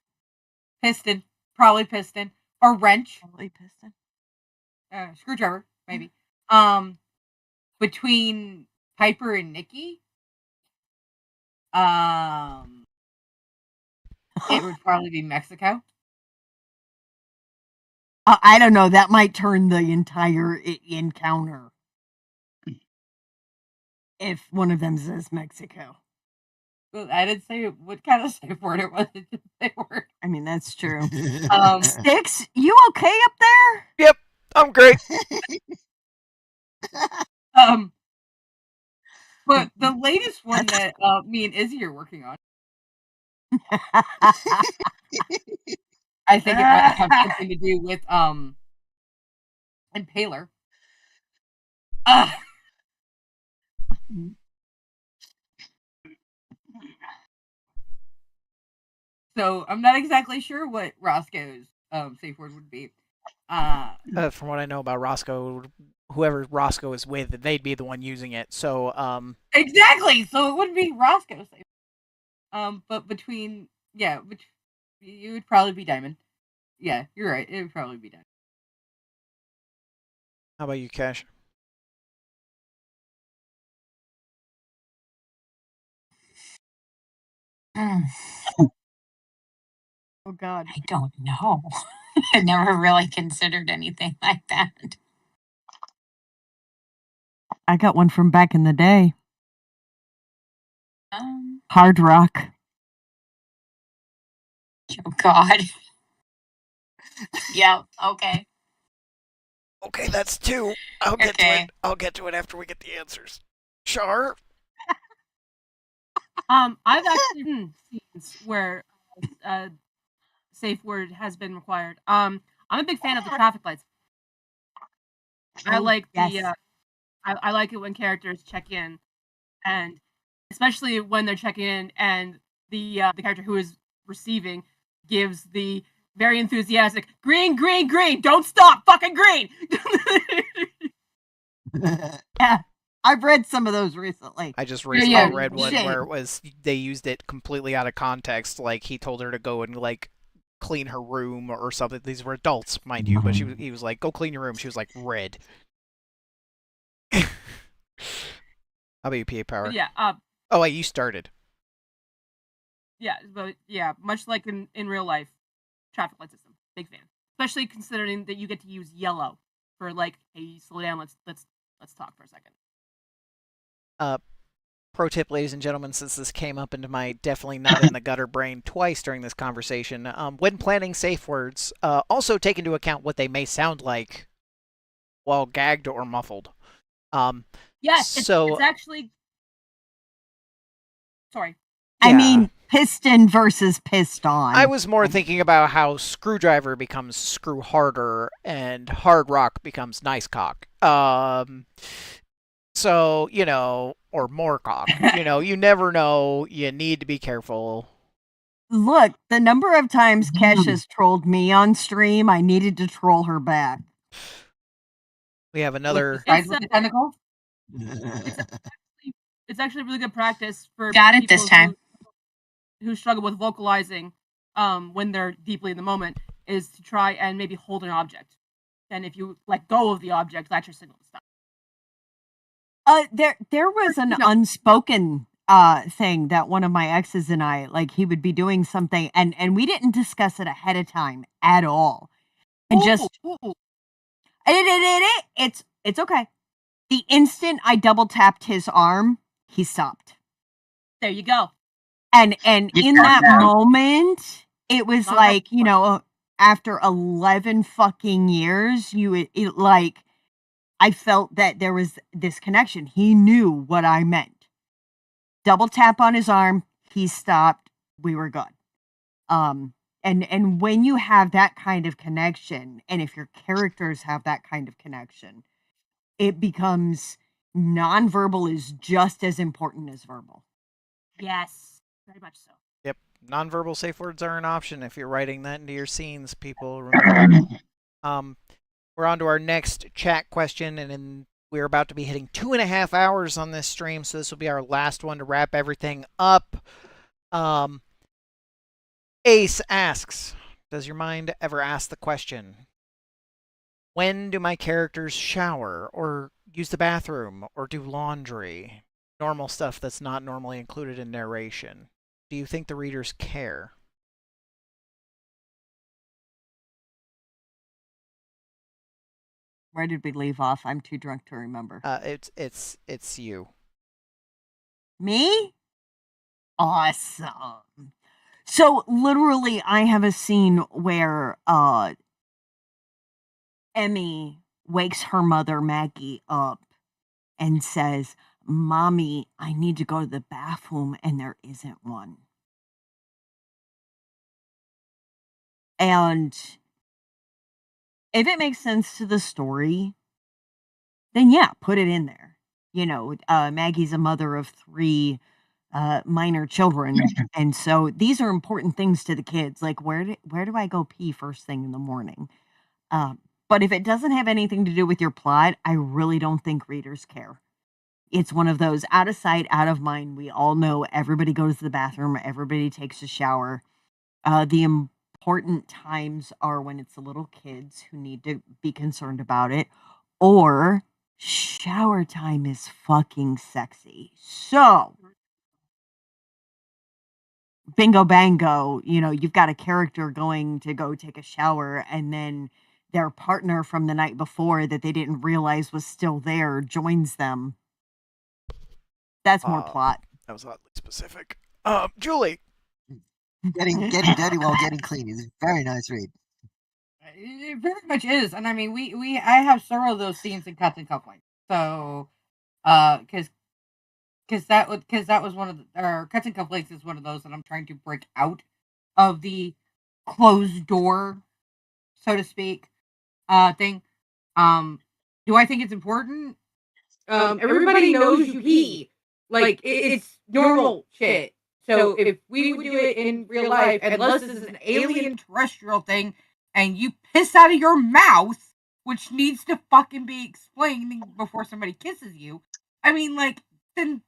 Piston, probably piston, or wrench. Probably piston. Screwdriver, maybe. Between Piper and Nikki, it would probably be Mexico. I don't know. That might turn the entire encounter. if one of them says Mexico. Well, I didn't say what kind of safe word it was. It just safe word. I mean, that's true. Um, Sticks, you okay up there? Yep, I'm great. but the latest one that me and Izzy are working on, I think it might have something to do with Impaler. So I'm not exactly sure what Roscoe's safe word would be. From what I know about Roscoe, whoever Roscoe is with, they'd be the one using it. So, Exactly. So it wouldn't be Roscoe's safe. But between which you would probably be Diamond. Yeah, you're right. It would probably be Diamond. how about you, Cash? Mm, Oh God. I don't know. I never really considered anything like that. I got one from back in the day. Um, Hard rock. oh God. Yeah. Okay. Okay, that's two. I'll get to Okay. it. I'll get to it after we get the answers. Char? I've actually scenes where safe word has been required. I'm a big fan of the traffic lights. I Oh, like the yes. I like it when characters check in, and especially when they're checking in and the character who is receiving gives the very enthusiastic green, green, green, don't stop, fucking green. Yeah. I've read some of those recently. I just Yeah, recently yeah. read one Shame. where it was they used it completely out of context. Like he told her to go and like clean her room or something. These were adults, mind you, but he was like, "Go clean your room." She was like, "Red." How about you, PA Power? But yeah, Oh wait, you started. much like in real life, traffic light system, big fan. Especially considering that you get to use yellow for like, hey, slow down, let's talk for a second. Pro tip, ladies and gentlemen, since this came up into my definitely not in the gutter brain twice during this conversation, when planning safe words, also take into account what they may sound like while gagged or muffled. Yes, so it's actually. Sorry. I yeah. mean, piston versus piston. I was more thinking about how screwdriver becomes screw harder and hard rock becomes nice cock. So, or more cock. You never know. You need to be careful. Look, the number of times Kesha's trolled me on stream, I needed to troll her back. We have another. With the tentacle. It's actually really good practice for Got it people this time. who struggle with vocalizing when they're deeply in the moment is to try and maybe hold an object. And if you let go of the object, that's your signal to stop. There was an unspoken thing that one of my exes and I, like, he would be doing something and we didn't discuss it ahead of time at all. And it's okay. The instant I double tapped his arm, he stopped. There you go. And in that moment, it was like, after 11 fucking years, like, I felt that there was this connection. He knew what I meant. Double tap on his arm, he stopped, we were good. And when you have that kind of connection, and if your characters have that kind of connection, it becomes nonverbal is just as important as verbal. Yes, very much so. Yep, nonverbal safe words are an option if you're writing that into your scenes. People remember. We're on to our next chat question, and we're about to be hitting 2.5 hours on this stream, so this will be our last one to wrap everything up. Ace asks, does your mind ever ask the question, when do my characters shower or use the bathroom or do laundry? Normal stuff that's not normally included in narration. Do you think the readers care? Where did we leave off? I'm too drunk to remember. It's you. Me? Awesome. So literally I have a scene where Emmy wakes her mother Maggie up and says, "Mommy, I need to go to the bathroom and there isn't one." And if it makes sense to the story, then yeah, put it in there. Maggie's a mother of 3 minor children, and so these are important things to the kids. Like, where do I go pee first thing in the morning? But if it doesn't have anything to do with your plot, I really don't think readers care. It's one of those out of sight, out of mind. We all know everybody goes to the bathroom, everybody takes a shower. The important times are when it's the little kids who need to be concerned about it, or shower time is fucking sexy. So, bingo bango, you've got a character going to go take a shower, and then their partner from the night before that they didn't realize was still there joins them. That's more plot. That was oddly specific. Julie. Getting dirty while getting clean is a very nice read. It very much is, and I mean, I have several of those scenes in Cuts and Cufflinks. So, because that was one of the, or Cuts and Cufflinks is one of those that I'm trying to break out of the closed door, so to speak, thing. Do I think it's important? Everybody knows you pee. Like, it's normal shit. So if we would do it in real life, unless this is an alien terrestrial thing, and you piss out of your mouth, which needs to fucking be explained before somebody kisses you, I mean, like, then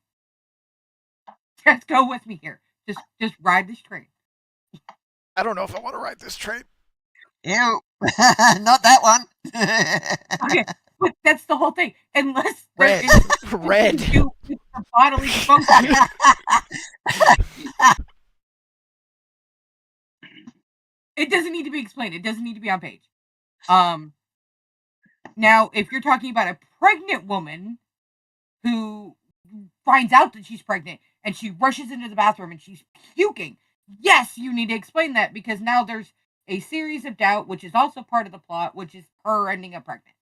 just go with me here. Just ride this train. I don't know if I want to ride this train. Ew. Not that one. Okay, but that's the whole thing. Unless Red. Red. You bodily function. It doesn't need to be explained. It doesn't need to be on page. Now, if you're talking about a pregnant woman who finds out that she's pregnant and she rushes into the bathroom and she's puking, yes, you need to explain that, because now there's a series of doubt, which is also part of the plot, which is her ending up pregnant.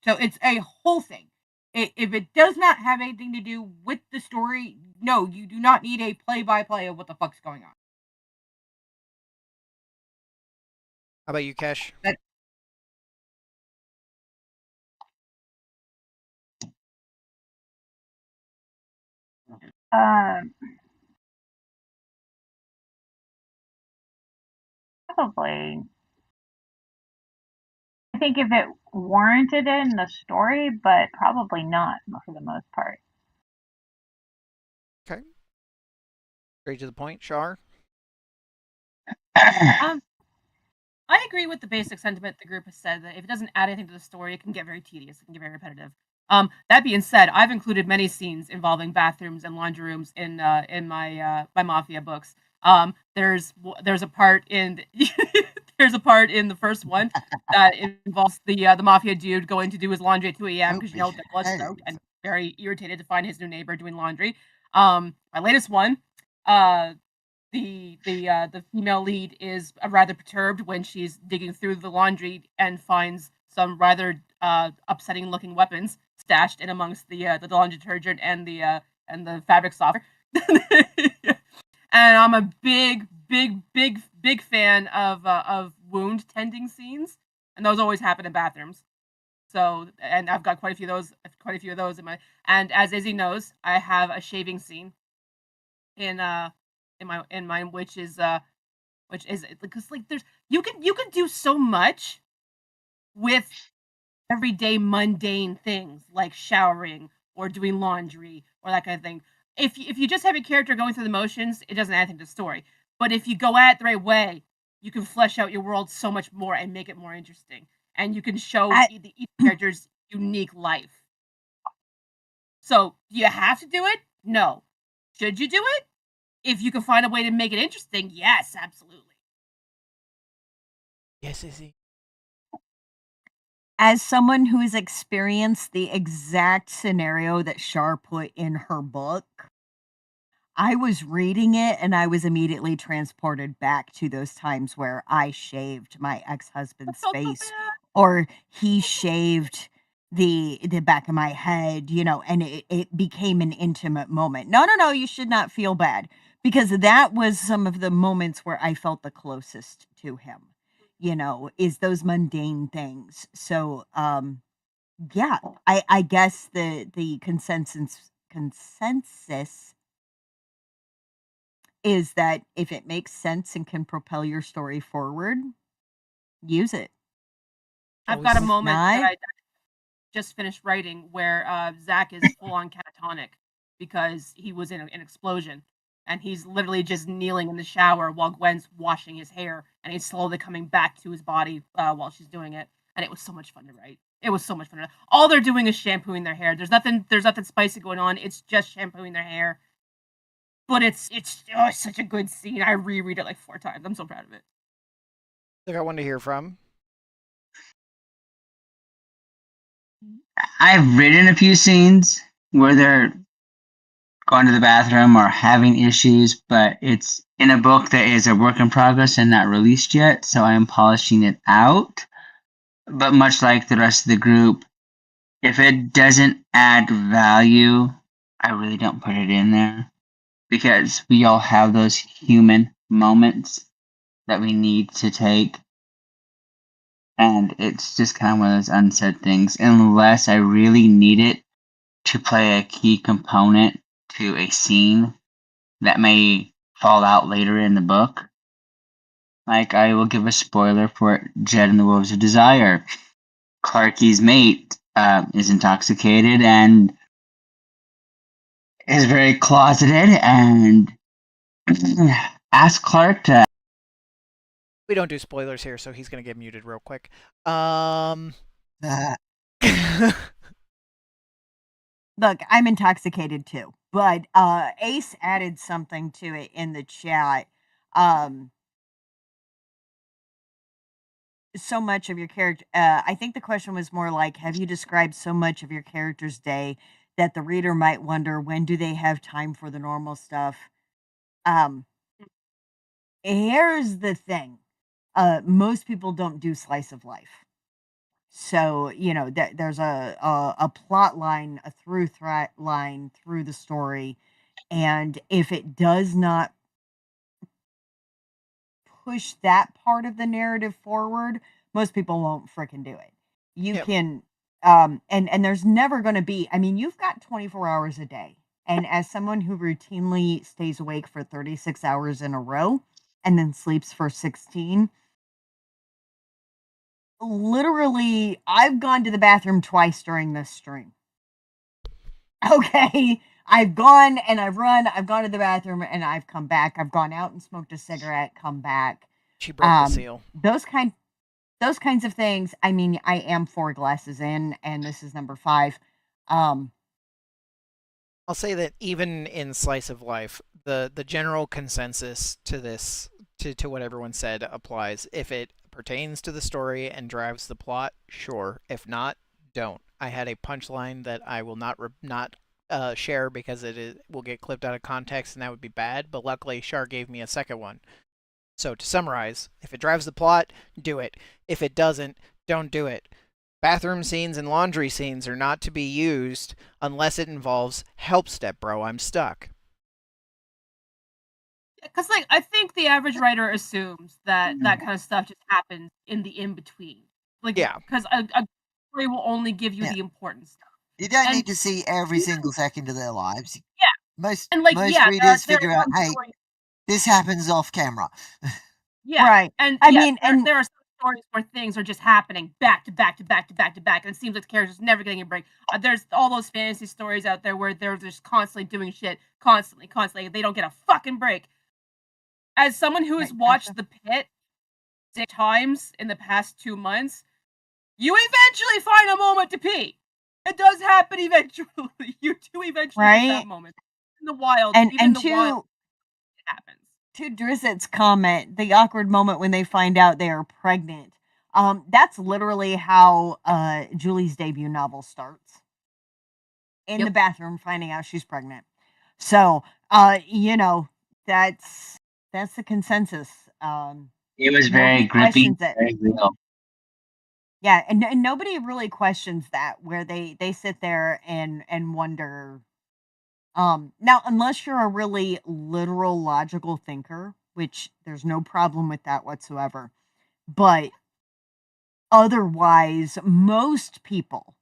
So it's a whole thing. If it does not have anything to do with the story, no, you do not need a play-by-play of what the fuck's going on. How about you, Kesh? Probably. I think if it warranted it in the story, but probably not for the most part. Okay. Straight to the point, Shar. I agree with the basic sentiment the group has said, that if it doesn't add anything to the story, it can get very tedious. It can get very repetitive. That being said, I've included many scenes involving bathrooms and laundry rooms in my Mafia books. There's a part in there's a part in the first one that involves the Mafia dude going to do his laundry at 2 a.m. because he'll get blood soaked and very irritated to find his new neighbor doing laundry. My latest one, the female lead is rather perturbed when she's digging through the laundry and finds some rather upsetting looking weapons stashed in amongst the laundry detergent and the fabric softener. And I'm a big fan of wound tending scenes, and those always happen in bathrooms. So, and I've got quite a few of those in my. And as Izzy knows, I have a shaving scene in mine, which is because like there's you can do so much with everyday mundane things like showering or doing laundry or that kind of thing. If you just have a character going through the motions, it doesn't add anything to the story. But if you go at it the right way, you can flesh out your world so much more and make it more interesting. And you can show each character's unique life. So, do you have to do it? No. Should you do it? If you can find a way to make it interesting, yes, absolutely. Yes, Izzy. As someone who has experienced the exact scenario that Shar put in her book, I was reading it and I was immediately transported back to those times where I shaved my ex-husband's felt so face bad. or he shaved the back of my head, and it became an intimate moment. No, you should not feel bad because that was some of the moments where I felt the closest to him, is those mundane things. So, yeah, I guess the consensus is that if it makes sense and can propel your story forward, use it. I've got a Always- If moment that not, I just finished writing where Zach is full on catatonic because he was in an explosion. And he's literally just kneeling in the shower while Gwen's washing his hair, and he's slowly coming back to his body while she's doing it. And it was so much fun to write. It was so much fun. All they're doing is shampooing their hair. There's nothing spicy going on. It's just shampooing their hair. But it's such a good scene. I reread it like 4 times. I'm so proud of it. I got one to hear from. I've written a few scenes where they're going to the bathroom or having issues, but it's in a book that is a work in progress and not released yet, so I am polishing it out. But much like the rest of the group, if it doesn't add value, I really don't put it in there because we all have those human moments that we need to take. And it's just kind of one of those unsaid things, unless I really need it to play a key component to a scene that may fall out later in the book. Like, I will give a spoiler for Jed and the Wolves of Desire. Clarky's mate is intoxicated and is very closeted and ask Clark to. We don't do spoilers here, so he's gonna get muted real quick. look, I'm intoxicated too, but Ace added something to it in the chat. So much of your character, I think the question was more like, have you described so much of your character's day that the reader might wonder when do they have time for the normal stuff? Here's the thing. Most people don't do slice of life. So, there's a plot line, a through threat line through the story. And if it does not push that part of the narrative forward, most people won't fricking do it. You Yep. can, and there's never going to be, I mean, you've got 24 hours a day. And as someone who routinely stays awake for 36 hours in a row and then sleeps for 16, literally, I've gone to the bathroom twice during this stream. Okay. I've gone and I've run, I've gone to the bathroom and I've come back. I've gone out and smoked a cigarette, come back. She broke the seal. Those kinds of things. I mean, I am 4 glasses in and this is number 5. I'll say that even in slice of life, the general consensus to this to what everyone said applies. If it pertains to the story and drives the plot, sure. If not, don't. I had a punchline that I will not share because will get clipped out of context and that would be bad. But luckily, Shar gave me a second one. So to summarize, if it drives the plot, do it. If it doesn't, don't do it. Bathroom scenes and laundry scenes are not to be used unless it involves help step, bro. I'm stuck. Because I think the average writer assumes that that kind of stuff just happens in the in between. Yeah. Because a story will only give you Yeah. the important stuff. You don't And- need to see every single second of their lives. Yeah. Most And readers there figure are out, some hey, stories- this happens off camera. yeah, Right. and I mean, and there are some stories where things are just happening back to back to back to back to back, and it seems like the character's never getting a break. There's all those fantasy stories out there where they're just constantly doing shit, constantly. They don't get a fucking break. As someone who has Right, watched gotcha. The Pit 6 times in the past 2 months, you eventually find a moment to pee. It does happen eventually. You do eventually get that Right. moment. In the wild, and even in the wild, to it happens. Drizzett's comment, the awkward moment when they find out they are pregnant. That's literally how Julie's debut novel starts. In Yep. the bathroom, finding out she's pregnant. So, that's the consensus. It was very Nobody gripping, questions it. very real. Yeah, and nobody really questions that, where they sit there and wonder. Now, unless you're a really literal, logical thinker, which there's no problem with that whatsoever, but otherwise, most people,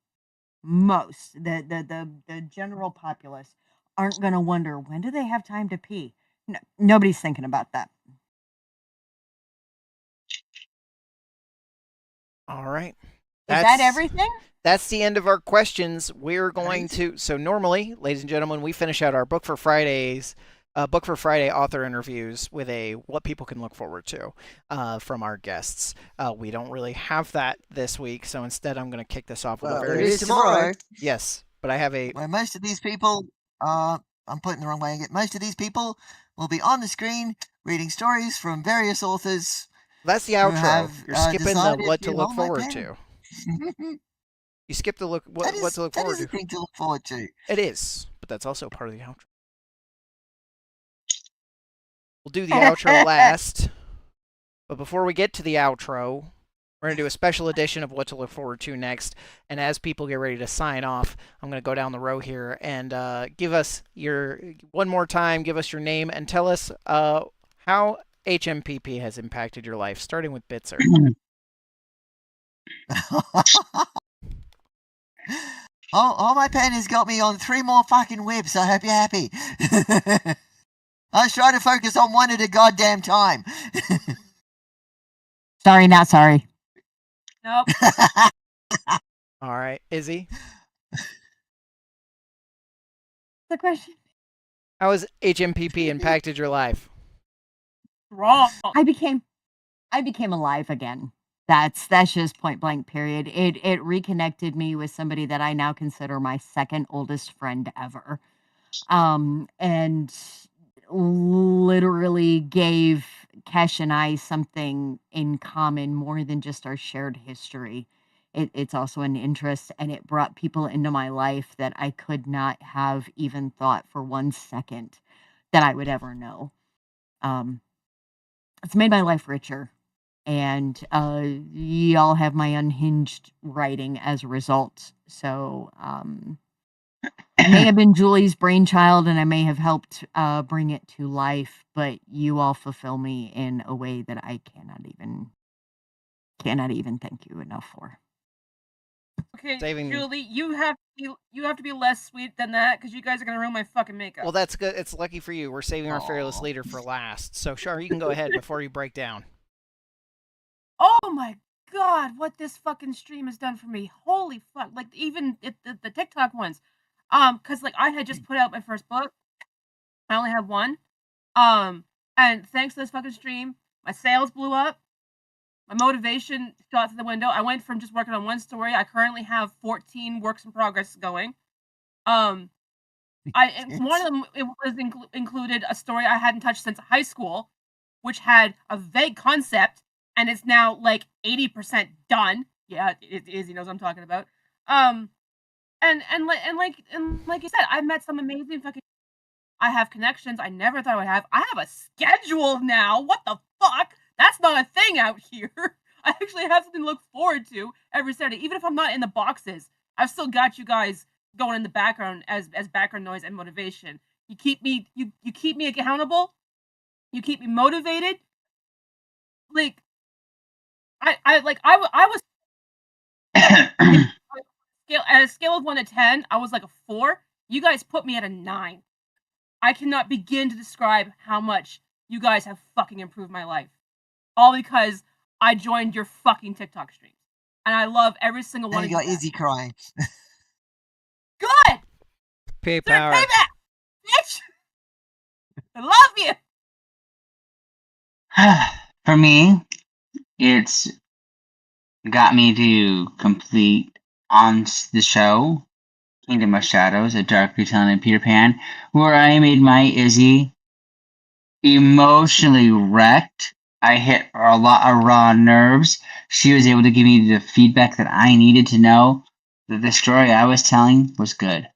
the general populace, aren't going to wonder, when do they have time to pee. Nobody's thinking about that. All right. Is that everything? That's the end of our questions. We're going to. So normally, ladies and gentlemen, we finish out our Book for Friday author interviews with a what people can look forward to from our guests. We don't really have that this week, so instead, I'm going to kick this off with a Well, very there is tomorrow. Yes, but I have a. Where most of these people, I'm putting the wrong way. Most of these people will be on the screen reading stories from various authors. That's the who outro. have, You're skipping the decided what to look hold my forward pen. to. You skip the what to look That forward is a to. thing to look forward to. It is, but that's also part of the outro. We'll do the outro last. But before we get to the outro, we're going to do a special edition of what to look forward to next. And as people get ready to sign off, I'm going to go down the row here and give us one more time, give us your name and tell us how HMPP has impacted your life, starting with Bitzer. Oh, my pen has got me on 3 more fucking webs. I hope you're happy. I was trying to focus on one at a goddamn time. Sorry, not sorry. Nope. All right, Izzy. The question. How has HMPP impacted your life? Wrong. I became alive again. That's just point blank period. It reconnected me with somebody that I now consider my second oldest friend ever. And literally gave Kesh and I something in common more than just our shared history. It's also an interest, and it brought people into my life that I could not have even thought for 1 second that I would ever know. It's made my life richer, and y'all have my unhinged writing as a result. So it may have been Julie's brainchild, and I may have helped bring it to life, but you all fulfill me in a way that I cannot even thank you enough for. Okay, Saving- Julie, you have to be less sweet than that, because you guys are gonna ruin my fucking makeup. Well, that's good. It's lucky for you. We're saving our fearless Aw. leader for last. So, Char, you can go ahead before you break down. Oh my god, what this fucking stream has done for me. Holy fuck. Like, even the TikTok ones. Because, like, I had just put out my first book. I only have one. And thanks to this fucking stream, my sales blew up. My motivation shot through the window. I went from just working on one story. I currently have 14 works in progress going. One of them, it was included a story I hadn't touched since high school, which had a vague concept, and it's now like 80% done. Yeah, Izzy knows what I'm talking about. And like you said, I met some amazing fucking. I have connections I never thought I would have. I have a schedule now. What the fuck? That's not a thing out here. I actually have something to look forward to every Saturday, even if I'm not in the boxes. I've still got you guys going in the background as background noise and motivation. You keep me you keep me accountable. You keep me motivated. Like I was at a scale of 1 to 10, I was like a 4. You guys put me at a 9. I cannot begin to describe how much you guys have fucking improved my life. All because I joined your fucking TikTok streams. And I love every single one And of you got you. Izzy crying. Good! Pay They're power. payback! Bitch! I love you! For me, it's got me to complete on the show Kingdom of Shadows, a dark retelling of Peter Pan, where I made my Izzy emotionally wrecked. I hit a lot of raw nerves, she was able to give me the feedback that I needed to know that the story I was telling was good.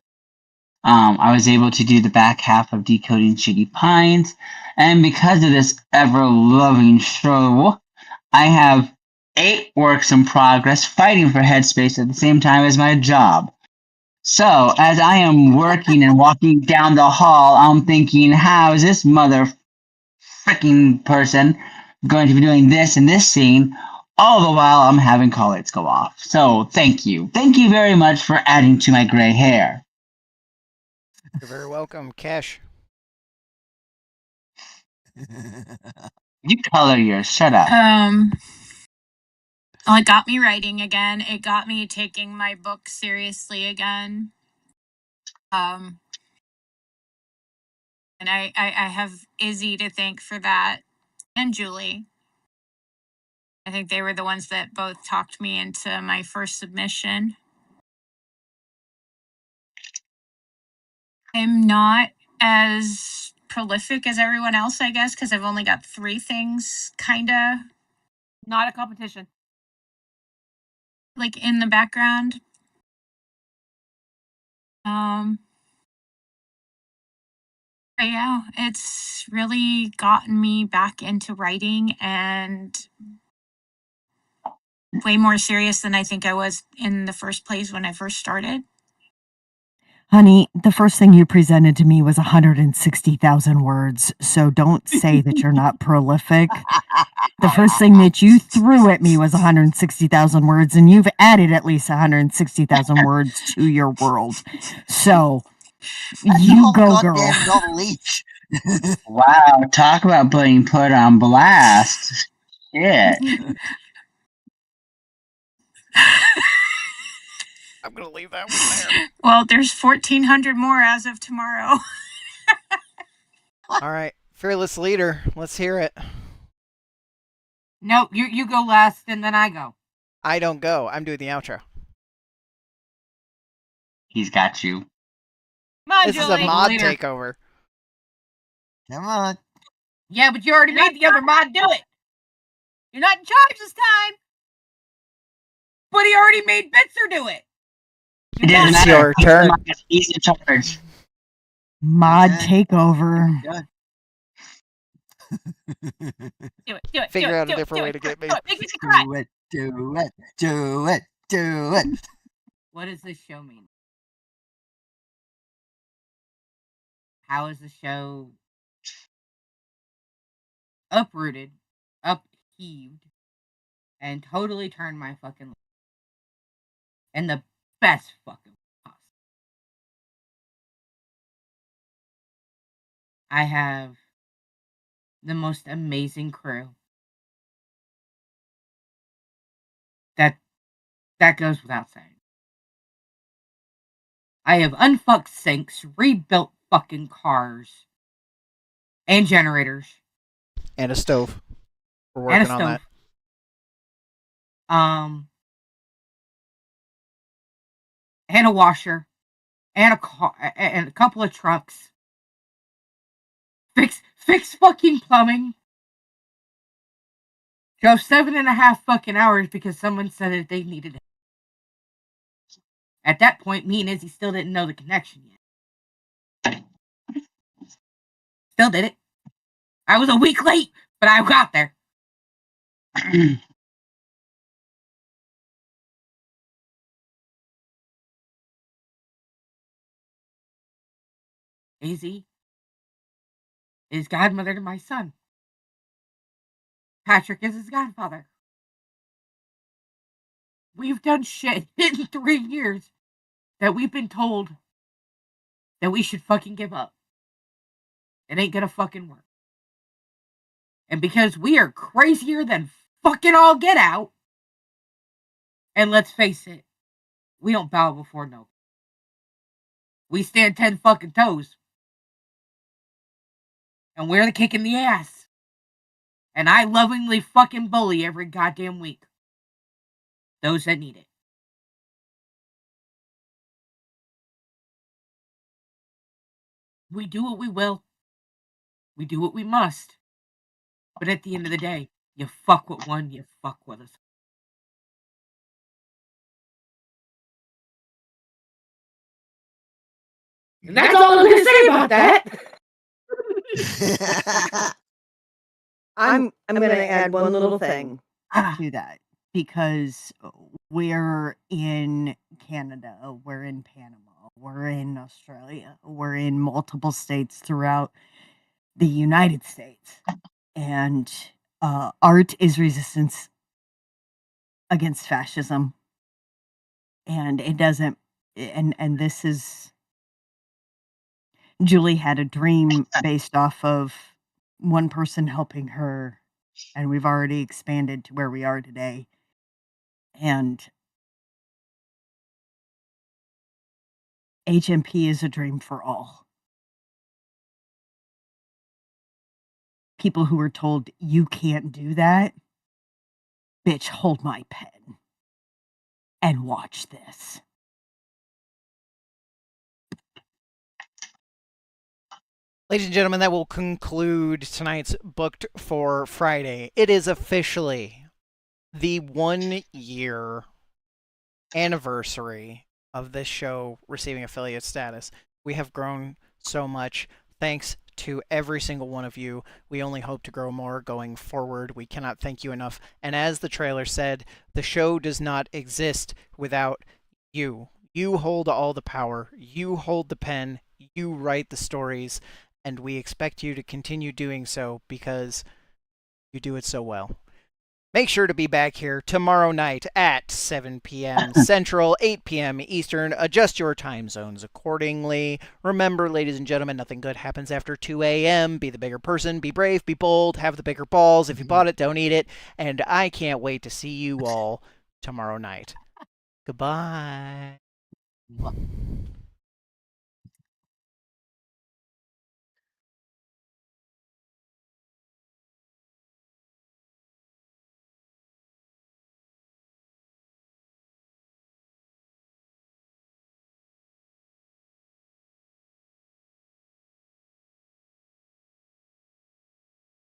I was able to do the back half of Decoding Shady Pines, and because of this ever loving show, I have 8 works in progress fighting for headspace at the same time as my job. So, as I am working and walking down the hall, I'm thinking, how is this mother freaking person going to be doing this in this scene? All the while I'm having call lights go off. So, thank you. Thank you very much for adding to my gray hair. You're very welcome, Cash. You color yours. Shut up. Well, it got me writing again. It got me taking my book seriously again. And I have Izzy to thank for that, and Julie. I think they were the ones that both talked me into my first submission. I'm not as prolific as everyone else, I guess, because I've only got 3 things kinda Not a competition. like in the background. But yeah, it's really gotten me back into writing and way more serious than I think I was in the first place when I first started. Honey, the first thing you presented to me was 160,000 words, so don't say that you're not prolific. The first thing that you threw at me was 160,000 words, and you've added at least 160,000 words to your world. So, you go, girl. Goddamn novel each. Wow, talk about being put on blast. Shit. I'm gonna leave that one there. Well, there's 1,400 more as of tomorrow. All right, fearless leader, let's hear it. No, you go last and then I go. I don't go. I'm doing the outro. He's got you. Come on, This is a Julie. mod Leader. takeover. Come on. Yeah, but you already made the other mod do it. You're not in charge this time. But he already made Bitzer do it. It doesn't It's matter. your turn. He's in charge. Mod Okay. takeover. Done. Do it. Figure out a different way to get me. Make me cry. Do it. What does this show mean? How is the show uprooted, upheaved, and totally turned my fucking life in the best fucking possible? I have the most amazing crew. That goes without saying. I have unfucked sinks, rebuilt fucking cars, and generators, And a stove. We're and a working on that. stove. And a washer, and a car, and a couple of trucks. Fix fucking plumbing. Drove 7.5 fucking hours because someone said that they needed it. At that point, me and Izzy still didn't know the connection yet. Still did it. I was a week late, but I got there. Izzy is godmother to my son. Patrick is his godfather. We've done shit in 3 years that we've been told that we should fucking give up. It ain't gonna fucking work. And because we are crazier than fucking all get out, and let's face it, we don't bow before no. We stand 10 fucking toes. And we're the kick in the ass. And I lovingly fucking bully every goddamn week. Those that need it. We do what we will. We do what we must. But at the end of the day, you fuck with one, you fuck with us. And that's all I'm gonna say about that. I'm going to add one little thing to that because we're in Canada, we're in Panama, we're in Australia, we're in multiple states throughout the United States, and art is resistance against fascism, and it doesn't. And this is Julie had a dream based off of one person helping her, and we've already expanded to where we are today. And HMP is a dream for all. People who are told you can't do that, bitch, hold my pen and watch this. Ladies and gentlemen, that will conclude tonight's Booked for Friday. It is officially the 1 year anniversary of this show receiving affiliate status. We have grown so much. Thanks to every single one of you. We only hope to grow more going forward. We cannot thank you enough. And as the trailer said, the show does not exist without you. You hold all the power. You hold the pen. You write the stories. And we expect you to continue doing so because you do it so well. Make sure to be back here tomorrow night at 7 p.m. Central, 8 p.m. Eastern. Adjust your time zones accordingly. Remember, ladies and gentlemen, nothing good happens after 2 a.m. Be the bigger person, be brave, be bold, have the bigger balls. If you bought it, don't eat it. And I can't wait to see you all tomorrow night. Goodbye.